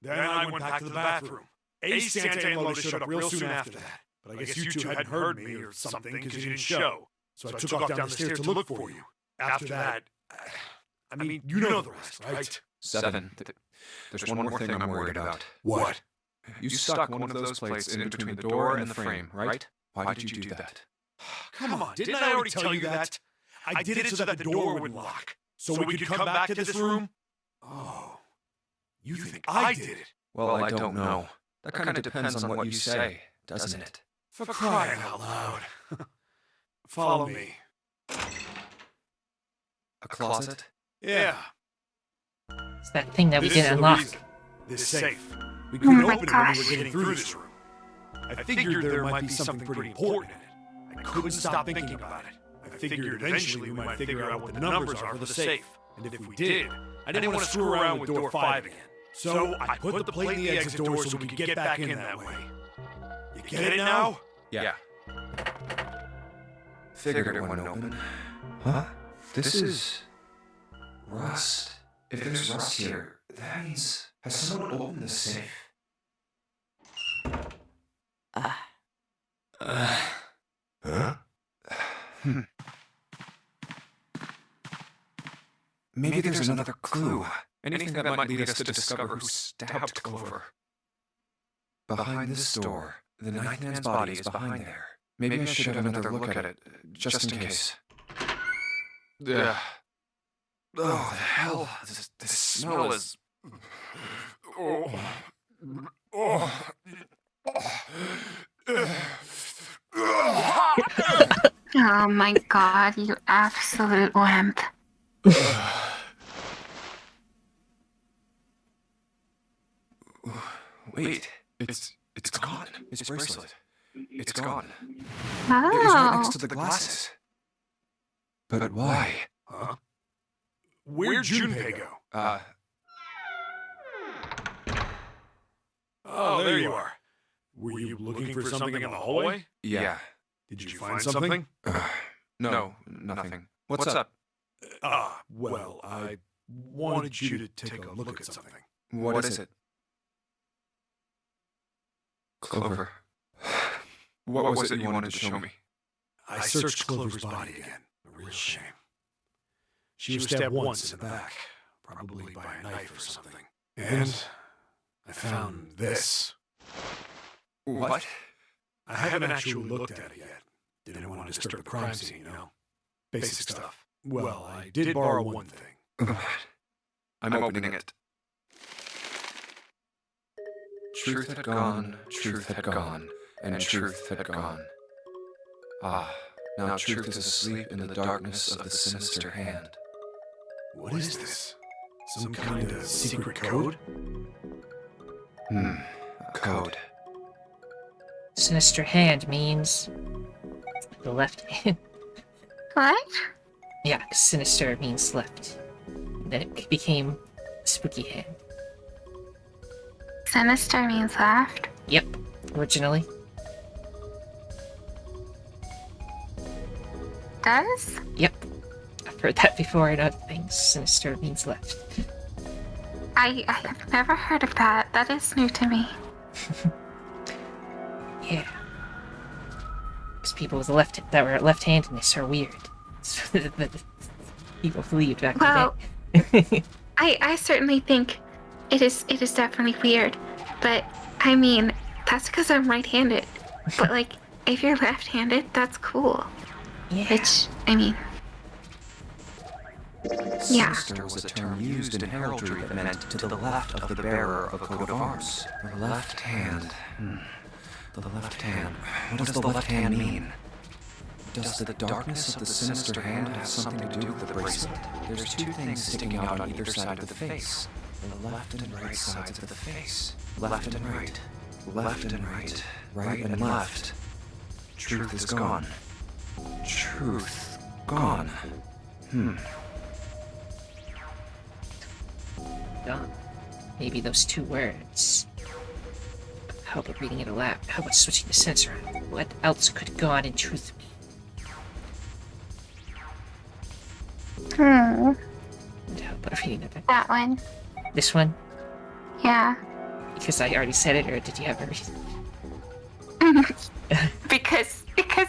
Then I went back to the bathroom. Ace, Santa, and Lotus showed up real soon after that. But I guess you two hadn't heard me or something because you didn't show. So I took off down the stairs to look for you. After that, I mean, you know the rest, right? 7. There's one more thing I'm worried about. What? You stuck one of those plates in between the door and the frame, right? Why did you do that? Come on, didn't I already tell you that? I did it so that the door wouldn't lock. So we could come back to this room? Oh. You think I did it? Well, I don't know. That kind of depends on what you say, doesn't it? For crying out loud. Follow me. A closet? Yeah. It's that thing that we This is didn't the unlock. reason. This safe. We couldn't my open it when we gosh. were getting through this room. I figured there might be something pretty important in it. I couldn't stop thinking about it. I figured eventually we might figure out what the numbers are for the safe. And if we did, I didn't want to screw around with door 5 again. So I put the plate in the exit door so we could get back in that way. You get it now? Yeah. Figured it wouldn't open. Huh? This is... rust. If there's rust here, that means... has someone opened the safe? Huh? Maybe there's another clue. Anything that might lead us to discover who stabbed Clover. Behind this door, the ninth man's body is behind there. Maybe I should have another look at it, just in case. Ugh. Oh, the hell? This smell is... oh my god, you absolute wimp. Wait, it's gone. His bracelet. It's gone. It was right Oh. next to the glasses. But why? Huh? Where'd Junpei go? Oh, there you are. Were you looking for something in the hallway? Yeah. Did you find something? No, nothing. What's up? Well, I wanted you to take a look at something. What is it? Clover. What was it you wanted to show me? I searched Clover's body again. A real shame. She was stabbed once in the back, probably by a knife or something. And I found this. What? I haven't actually looked at it yet. Didn't want to disturb the crime scene, you know? Basic stuff. Well, I did borrow one thing. I'm opening it. Truth had gone, and truth had gone. Ah, now truth is asleep in the darkness of the sinister hand. What is this? Some kind of secret code? A code. Sinister hand means the left hand. What? Yeah, sinister means left. Then it became spooky hand. Sinister means left. Yep, originally. Does? Yep. I've heard that before in other things. Sinister means left. I have never heard of that. That is new to me. Yeah. Because people with that were left-handedness are weird. People believed back Well, in the day. I certainly think it is definitely weird. But I mean, that's because I'm right-handed. But like, if you're left-handed, that's cool. Yeah. Which, I mean, yeah. Sinister was a term used in heraldry that meant to the left of the bearer of a coat of arms. The left hand. The left hand. What does the left hand mean? Does the darkness of the sinister hand have something to do with the bracelet? There's two things sticking out on either side of the face. The left and right sides of the face. Left and right. Left and right. Right and left. Truth is gone. Truth gone. Gone. Maybe those two words. How about reading it aloud? How about switching the sensor on? What else could God and truth mean? And how about reading it? That one. This one? Yeah. Because I already said it, or did you have a reason? Because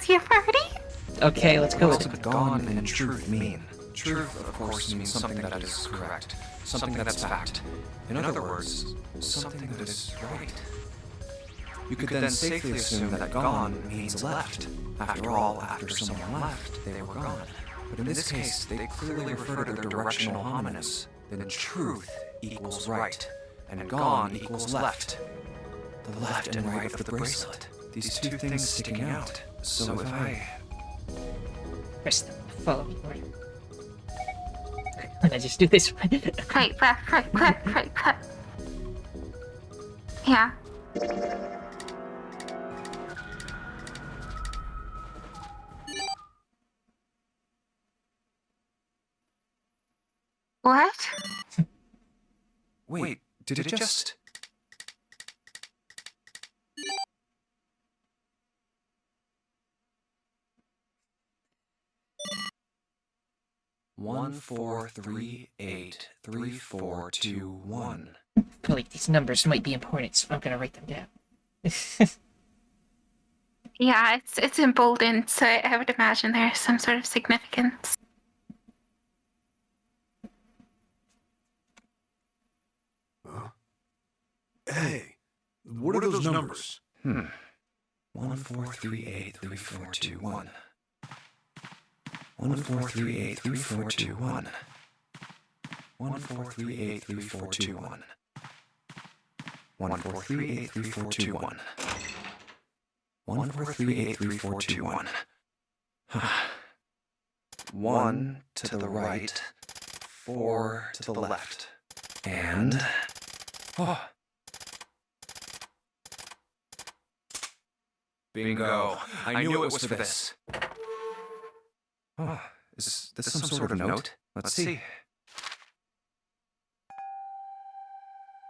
you've already? Okay, let's go What with does it. gone and truth mean? Truth, of course, means something that is correct. Something that's fact. In other words, something that is right. You could then safely assume that gone means left. After all, after someone left, they were gone. But in this case, they clearly refer to their directional homonyms. Then truth equals right, and gone equals left. The left and right of the bracelet. These two things sticking out. So if I... Press the following order. And I just do this one. Right, left, right, left, right, left. Yeah. What? Wait, did it just... One, 4, 3, 8, 3, 4, 2, 1. I feel like these numbers might be important, so I'm gonna write them down. Yeah, it's emboldened, so I would imagine there's some sort of significance. Hey, what are those numbers? 1, 4, 3, 8, 3, 4, 2, 1. 1, 4, 3, 8, 3, 4, 2, 1. 1, 4, 3, 8, 3, 4, 2, 1. 1, 4, 3, 8, 3, 4, 2, 1. 1, 4, 3, 8, 3, 4, 2, 1. 1 to the right, 4 to the left. And... Oh. Bingo. I knew it was for this. Oh, is this some sort of note? Let's see.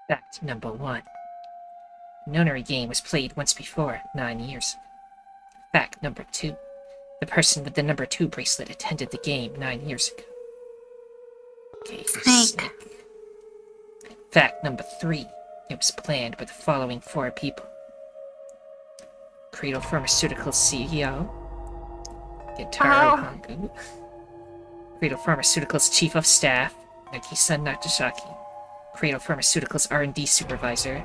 Fact number 1. The Nonary game was played once before, 9 years ago. Fact number 2. The person with the number 2 bracelet attended the game 9 years ago. Okay, Snake. Fact number 3. It was planned by the following 4 people. Cradle Pharmaceuticals CEO, Gentaro Hongu, Cradle Pharmaceuticals Chief of Staff, Nagi-san Nagasaki, Cradle Pharmaceuticals R&D Supervisor,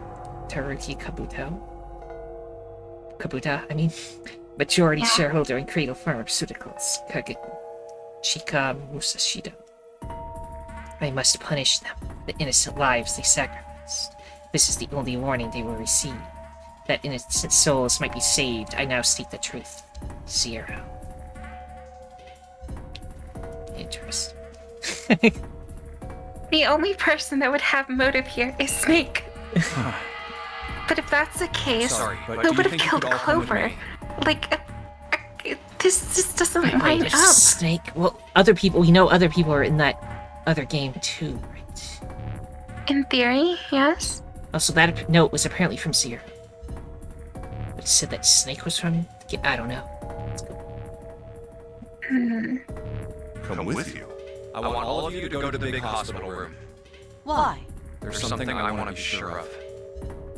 Taruki Kabuta, majority shareholder in Cradle Pharmaceuticals, Chika Musashido. I must punish them, the innocent lives they sacrificed. This is the only warning they will receive. That innocent souls might be saved, I now state the truth. 0. Interesting. The only person that would have motive here is Snake. But if that's the case, Sorry, but who do would you have think you killed could all come with Clover? me? Like, this just doesn't Wait, line there's up. Snake. Well, other people, we know other people are in that other game too, right? In theory, yes. Also, that note was apparently from 0. But it said that Snake was from... I don't know. Let's go. Come with you. I want all of you to go to the big hospital room. Why? There's something I want to be sure of.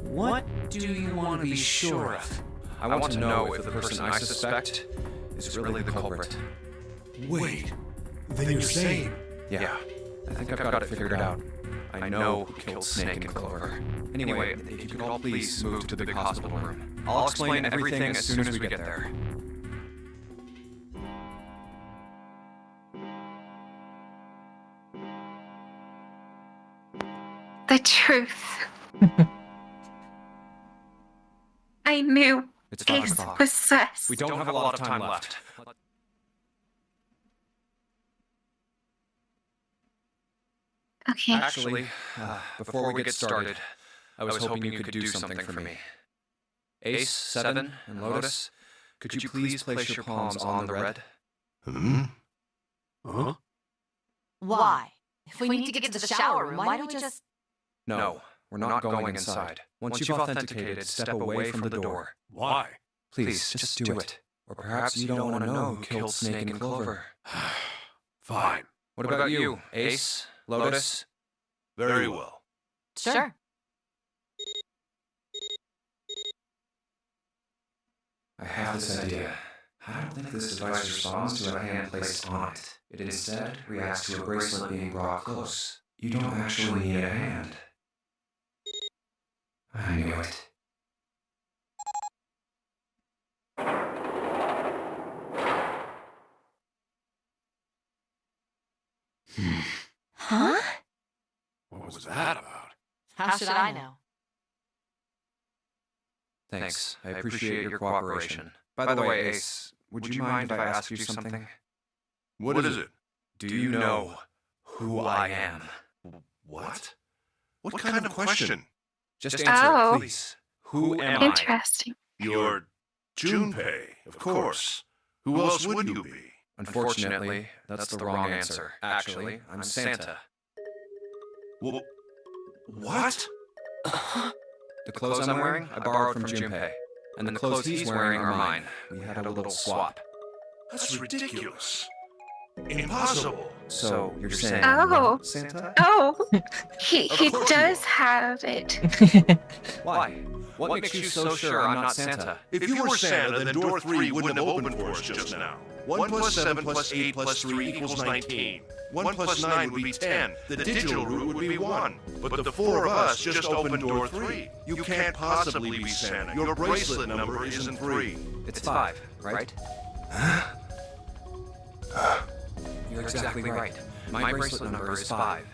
What do you want to be sure of? I want to know if the person I suspect is really the culprit. Wait, then you're saying... Yeah, I think I've got it figured out. I know who killed Snake and Clover. Anyway, if you could all please move to the big hospital room. I'll explain everything as soon as we get there. The truth. I knew It's 5 Ace o'clock. was sus. We don't have a lot of time left. Okay. Actually, before we get started, I was hoping you could do something for me. Ace, Seven, and Lotus, could you please place your palms on the red? Hmm? Huh? Why? If we need to get to the shower room, why don't we just... No, we're not going inside. Once you've authenticated, step away from the door. Why? Please, just do it. Or perhaps you don't want to know who killed Snake and Clover. Fine. What about you, Ace, Lotus? Very well. Sure. I have this idea. I don't think this device responds to a hand placed on it. It instead reacts to a bracelet being brought close. You don't actually need a hand. I knew it. Huh? What was that about? How should I know? Thanks. I appreciate your cooperation. By the way, Ace, would you mind if I asked you something? What is it? Do you know who I am? What? What kind of question? Just answer Oh. it, please. Who am I? Interesting. You're Junpei, of course. Who else would you be? Unfortunately, that's the wrong answer. Actually, I'm Santa. Well, what? The clothes I'm wearing, I borrowed from Junpei. And the clothes he's wearing are mine. We had a little swap. That's ridiculous. Impossible. So, you're saying Oh. I'm not Santa? Oh, he Of course you does are. have it. Why? What makes you so sure I'm not Santa? If you were Santa, then door 3 wouldn't have opened for us just now. 1 plus 7 plus 8 plus 3 equals 19. 1 plus 9 would be 10. The digital route would be 1. But the 4 of us just opened door 3. You can't possibly be Santa. Your bracelet number isn't 3. It's 5, right? You're exactly right. My bracelet number is 5.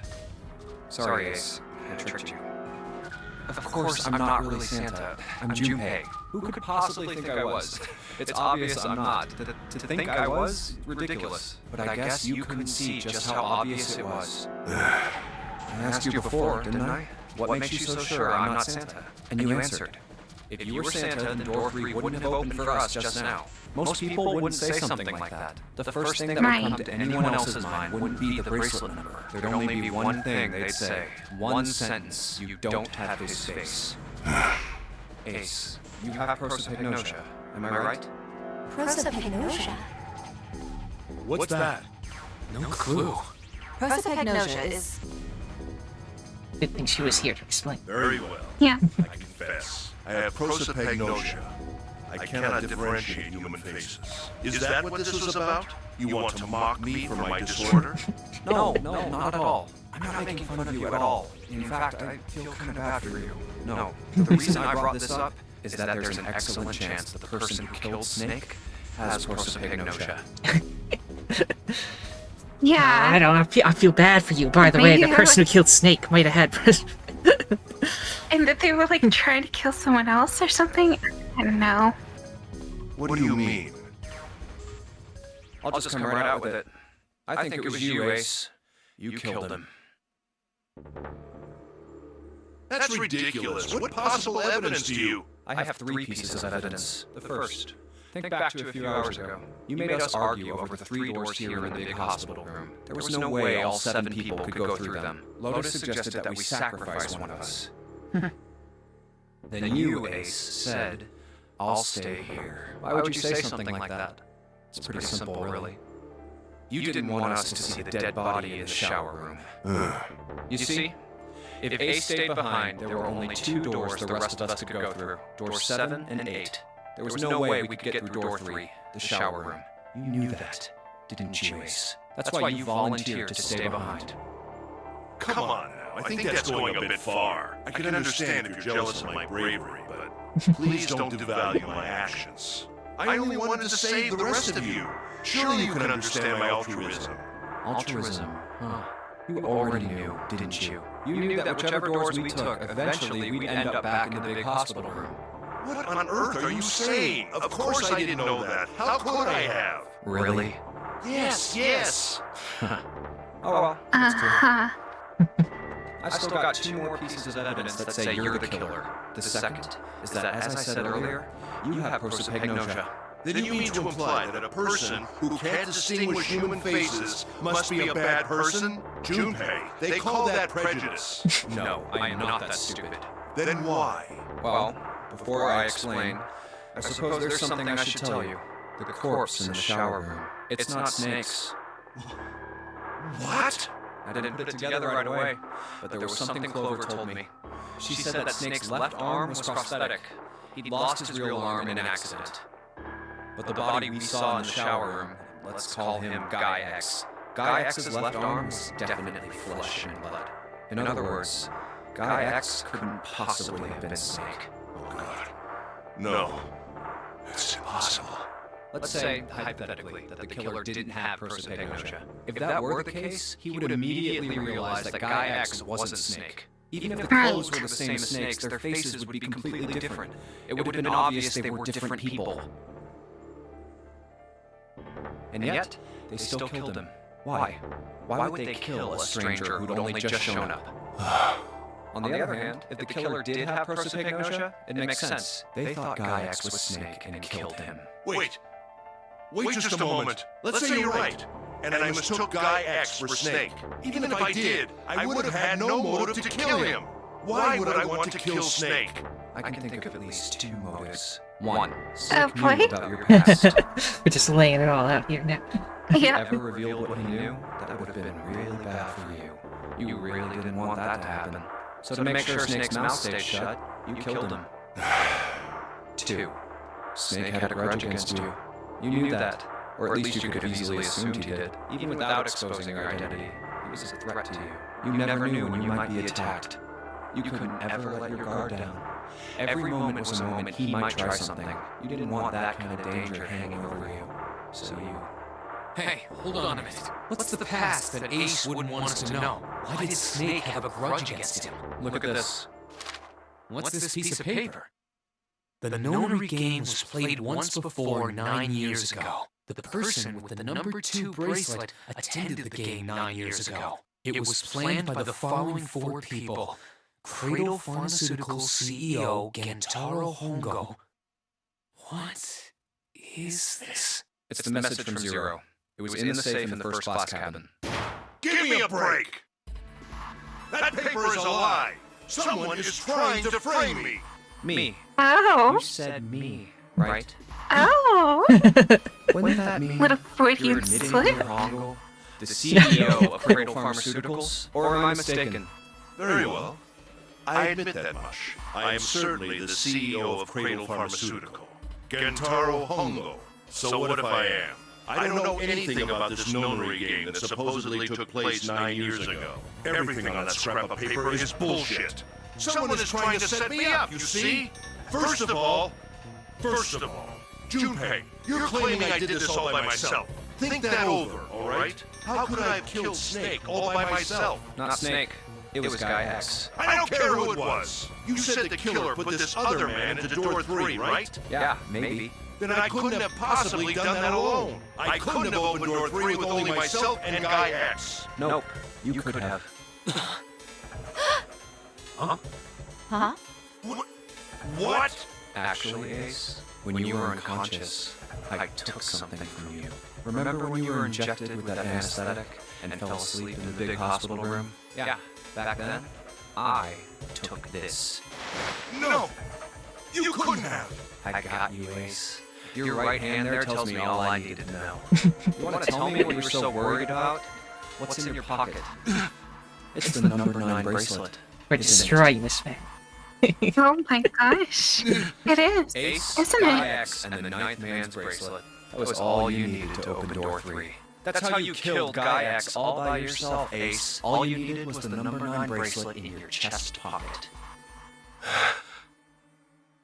Sorry, Ace. I tricked you. Of course, I'm not really Santa. I'm Junpei. Who could possibly think I was? It's obvious I'm not. To think I was? Ridiculous. But I guess you couldn't see just how obvious it was. I asked you before, didn't I? What makes you so sure I'm not Santa? And you answered. If you were Santa, then door 3 wouldn't have opened for us just now. Most people wouldn't say something like that. The first thing that would come to anyone else's mind wouldn't be the bracelet number. There'd only be one thing they'd say. One sentence. You don't have his face. Ace, you have prosopagnosia. Am I right? Prosopagnosia? What's that? No clue. Prosopagnosia is... Good thing she was here to explain. Very well. Yeah. I confess. I have prosopagnosia. I cannot differentiate human faces. Is that what this was about? You want to mock me for my disorder? No, not at all. I'm not making fun of you at all. In fact, I feel kind of bad for you. No, the reason I brought this up is that there's an excellent chance the person who killed Snake has prosopagnosia. Yeah. I don't know. I feel bad for you. By the way, the Maybe person who killed Snake might have had. And that they were like trying to kill someone else or something. I don't know. What do you mean? I'll just come right out with it. I think it was you, Ace. You killed him. That's ridiculous. What possible evidence do you? I have 3 pieces of evidence. The first. Think back to a few hours ago. You made us argue over the 3 doors here in the big hospital room. There was no way all 7 people could go through them. Lotus suggested that we sacrifice one of us. Then you, Ace, said, I'll stay here. Why would you say something like that? It's pretty simple, really. You didn't want us to see the dead body in the shower room. You see? If Ace stayed behind, there were only 2 doors the rest of us could go through. Doors 7 and 8. There was no way we could get through door 3, the shower room. You knew that, didn't you, Ace? That's why you volunteered to stay behind. Come on now. I think that's going a bit far. I can understand if you're jealous of my bravery, but please don't devalue my actions. I only wanted to save the rest of you. Surely you can understand my altruism. Altruism, huh? You already knew, didn't you? You knew that whichever doors we took, eventually we'd end up back in the big hospital room. What on earth are you saying? Of course I didn't know that. How could I have? Really? Yes. Oh well, that's cool. Uh-huh. I've still got 2 more pieces of evidence that say you're the killer. The second is that, as I said earlier, you have prosopagnosia. Then you mean to imply that a person who can't distinguish human faces must be a bad person? Junpei, they call that prejudice. No, I am not that stupid. Then why? Well, before I explain, I suppose there's something I should tell you. The corpse in the shower room. It's not Snake's. What? I didn't put it together right away, but there was something Clover told me. She said that Snake's left arm was prosthetic. He'd lost his real arm in an accident. But the body we saw in the shower room, let's call him Guy X. Guy X's left arm was definitely flesh and blood. In other words, Guy X couldn't possibly have been Snake. Oh God. No. It's impossible. Let's say, hypothetically, that the killer didn't have prosopagnosia. If that were the case, he would immediately realize that Guy X wasn't Snake. Even if the clothes were the same as Snake's, their faces would be completely different. It would have been obvious they were different people. And yet, they still killed him. Why? Why would they kill a stranger who'd only just shown up? On the other hand, if the killer did have prosopagnosia, it makes sense. They thought Guy X was Snake and killed him. Wait just a moment. Let's say you're right, and I mistook Guy X for Snake. Even if I did, I would have had no motive to kill him. Why would I want to kill Snake? I can think of at least 2 motives. 1, Oh, Snake boy. knew about your past. We're just laying it all out here now. If he Yeah. ever revealed what he knew, that would have been really bad for you. You really didn't want that to happen. So to make sure Snake's mouth stayed shut, you killed him. 2, Snake had a grudge against you. You knew that, or at least you could have easily assumed he did, even without exposing your identity. He was a threat to you. You never knew when you might be attacked. You couldn't ever let your guard down. Every moment was a moment he might try something. You didn't want that kind of danger hanging over you. So you... Hey, hold on a minute. What's the past that Ace wouldn't want us to know? Why did Snake have a grudge against him? Look at this. What's this piece of paper? The Nonary game was played once before 9 years ago. The person with the number 2 bracelet attended the game 9 years ago. It was planned by the following 4 people. Cradle Pharmaceuticals CEO Gentaro Hongo. What is this? It's the message from Zero. It was in the safe in the first class cabin. Give me a break! That paper is a lie! Someone is trying to frame me! Me. Oh. You said me, right? Oh. Wouldn't that mean Little you're Freudian admitting slip. you're Hongo, the CEO of Cradle Pharmaceuticals? Or am I mistaken? Very well. I admit that much. I am certainly the CEO of Cradle Pharmaceutical, Gentaro Hongo. So what if I am? I don't know anything about this Nonary game that supposedly took place 9 years ago. Everything on that scrap of paper is bullshit. Someone is trying to set me up, you see? First of all, Junpei, you're claiming I did this all by myself. Think that over, all right? How could I have killed Snake all by myself? Not Snake. It was Guy X. I don't care who it was. You said the killer put this other man into door 3, right? Yeah, maybe. Then I couldn't have possibly done that alone. I couldn't have opened door 3 with only myself and Guy X. Nope. You could have. Huh? What? Actually, Ace, when you were unconscious, I took something from you. Remember when you were injected with that anesthetic and fell asleep in the big hospital room? Yeah, back then, I took this. No! You couldn't have! I got you, Ace. Your right hand there tells me all I needed to know. You want to tell me what you were so worried about? What's in your pocket? It's the number 9 bracelet. We're destroying this man. Oh my gosh. It is. Ace, Isn't Guy it? X, and the 9th man's bracelet. That was all you needed to open door 3. That's how you killed Guy X all by yourself, Ace. All you needed was the number 9 bracelet in your chest pocket.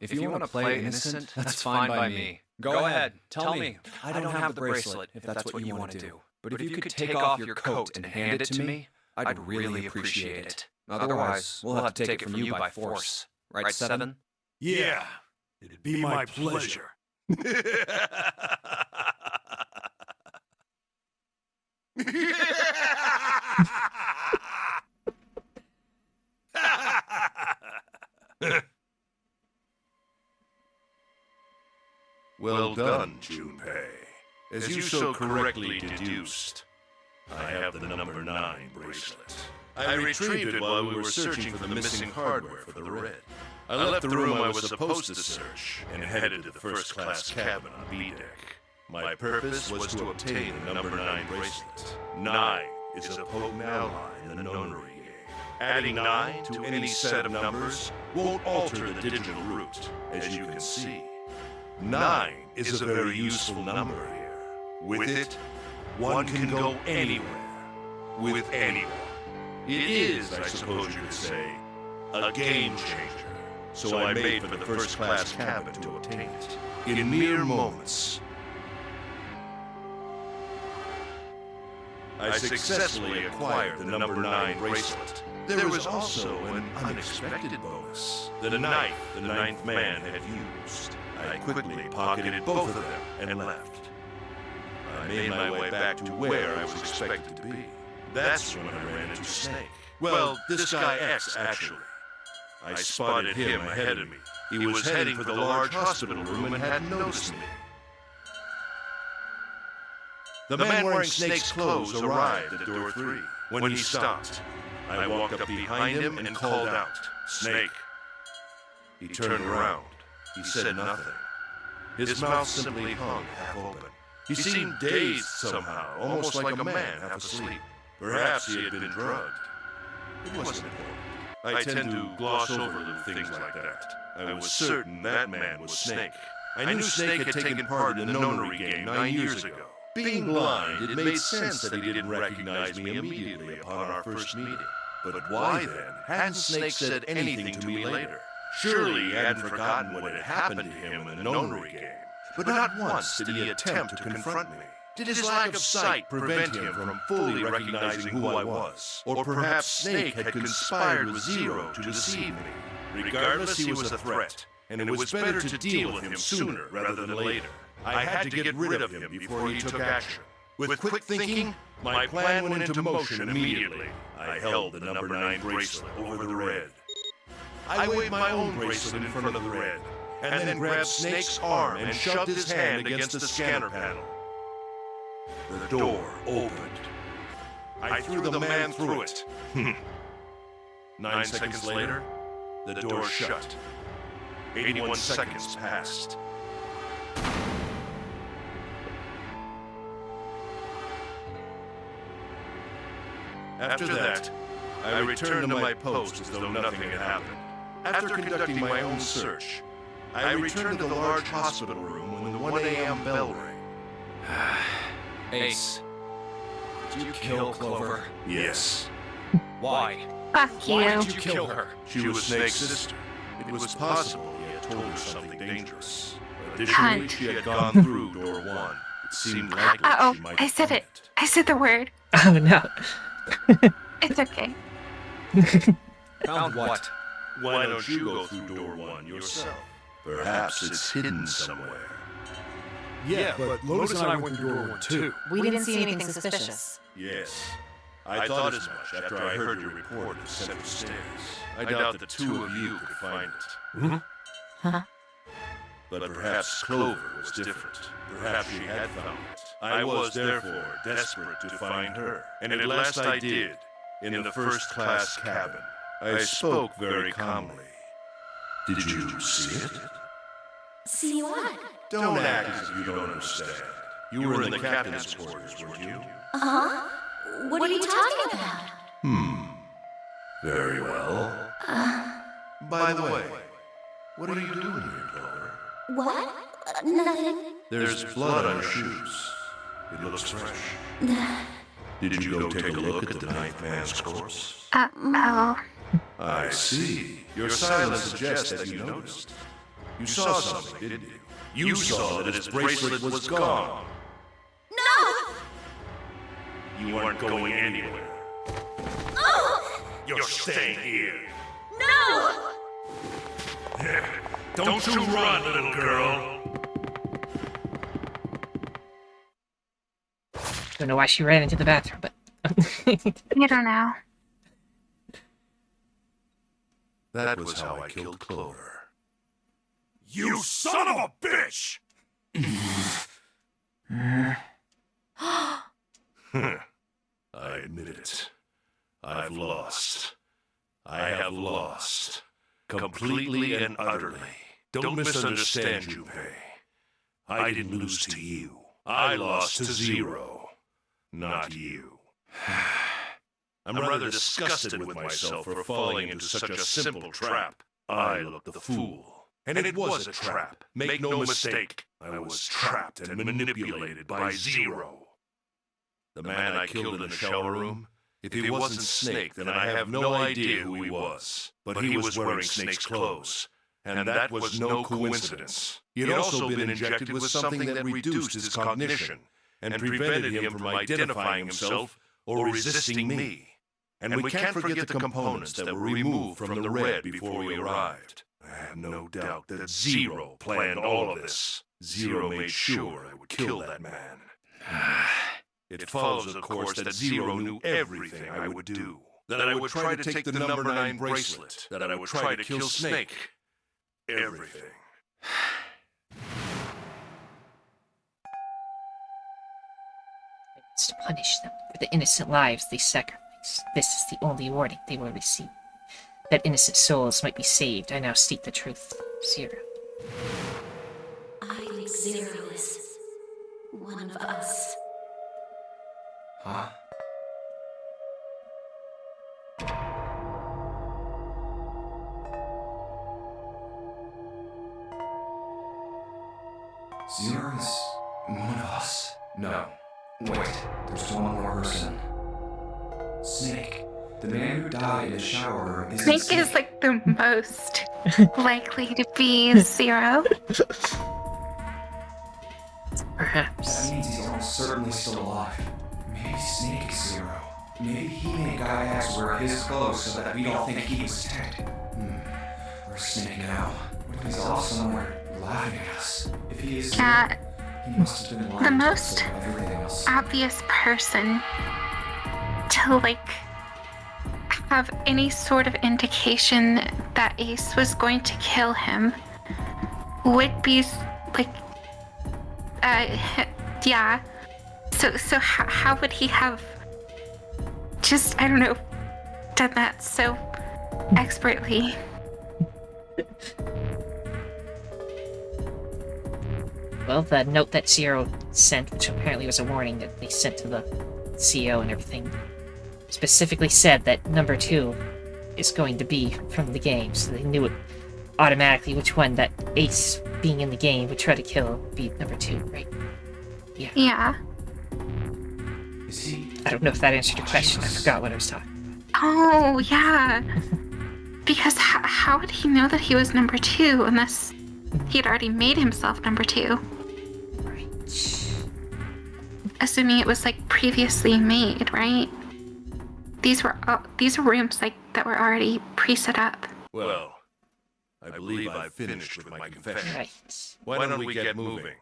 If you want to play innocent, that's fine by me. Go ahead, tell me. I don't have the bracelet, if that's what you want to do. But if you could take off your coat and hand it to me, I'd really appreciate it. Otherwise, we'll have to take it from you by force. Right, 7? Yeah, it'd be my pleasure. As you so correctly deduced, I have the number 9 bracelet. I retrieved it while we were searching for the missing hardware for the red. I left the room I was supposed to search and headed to the first-class cabin on B deck. My purpose was to obtain the number 9 bracelet. 9 is a potent ally in the Nonary game. Adding 9 to any set of numbers won't alter the digital root, as you can see. 9 is a very useful number here. With it, one can go anywhere, with anyone. It is, I suppose you could say, a game changer. So I made for the first-class cabin to obtain it. In mere moments, I successfully acquired the number 9 bracelet. There was also an unexpected bonus. The knife the 9th man had used. I quickly pocketed both of them and left. I made my way back to where I was expected to be. That's when I ran into Snake. Well, this guy X, actually. I spotted him ahead of me. He was heading for the large hospital room and hadn't noticed me. The man wearing Snake's clothes arrived at door 3. When he stopped, I walked up behind him and called out, "Snake." He turned around. He said nothing. His mouth simply hung half open. He seemed dazed somehow, almost like a man half asleep. Perhaps he had been drugged. It wasn't important. I tend to gloss over little things like that. I was certain that man was Snake. I knew Snake had taken part in the Nonary game 9 years ago. Being blind, it made sense that he didn't recognize me immediately upon our first meeting. But why then hadn't Snake said anything to me later? Surely he hadn't forgotten what had happened to him in the Nonary game. But not once did he attempt to confront me. Did his lack of sight prevent him from fully recognizing who I was? Or perhaps Snake had conspired with Zero to deceive me? Regardless, he was a threat, and it was better to deal with him sooner rather than later. I had to get rid of him before he took action. With quick thinking, my plan went into motion immediately. I held the number 9 bracelet over the red. I waved my own bracelet in front of the red, and then grabbed Snake's arm and shoved his hand against the scanner panel. The door opened. I threw the man through it. 9 seconds later, the door shut. 81 seconds passed. After that, I returned to my post as though nothing had happened. After conducting my own search, I returned to the large hospital room when the 1 a.m. bell rang. Ace, did you kill Clover? Yes. Why? Fuck you. Why did you kill her? She was Snake's sister. It was possible he had told her something dangerous. Additionally, she had gone through door 1. It seemed likely Uh-oh, she might I said find it. I said the word. Oh no. It's okay. Found what? Why don't you go through door 1 yourself? Perhaps it's hidden somewhere. Yeah, but Lotus and I went through door 1 too. We didn't see anything suspicious. Yes. I thought as much after I heard your report at the central stairs. I doubt the two of you could find it. Huh? But perhaps Clover was different. Perhaps she had found it. I was, therefore, desperate to find her. And at last I did, in the first-class cabin. I spoke very calmly. Did you see it? See what? Don't act as if you don't understand. You were in the captain's quarters, weren't you? Uh-huh. What are you talking about? Very well. By the way, what are you doing here, Clover? What? Nothing. There's blood on your shoes. It looks fresh. Did you go take a look at the 9th man's corpse? Oh. I see. Your silence suggests that you noticed. You saw something, didn't you? You saw that his bracelet was gone. No! You aren't going anywhere. Oh! You're staying here. No! Don't you run, little girl. Don't know why she ran into the bathroom, but You don't know. That was how I killed Clover. You son of a bitch! I admit it. I've lost. I have lost. Completely and utterly. Don't misunderstand, Junpei. I didn't lose to you. I lost to Zero. Not you. I'm rather disgusted with myself for falling into such a simple trap. I looked the fool. And it was a trap. Make no mistake. I was trapped and manipulated by Zero. The man I killed in the shower room, if he wasn't Snake, then I have no idea who he was. But he was wearing Snake's clothes, and that was no coincidence. He had also been injected with something that reduced his cognition and prevented him from identifying himself or resisting me. And we can't forget the components that were removed from the red before we arrived. I have no doubt that Zero planned all of this. Zero made sure I would kill that man. It follows, of course, that Zero knew everything I would do. That I would try to take the number 9 bracelet. That I would try to kill Snake. Everything. It's to punish them for the innocent lives they sacrificed. This is the only warning they will receive. That innocent souls might be saved, I now seek the truth. Zero. I think Zero is one of us. Huh? Zero is one of us. No. Wait, there's one more person. Snake. The man who died in the shower room isn't Snake is like the most likely to be Zero. Perhaps. That means he's almost certainly still alive. Maybe Snake is Zero. Maybe he made Guy Ass wear his clothes so that we don't think he was dead. Where's Snake now? What if he's off somewhere laughing at us? If he is Yeah, he must have been lying the to most us about everything else. obvious person to, like, have any sort of indication that Ace was going to kill him would be, like, yeah. So how would he have just, I don't know, done that so expertly? Well, the note that Zero sent, which apparently was a warning that they sent to the CEO and everything, specifically said that number 2 is going to be from the game, so they knew it automatically which one that Ace, being in the game, would try to kill would be number 2, right? Yeah. Is he? I don't know if that answered your question. I forgot what I was talking about. Oh, yeah. Because how would he know that he was number 2 unless he had already made himself number 2? Right. Assuming it was, like, previously made, right? These were rooms, like, that were already pre-set up. Well, I believe I've finished with my confession. Right. Why don't we get moving?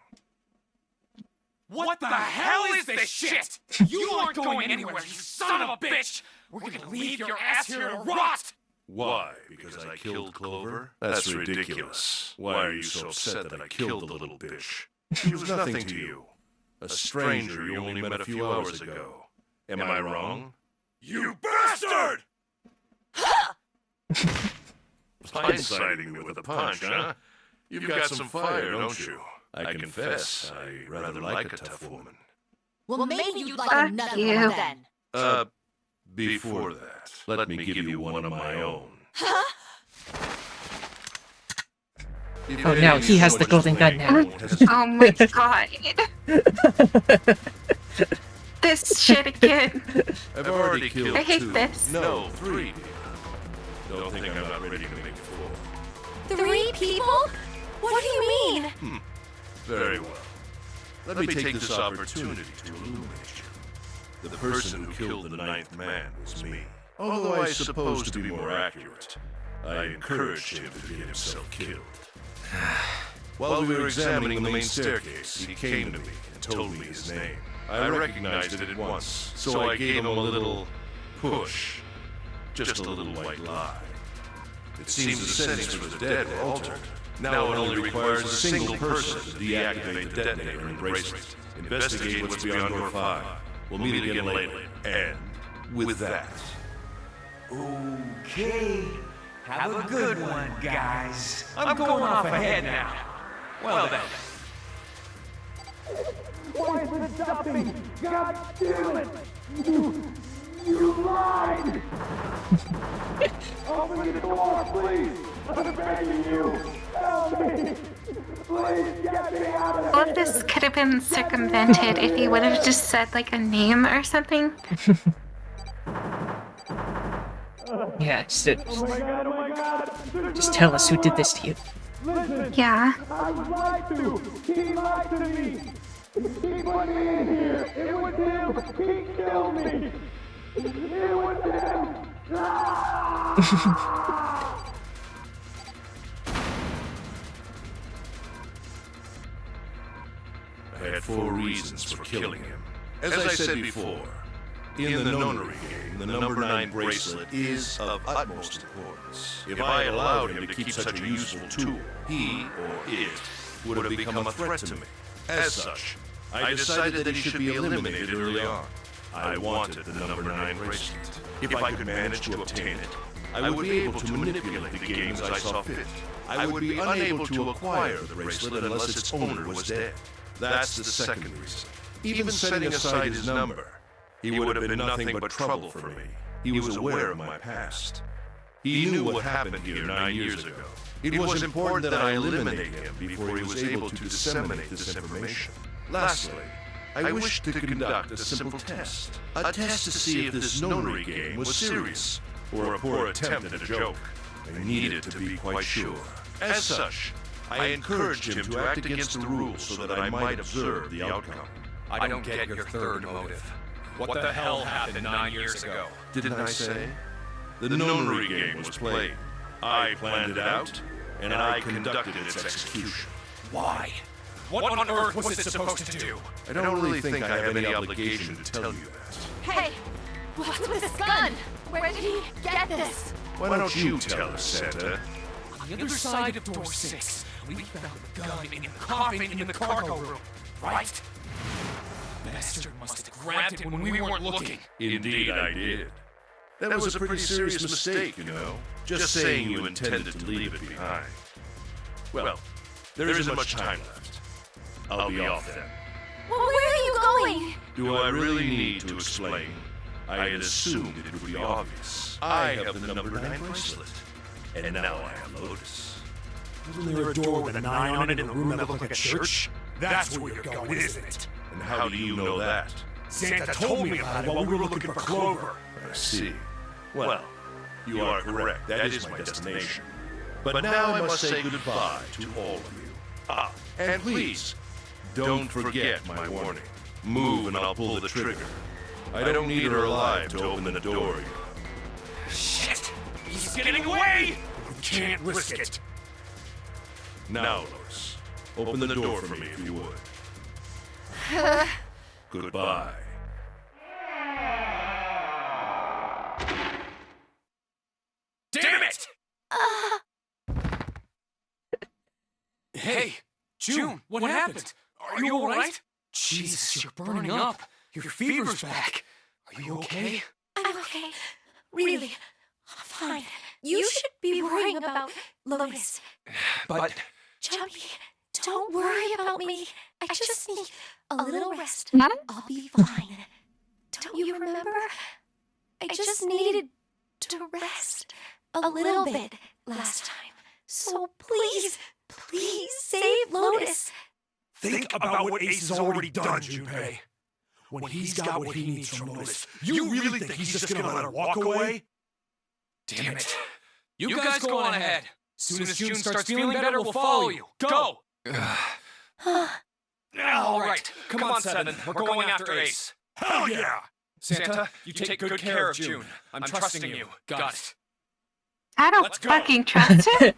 What the hell is this shit? You aren't going anywhere, you son of a bitch! We're gonna leave your ass here to rot! Why? Because I killed Clover? That's ridiculous. Why are you so upset that I killed the little bitch? She was nothing to you. A stranger you only met a few hours ago. Am I wrong? You bastard! Blindsiding me with a punch, huh? You've got some fire, don't you? I confess, I rather like a tough woman. Well, maybe you'd like Fuck another you. one then. Before that, let me give you one of my own. Oh no, he has the golden gun now. Oh my god. This shit again. I've already killed I hate 2. this. No, 3. Don't think I'm not ready to make 4. 3 people? What do you mean? Very well. Let me take this opportunity to illuminate you. The person who killed the 9th man was me. Although I suppose to be more accurate, I encouraged him to get himself killed. While we were examining the main staircase, he came to me and told me his name. I recognized it at once, so I gave him a little push. Just a little white lie. It seems the settings for the dead were altered. Now it only requires a single person to deactivate the detonator and bracelet. Investigate what's beyond door 5. We'll meet again later. And with that... Okay. Have a good one, guys. I'm going off ahead now. Well then. Why is it stopping? God damn it! You lied! Open the door, please! I'm begging you! Help me! Please get me out of here! All of this could have been circumvented if he would have just said like a name or something. Yeah, Oh my god! just tell us who did this to you. Listen! Yeah. I was lied to! He lied to me! He put me in here! It was him! He killed me! It was him! I had 4 reasons for killing him. As I said before, in the Nonary game, the number 9 bracelet is of utmost importance. If I allowed him to keep such a useful tool, he, or it, would have become a threat to me. As such, I decided that he should be eliminated early on. I wanted the number 9 bracelet. If I could manage to obtain it, I would be able to manipulate the game as I saw fit. I would be unable to acquire the bracelet unless its owner was dead. That's the second reason. Even setting aside his number, he would have been nothing but trouble for me. He was aware of my past. He knew what happened here 9 years ago. It was important that I eliminate him before he was able to disseminate this information. Lastly, I wished to conduct a simple test. A test to see if this Nonary game was serious, or a poor attempt at a joke. I needed to be quite sure. As such, I encouraged him to act against the rules so that I might observe the outcome. I don't get your third motive. What the hell happened 9 years ago? Didn't I say? The Nonary game was played. I planned it out, and I conducted its execution. Why? What on earth was it supposed to do? I don't really think I have any obligation to tell you that. Hey, what's with this gun? Where did he get this? Why don't you tell us, Santa? On the other side of door 6, we found the gun in the coffin in the cargo room, right? Bastard must have grabbed it when we weren't looking. Indeed I did. That was a pretty serious mistake, you know. Just saying you intended to leave it behind. Well, there isn't much time left. I'll be off then. Well, where are you going? Do I really need to explain? I had assumed it would be obvious. I have the number 9 bracelet. And now I have Lotus. Isn't there a door with a 9 on it in the room that looked like a church? That's where you're going, isn't it? And how do you know that? Santa told me about it while we were looking for Clover. I see. Well, you are correct. That is my destination. But now I must say goodbye to all of you. Ah, and please, don't forget my warning. Move and I'll pull the trigger. I don't need her alive to open the door. Shit! He's getting away! You can't risk it. Now, Lotus, open the door for me if you would. Goodbye. Damn it! Hey, June, what happened? Are you alright? Jesus, you're burning up. Your fever's back. Are you okay? I'm okay. Really. I'm fine. You should be worrying about Lotus. But... Jumpy, don't worry about me. I just need a little rest. None? I'll be fine. Don't you remember? I just needed to rest a little bit last time. So please, please save Lotus. Think about what Ace has already done, Junpei. When he's got what he needs from Lotus, you really think he's just gonna let her walk away? Damn it. You guys go on ahead. Soon as June starts feeling better, we'll follow you. Go! Alright, come on, Seven. We're going after Ace. Hell yeah! Santa, you take good care of June. I'm trusting you. Got it. I don't Let's go. fucking trust him.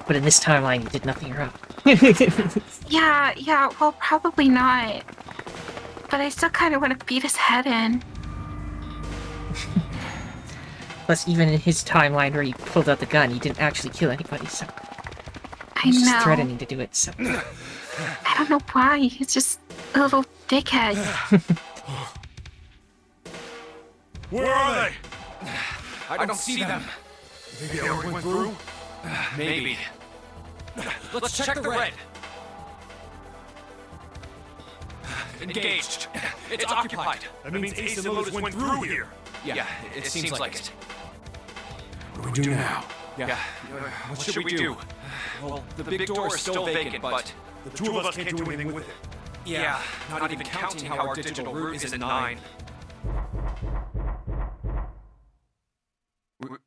But in this timeline, you did nothing wrong. Yeah, well, probably not. But I still kind of want to beat his head in. Plus, even in his timeline where he pulled out the gun, he didn't actually kill anybody, so... I He's just know. threatening to do it, so... I don't know why. He's just a little dickhead. Where are they? I don't see them. Maybe they already went through? Maybe. Let's check the red. Engaged. It's occupied. That means Ace and Lotus went through here. Yeah, it seems like it. What do we do now? Yeah. What should we do? Well, the big door is still vacant, but... The two of us can't do anything with it. Yeah, not even counting how our digital route is at 9.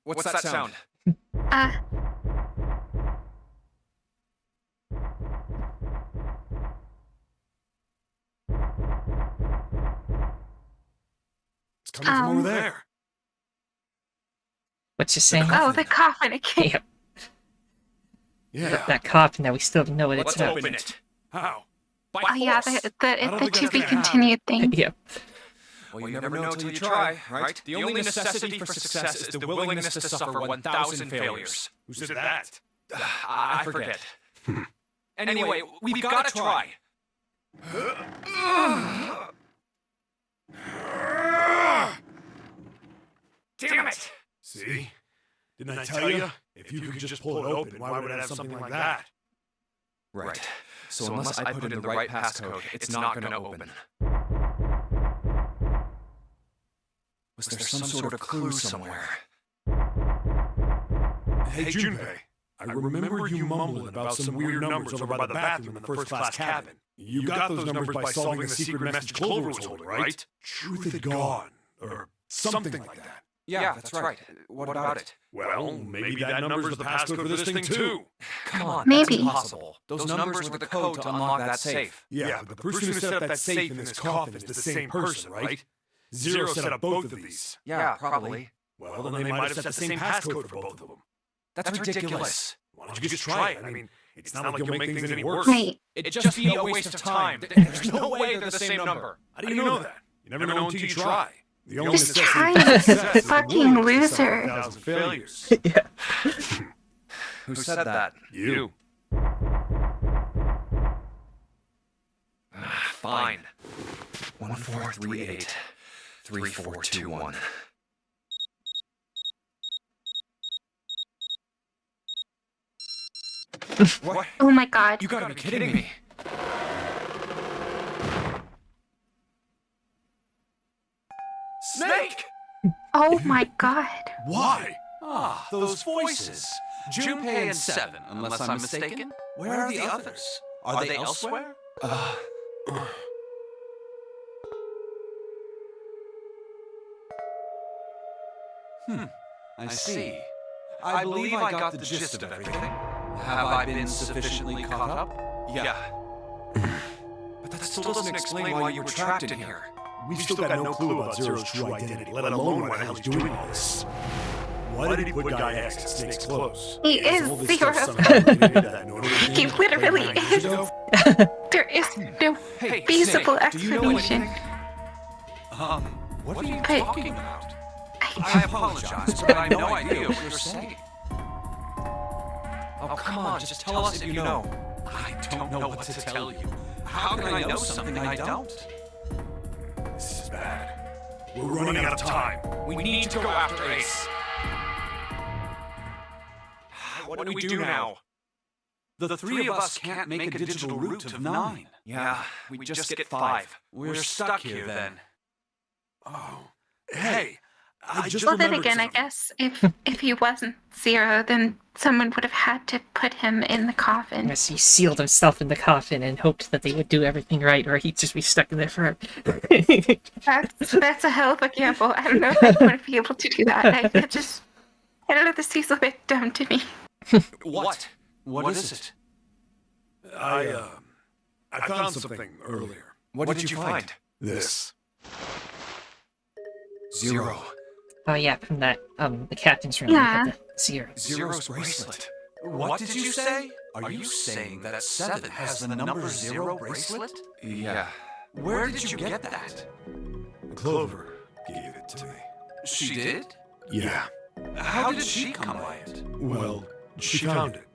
What's that sound? It's coming from over there. What's you saying? Oh, the coffin again. Yeah. Yeah. That coffin that we still don't know what it's Let's about. open it. How? By Oh yeah, force. the think to that's be gonna continued thing. Yeah. Well, you never know till you try, right? The only necessity for success is the willingness to suffer 1,000 failures. Who said that? I forget. Anyway, we've got to try. Damn it! See? Didn't I tell you? If you could just pull it open, why would it have something like that? Right. So unless I put in the right passcode, it's not going to open. Was there some sort of clue somewhere? Hey, Junpei. I remember you mumbling about some weird numbers over by the bathroom in the first-class cabin. You got those numbers by solving the secret message Clover was holding, right? Truth had gone, or something like that. Yeah, that's right. What about it? Well, maybe that number's the passcode for this thing too. Come on, Maybe. that's impossible. Those numbers were the code to unlock that safe. Yeah, but the person who set up that safe in this coffin is the same person, right? Zero set up both of these. Yeah, probably. Well, then they might have set the same passcode for both of them. That's ridiculous. Why don't you just try it? I mean, it's not like you'll make things any worse. Right. It'd just be a waste of time. There's no way they're the same number. How do you know that? You never know until you try. The only Just necessity try for it, success is the fucking willingness to suffer loser. 1,000 failures. Who said that? You. Fine. 1438 3421. What? Oh my god. You gotta be kidding me. Snake! Oh my god. Why? Ah, those voices. Junpei and Seven, unless I'm mistaken. Where are the others? Are they elsewhere? I see. I believe I got the gist of everything. Have I been sufficiently caught up? Yeah. But that still doesn't explain why you were trapped in here. We've still got no clue about Zero's true identity, let alone why the hell he's doing all this. Why did he put Guy X in Snake's clothes? He is all this Zero. stuff somehow related to that Nonary He game literally played 9 years is. ago? There is no Hey, feasible Snake, do you know explanation. What are you But- talking about? I apologize, but I have no idea what you're saying. Oh, come on, just tell us if you know. I don't know what to tell you. How can I know something I don't? This is bad. We're running out of time. We need to go after Ace. What do we do now? The three of us can't make a digital route of 9. Yeah, we just get 5. We're stuck here then. Oh. Hey, I just Well, then remembered again, I something. guess if he wasn't Zero, then someone would have had to put him in the coffin. Yes, he sealed himself in the coffin and hoped that they would do everything right, or he'd just be stuck in there forever. That's a hell of a gamble. I don't know if I want to be able to do that. I don't know. This seems a bit dumb to me. What? What is it? I found something earlier. What did you find? This. Zero. Oh yeah, from that, the captain's room. Yeah. We had the zero. Zero's bracelet. What did you say? Are you saying that 7 has the number 0 bracelet? Yeah. Where did you get that? Clover gave it to me. She did? Yeah. How did she come by it? Well, she found it.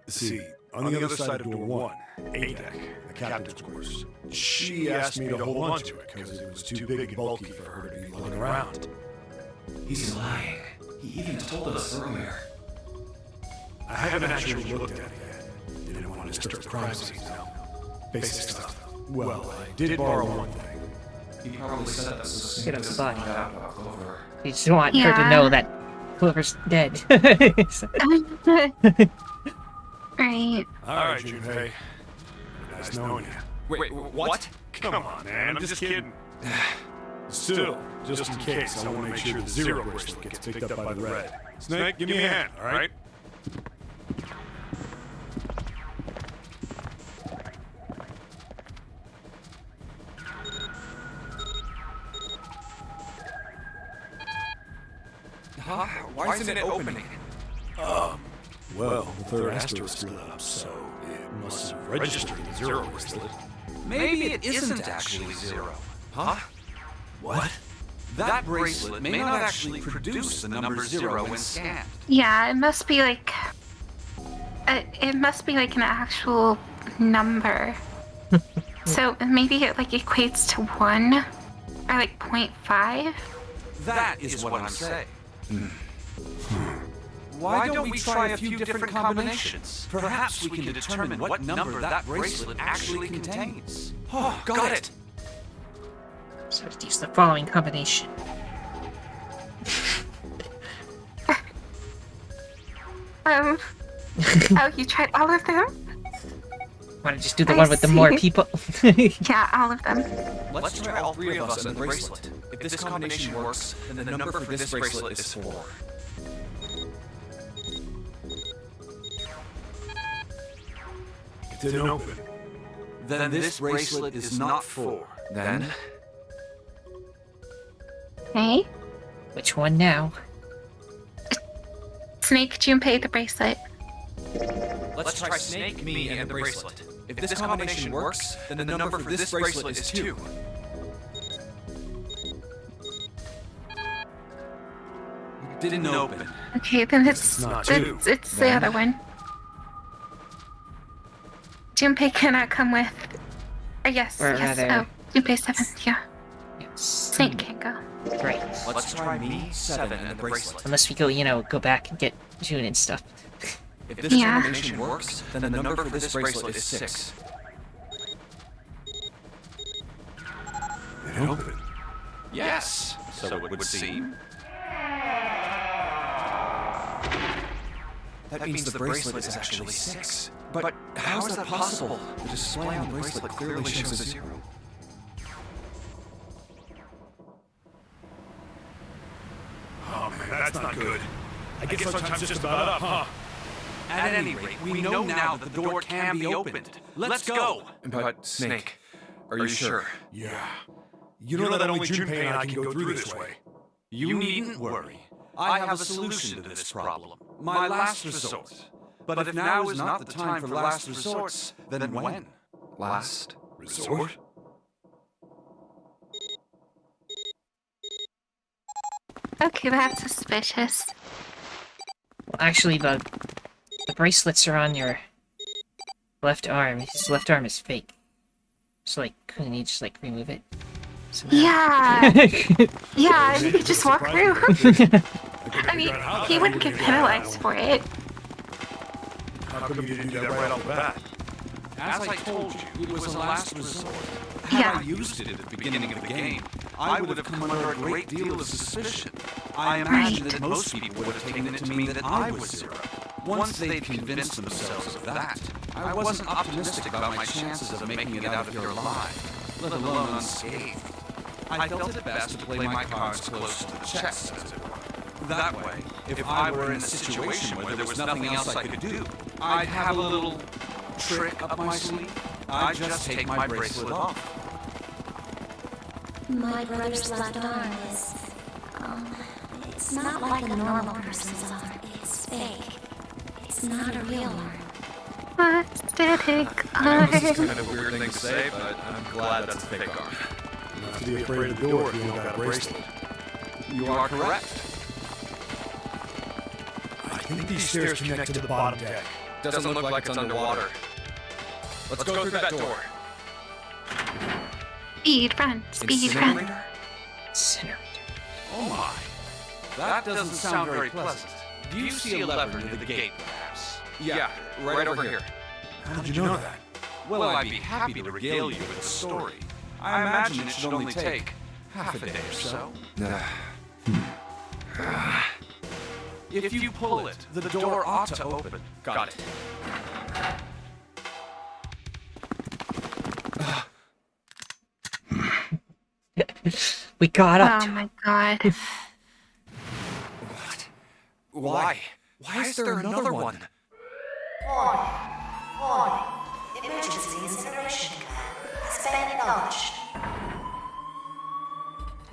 See, on the other side of door 1, A deck, the captain's quarters. She asked me to hold on to it because it was too big and bulky for her to be lugging around. He's lying. He even told us earlier. I haven't actually looked at it yet. Didn't want to disturb the crime scene now. Basic stuff. Well, I did borrow one thing. He probably said that so Get Snake off the doesn't body. find out about Clover. You just want her to Yeah. know that Clover's dead. Right. Alright, Junpei. Nice knowing you. Wait, what? Come on, man, I'm just kidding. Still, just in case, I want to make sure the Zero bracelet gets picked up by the Red. Snake, give me a hand, alright? Huh? Why isn't it opening? Well, the third asterisk lit up, so it must have registered the Zero bracelet. Maybe it isn't actually Zero. Huh? What? That bracelet may not actually produce the number 0 when scanned. Yeah, it must be like. It must be like an actual number. So maybe it like equates to 1 or like 0.5. That is what I'm saying. Why don't we try a few different combinations? Perhaps we can determine what number that bracelet actually contains. Oh, got it! So use the following combination. Oh, you tried all of them? Want to just do the I one with the more see. people? Yeah, all of them. Let's try all 3 of us in the bracelet. If this combination works, then the number for this bracelet is 4. It didn't open. Then this bracelet is not 4. Then? Hey, Which one now? Snake, Junpei, the bracelet. Let's try Snake, me, and the bracelet. If this combination works, then the number for this bracelet is 2. Didn't open. Okay, then it's not two. it's the other one. Junpei cannot come with. Yes, Or yes. rather- Oh, Junpei 7. Yeah, Yes. Snake can't go. Right. Let's try me, 7, and the bracelet. Unless we go, go back and get June and stuff. If this Yeah. combination works, then the number for this bracelet is 6. It opened. Yes, so it would seem. That means the bracelet is actually 6. But how is that possible? The display on the bracelet clearly shows a 0. Oh man, that's not good. I guess our time's just about up, huh? At any rate, we know now that the door can be opened. Let's go! But, Snake, are you sure? Yeah. You know that only Junpei and I can go through this way. You needn't worry. I have a solution to this problem. My last resort. But if now is not the time for last resorts, then when? Last? Resort? Okay, that's suspicious. Well, actually, the bracelets are on your left arm. His left arm is fake. So, couldn't he just, remove it? somehow? Yeah, yeah, and you could just walk through. I mean, he wouldn't get penalized for it. How come you didn't do that right off the bat? As I told you, it was a last resort. Had Yeah. I used it at the beginning of the game, I would have come under a great deal of suspicion. I imagine that most people would have taken it to mean that I was Zero. Once they'd convinced themselves of that, I wasn't optimistic about my chances of making it out of here alive, let alone unscathed. I felt it best to play my cards close to the chest, as it were. That way, if I were in a situation where there was nothing else I could do, I'd have a little trick up my sleeve. I'd just take my bracelet off. My brother's left arm is, it's not like a normal person's arm. It's fake. It's not a real arm. Prosthetic I know this is arm. kind of a weird thing to say, but I'm glad that's a fake arm. Not to be afraid of the door if you don't got a bracelet. You are correct. I think these stairs connect to the bottom deck. Doesn't look like it's underwater. Let's go through that door. Speed, run. Speed, run. Incinerator? Incinerator. Oh my. That doesn't sound very pleasant. Do you see a lever near the gate, perhaps? Yeah, right over here. How did you know that? Well, I'd be happy to regale you with the story. I imagine it should only take half a day or so. If you pull it, the door ought to open. Got it. We got up Oh to my god. Why? Why is there another one? Warning. Warning. Emergency incineration plan has been acknowledged.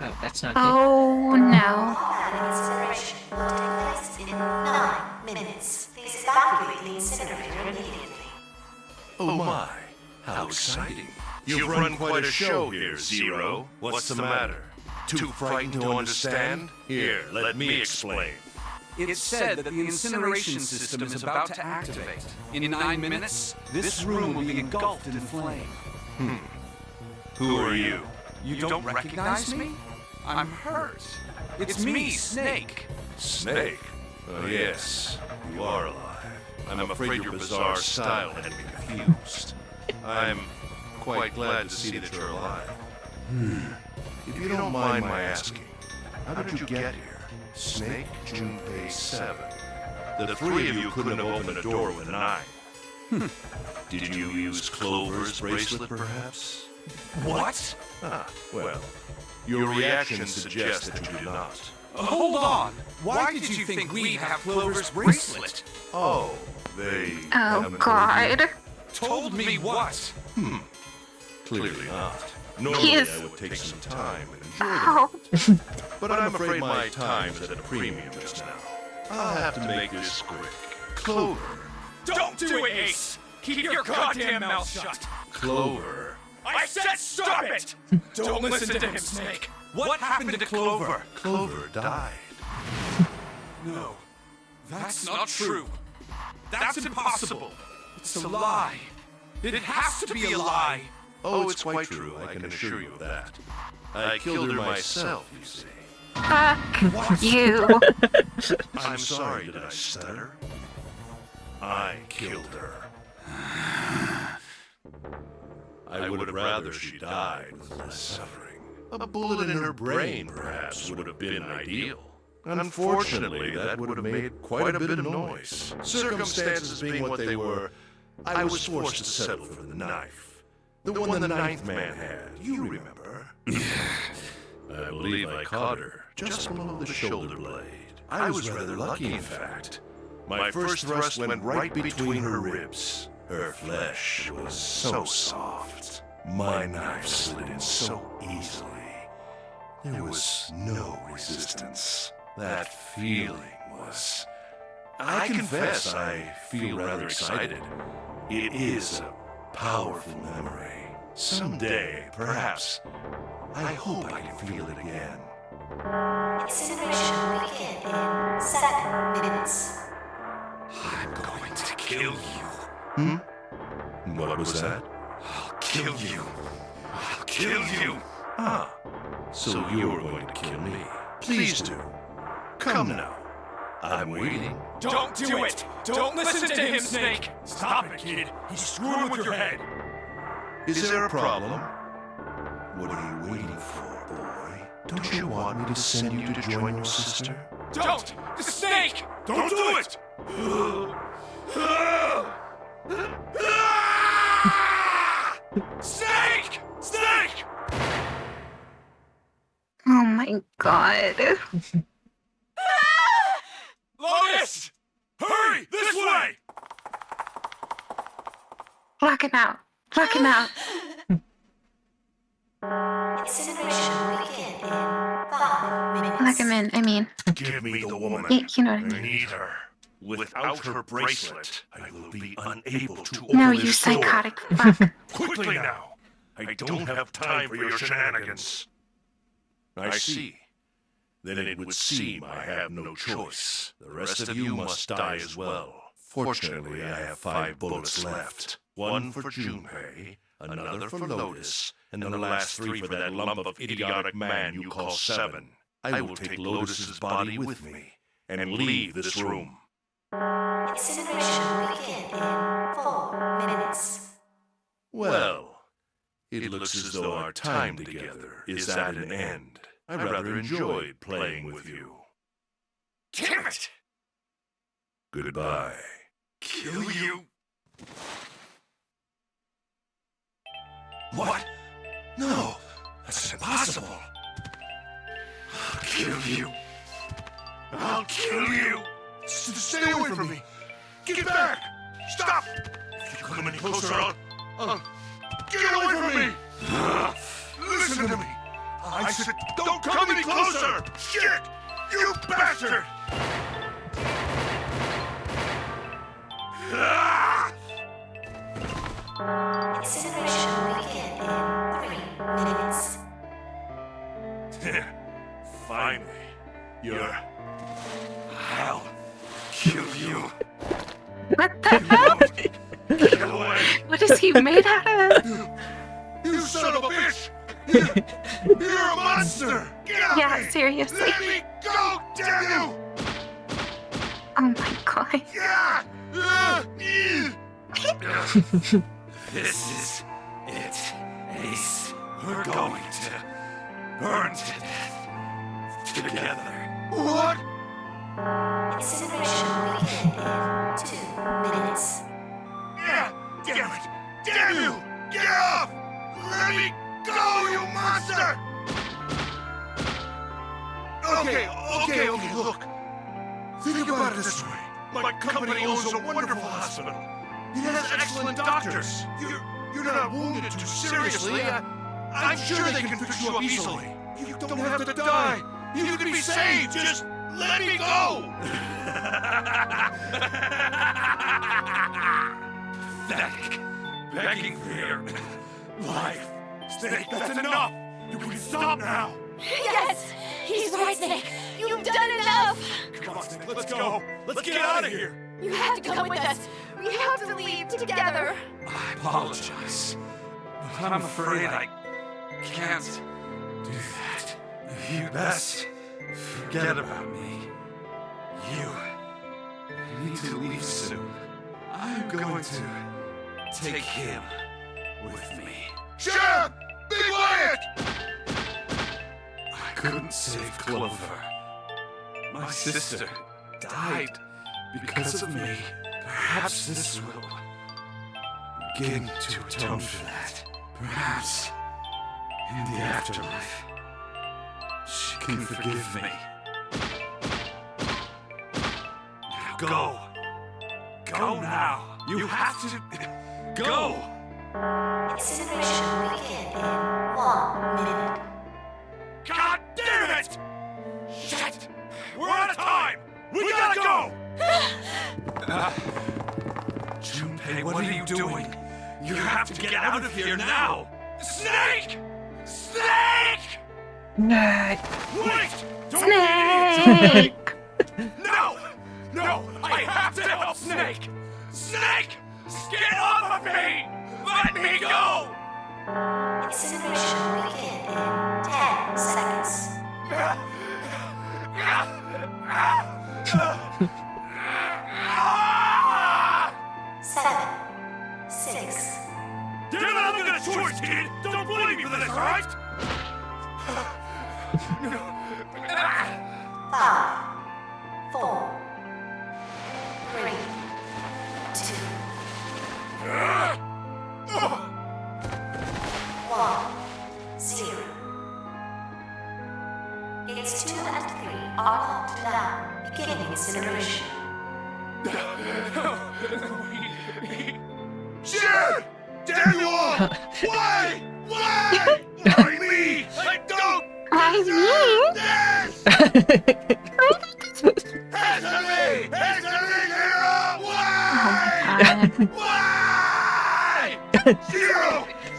Oh, that's not good. Oh no. All incineration will take place in 9 minutes. Please evacuate the incinerator immediately. Oh my, how exciting. You've run quite a show here, Zero. What's the matter? Too frightened to understand? Here, let me explain. It's said that the incineration system is about to activate. In 9 minutes, this room will be engulfed in flame. Who are you? You don't recognize me? I'm hurt. It's me, Snake. Snake? Oh, yes, you are alive. I'm afraid your bizarre style had me confused. I'm quite glad to see that you're alive. If you don't mind my asking, how did you get here? Snake, Junpei 7. The three of you couldn't have opened a door with a knife. Did you use Clover's bracelet, perhaps? What? Ah, well, your reaction suggests that you did not. Hold on! Why did you think we have Clover's bracelet? Oh, they Oh haven't told god. you? Told me what? Clearly not. Normally Yes. I would take some time and enjoy Ow. them. But I'm afraid my time's at a premium just now. I'll have to make this quick. Clover. Don't do it, Ace! Keep your goddamn mouth shut! Clover. I said stop it! Don't listen to him, Snake! What happened to Clover? Clover died. No, that's not true. That's impossible. It's a lie. It has to be a lie. Oh, it's quite true, I can assure you of that. I killed her myself, you see. Fuck you. I'm sorry, did I stutter? I killed her. I would have rather she died with less suffering. A bullet in her brain, perhaps, would have been ideal. Unfortunately, that would have made quite a bit of noise. Circumstances being what they were, I was forced to settle for the knife. The one the ninth man had, you remember. I believe I caught her just below the shoulder blade. I was rather lucky, in fact. My first thrust went right between her ribs. Her flesh was so soft. My knife slid in so easily. There was no resistance. That feeling was... I confess I feel rather excited. It is a powerful memory. Someday, perhaps, I hope I can feel it again. Incineration will begin in 7 minutes. I'm going to kill you. What was that? I'll kill you. I'll kill you. Ah, so you're going to kill me. Please do. Come now. I'm waiting. Don't do it! Don't listen to him, Snake! Stop it, kid. He's screwing with your head. Is there a problem? What are you waiting for, boy? Don't you want me to send you to join your sister? Don't! The snake! Don't do it! Snake! Snake! Oh my god. Lotus! Hurry! This way! Lock him out. Lock him out. Incineration will begin in 5 minutes. Lock him in. I mean, Give me the woman. you know what I I mean. need her. Without her bracelet, I will be unable to No, open you this door. psychotic fuck. Quickly now! I don't have time for your shenanigans. I see. Then it would seem I have no choice. The rest of you must die as well. Fortunately, I have 5 bullets left. 1 for Junpei, another for Lotus, and the last 3 for that lump of idiotic man you call Seven. I will take Lotus's body with me and leave this room. Incineration will begin in 4 minutes. Well, it looks as though our time together is at an end. I rather enjoyed playing with you. Damn it! Goodbye. Kill you? What? No, that's impossible. I'll kill you. I'll kill you. Stay away from me. Get back. Stop! If you come any closer, I'll... Get away from me! Listen to me. I said, don't come any closer! Shit! You bastard! Incineration will begin in 3 minutes. Finally, you're... I'll kill you. What the hell? Get away! What is he made out of? You son of a bitch! You're a monster! Get off Yeah, me! seriously. Let me go, damn you! Oh my god. Yeah! This is it, Ace. We're going to burn to death together. What? Incineration will begin in 2 minutes. Yeah! Damn it! Damn you! Get off! Let me go, you monster! Okay, look. Think about it this way. My company owns a wonderful hospital. It has excellent doctors. You're not wounded too seriously. I'm sure they can fix you up easily. You don't have to die. You can be saved. Just let me go. Pathetic. Begging for your life. Snake, that's enough. You can stop now. Yes! He's right, Snake. You've done enough! Come on, Snake, let's go. Let's get out of here. You have to come with us. We have to leave together. I apologize, but I'm afraid I can't do that. You best forget about me. You need to leave soon. I'm going to take him with me. Shut up! Be quiet! I couldn't save Clover. My sister died because of me. Perhaps this will begin to atone for that. Perhaps in the afterlife, she can forgive me. Now go. Go now. You have to go. Incineration will begin in 1 minute. God damn it! Shit! We're out of time! We gotta go! Junpei, what are you doing? You have to get out of here now! Snake! Snake! Nah. Wait! Don't be idiots! Snake! No! No! I have to help Snake! Snake! Get off of me! Let me go! Incineration will begin in 10 seconds. 7, 6. Damn it, I'm gonna choice, kid! Don't blame me for this, alright? 5, 4, 3, 2, 1, 0. Gates 2 and 3 are locked now, beginning incineration. Shit! Damn you all! Why? Why? Why me? I don't Why me? this! Hands on me! Hands on me, Zero! Why? Why? Zero!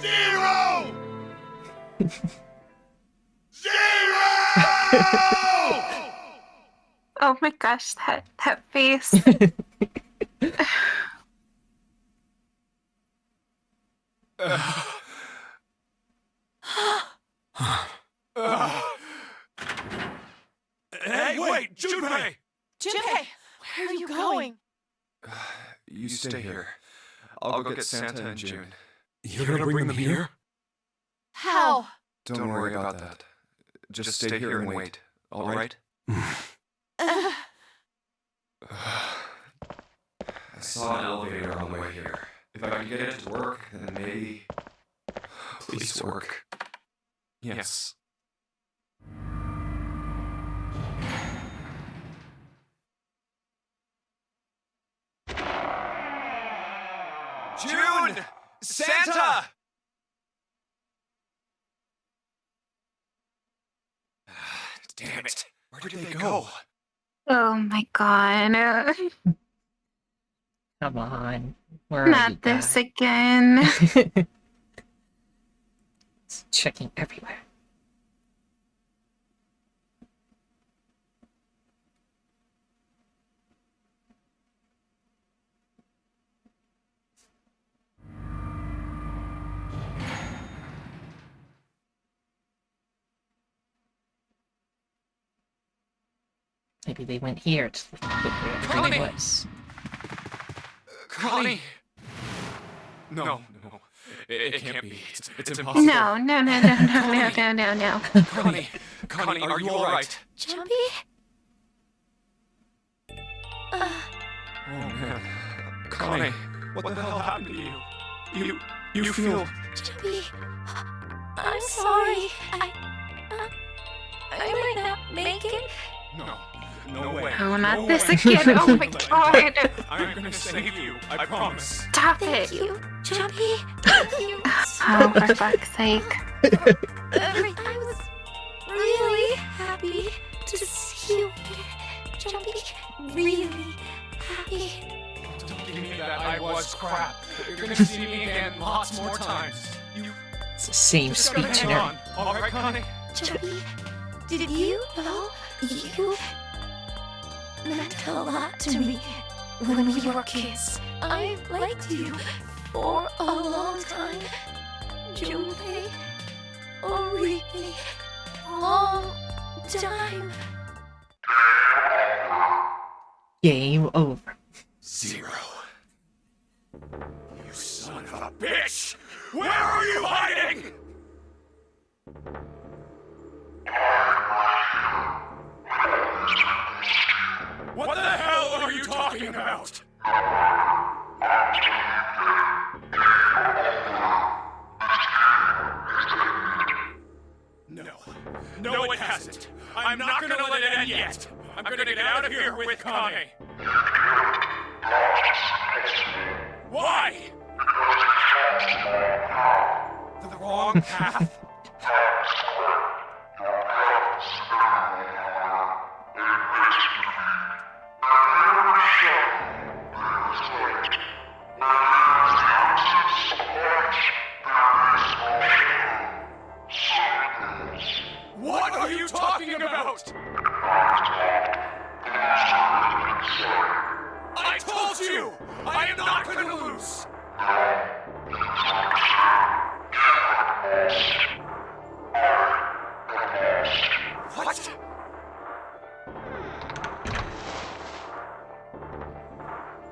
Zero! Zero! Oh my gosh, that face. Hey, wait, Junpei! Junpei, where are you going? You stay here. I'll go get Santa in June. You're gonna bring them here? How? Don't worry about that. Just stay here and wait, alright? I saw an elevator on the way here. If I can get it to work, then maybe... Please work. Yes. June! Santa! Damn it. Where did they go? Oh my god. Come on. Where are you Not this guys? again. It's checking everywhere. Maybe they went here to look where everything Connie! was. Connie! No. It can't be. It's impossible. No. Connie, are you alright? Jumpy? Oh man. Connie, what the hell happened to you? You feel... Jumpy? I'm sorry. I might not make it. No way. Oh, not this again. Oh my god. I'm gonna save you. I promise. Stop Thank it. you, Jumpy. Thank you. Oh, for fuck's sake. I was really happy to see you again. Jumpy, really happy. Don't give me that I was crap. You're gonna see me again lots more times. You It's the same just gotta speech and hang everything. on. Alright, Connie? Jumpy, did you know you meant a lot to me when we were kids? I liked you for a long time. Junpei, a really long time. Game over. Zero. You son of a bitch! Where are you hiding? What the hell are you talking about? No, it hasn't. I'm not gonna let it end yet. I'm gonna get out of here with Connie. Why? The wrong path. What are you talking about? I told you! I am not going to lose! What?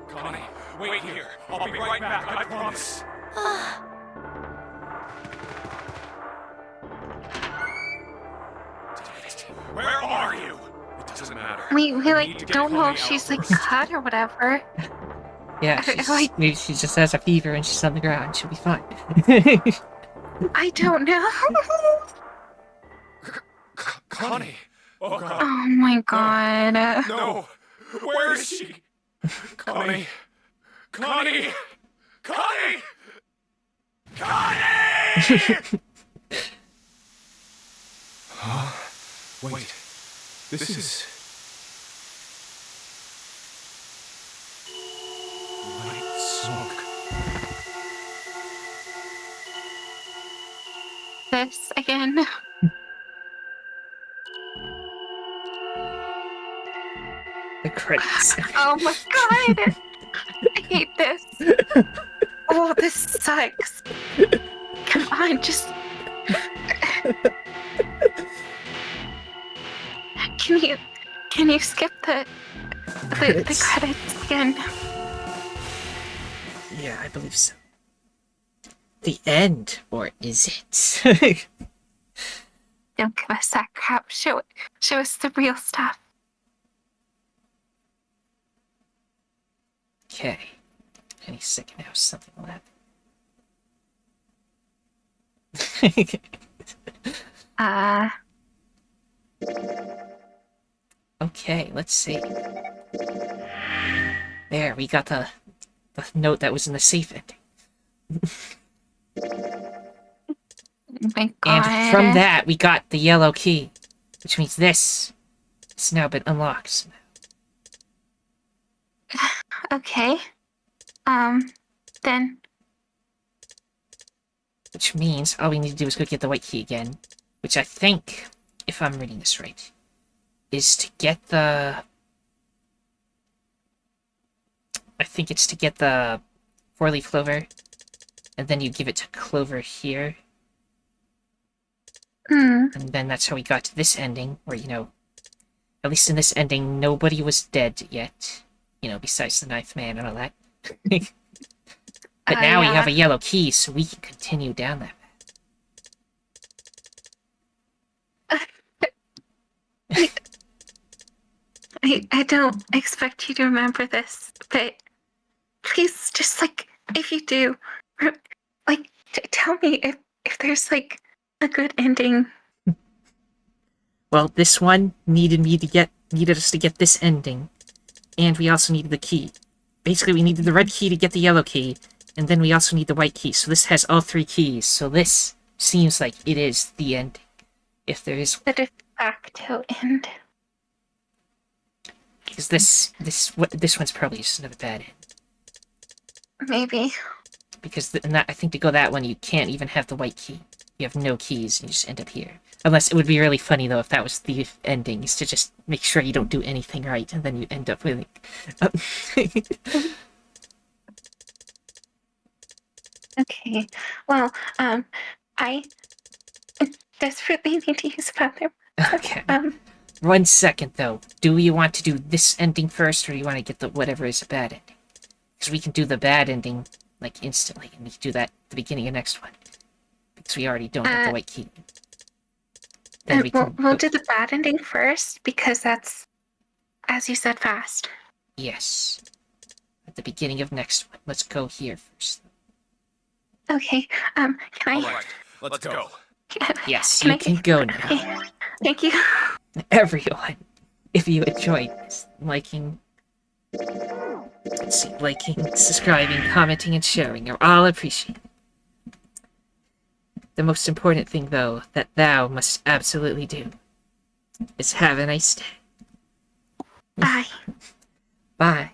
Connie, wait here. I'll be right back, I promise. Where are you? It doesn't matter. We I need to like get don't know Connie if out she's like first. cut or whatever. Yeah, I- she's, like- maybe she just has a fever and she's on the ground. She'll be fine. I don't know. Connie! Oh god. Oh my god. No! Where is she? Connie! Connie! Connie! Connie! Wait. This is... White smoke. This again. The credits. Oh my god. I hate this. Oh, this sucks. Come on, just... Can you skip the credits again? Yeah, I believe so. The end, or is it? Don't give us that crap. Show us the real stuff. Okay. Any second now, something will happen. Okay, let's see. There, we got the note that was in the safe ending. My God. And from that, we got the yellow key, which means this has now been unlocked. Okay. Then. Which means all we need to do is go get the white key again, which I think, if I'm reading this right, is to get the... I think it's to get the 4-leaf clover, and then you give it to Clover here. And then that's how we got to this ending, where, you know, at least in this ending, nobody was dead yet. You know, besides the 9th man and all that. But now we have a yellow key, so we can continue down that path. I don't expect you to remember this, but please, just, like, if you do, like, tell me if there's, like, a good ending. Well, this one needed us to get this ending, and we also needed the key. Basically, we needed the red key to get the yellow key, and then we also need the white key. So this has all 3 keys. So this seems like it is the ending, if there is. The de facto end. Because this one's probably just another bad end. Maybe. Because I think to go that one, you can't even have the white key. You have no keys, and you just end up here. Unless it would be really funny, though, if that was the ending, is to just make sure you don't do anything right, and then you end up with it. Okay. Well, I desperately need to use the bathroom. Okay. 1 second, though. Do you want to do this ending first, or do you want to get the whatever is a bad ending? Because we can do the bad ending, like, instantly, and we can do that at the beginning of next one. Because we already don't have the white key. Then we'll do the bad ending first, because that's, as you said, fast. Yes. At the beginning of next one. Let's go here first. Okay, can I... Alright, let's go. Yes, you can go now. Okay. Thank you. Everyone, if you enjoyed this, liking, subscribing, commenting, and sharing are all appreciated. The most important thing, though, that thou must absolutely do is have a nice day. Bye. Bye.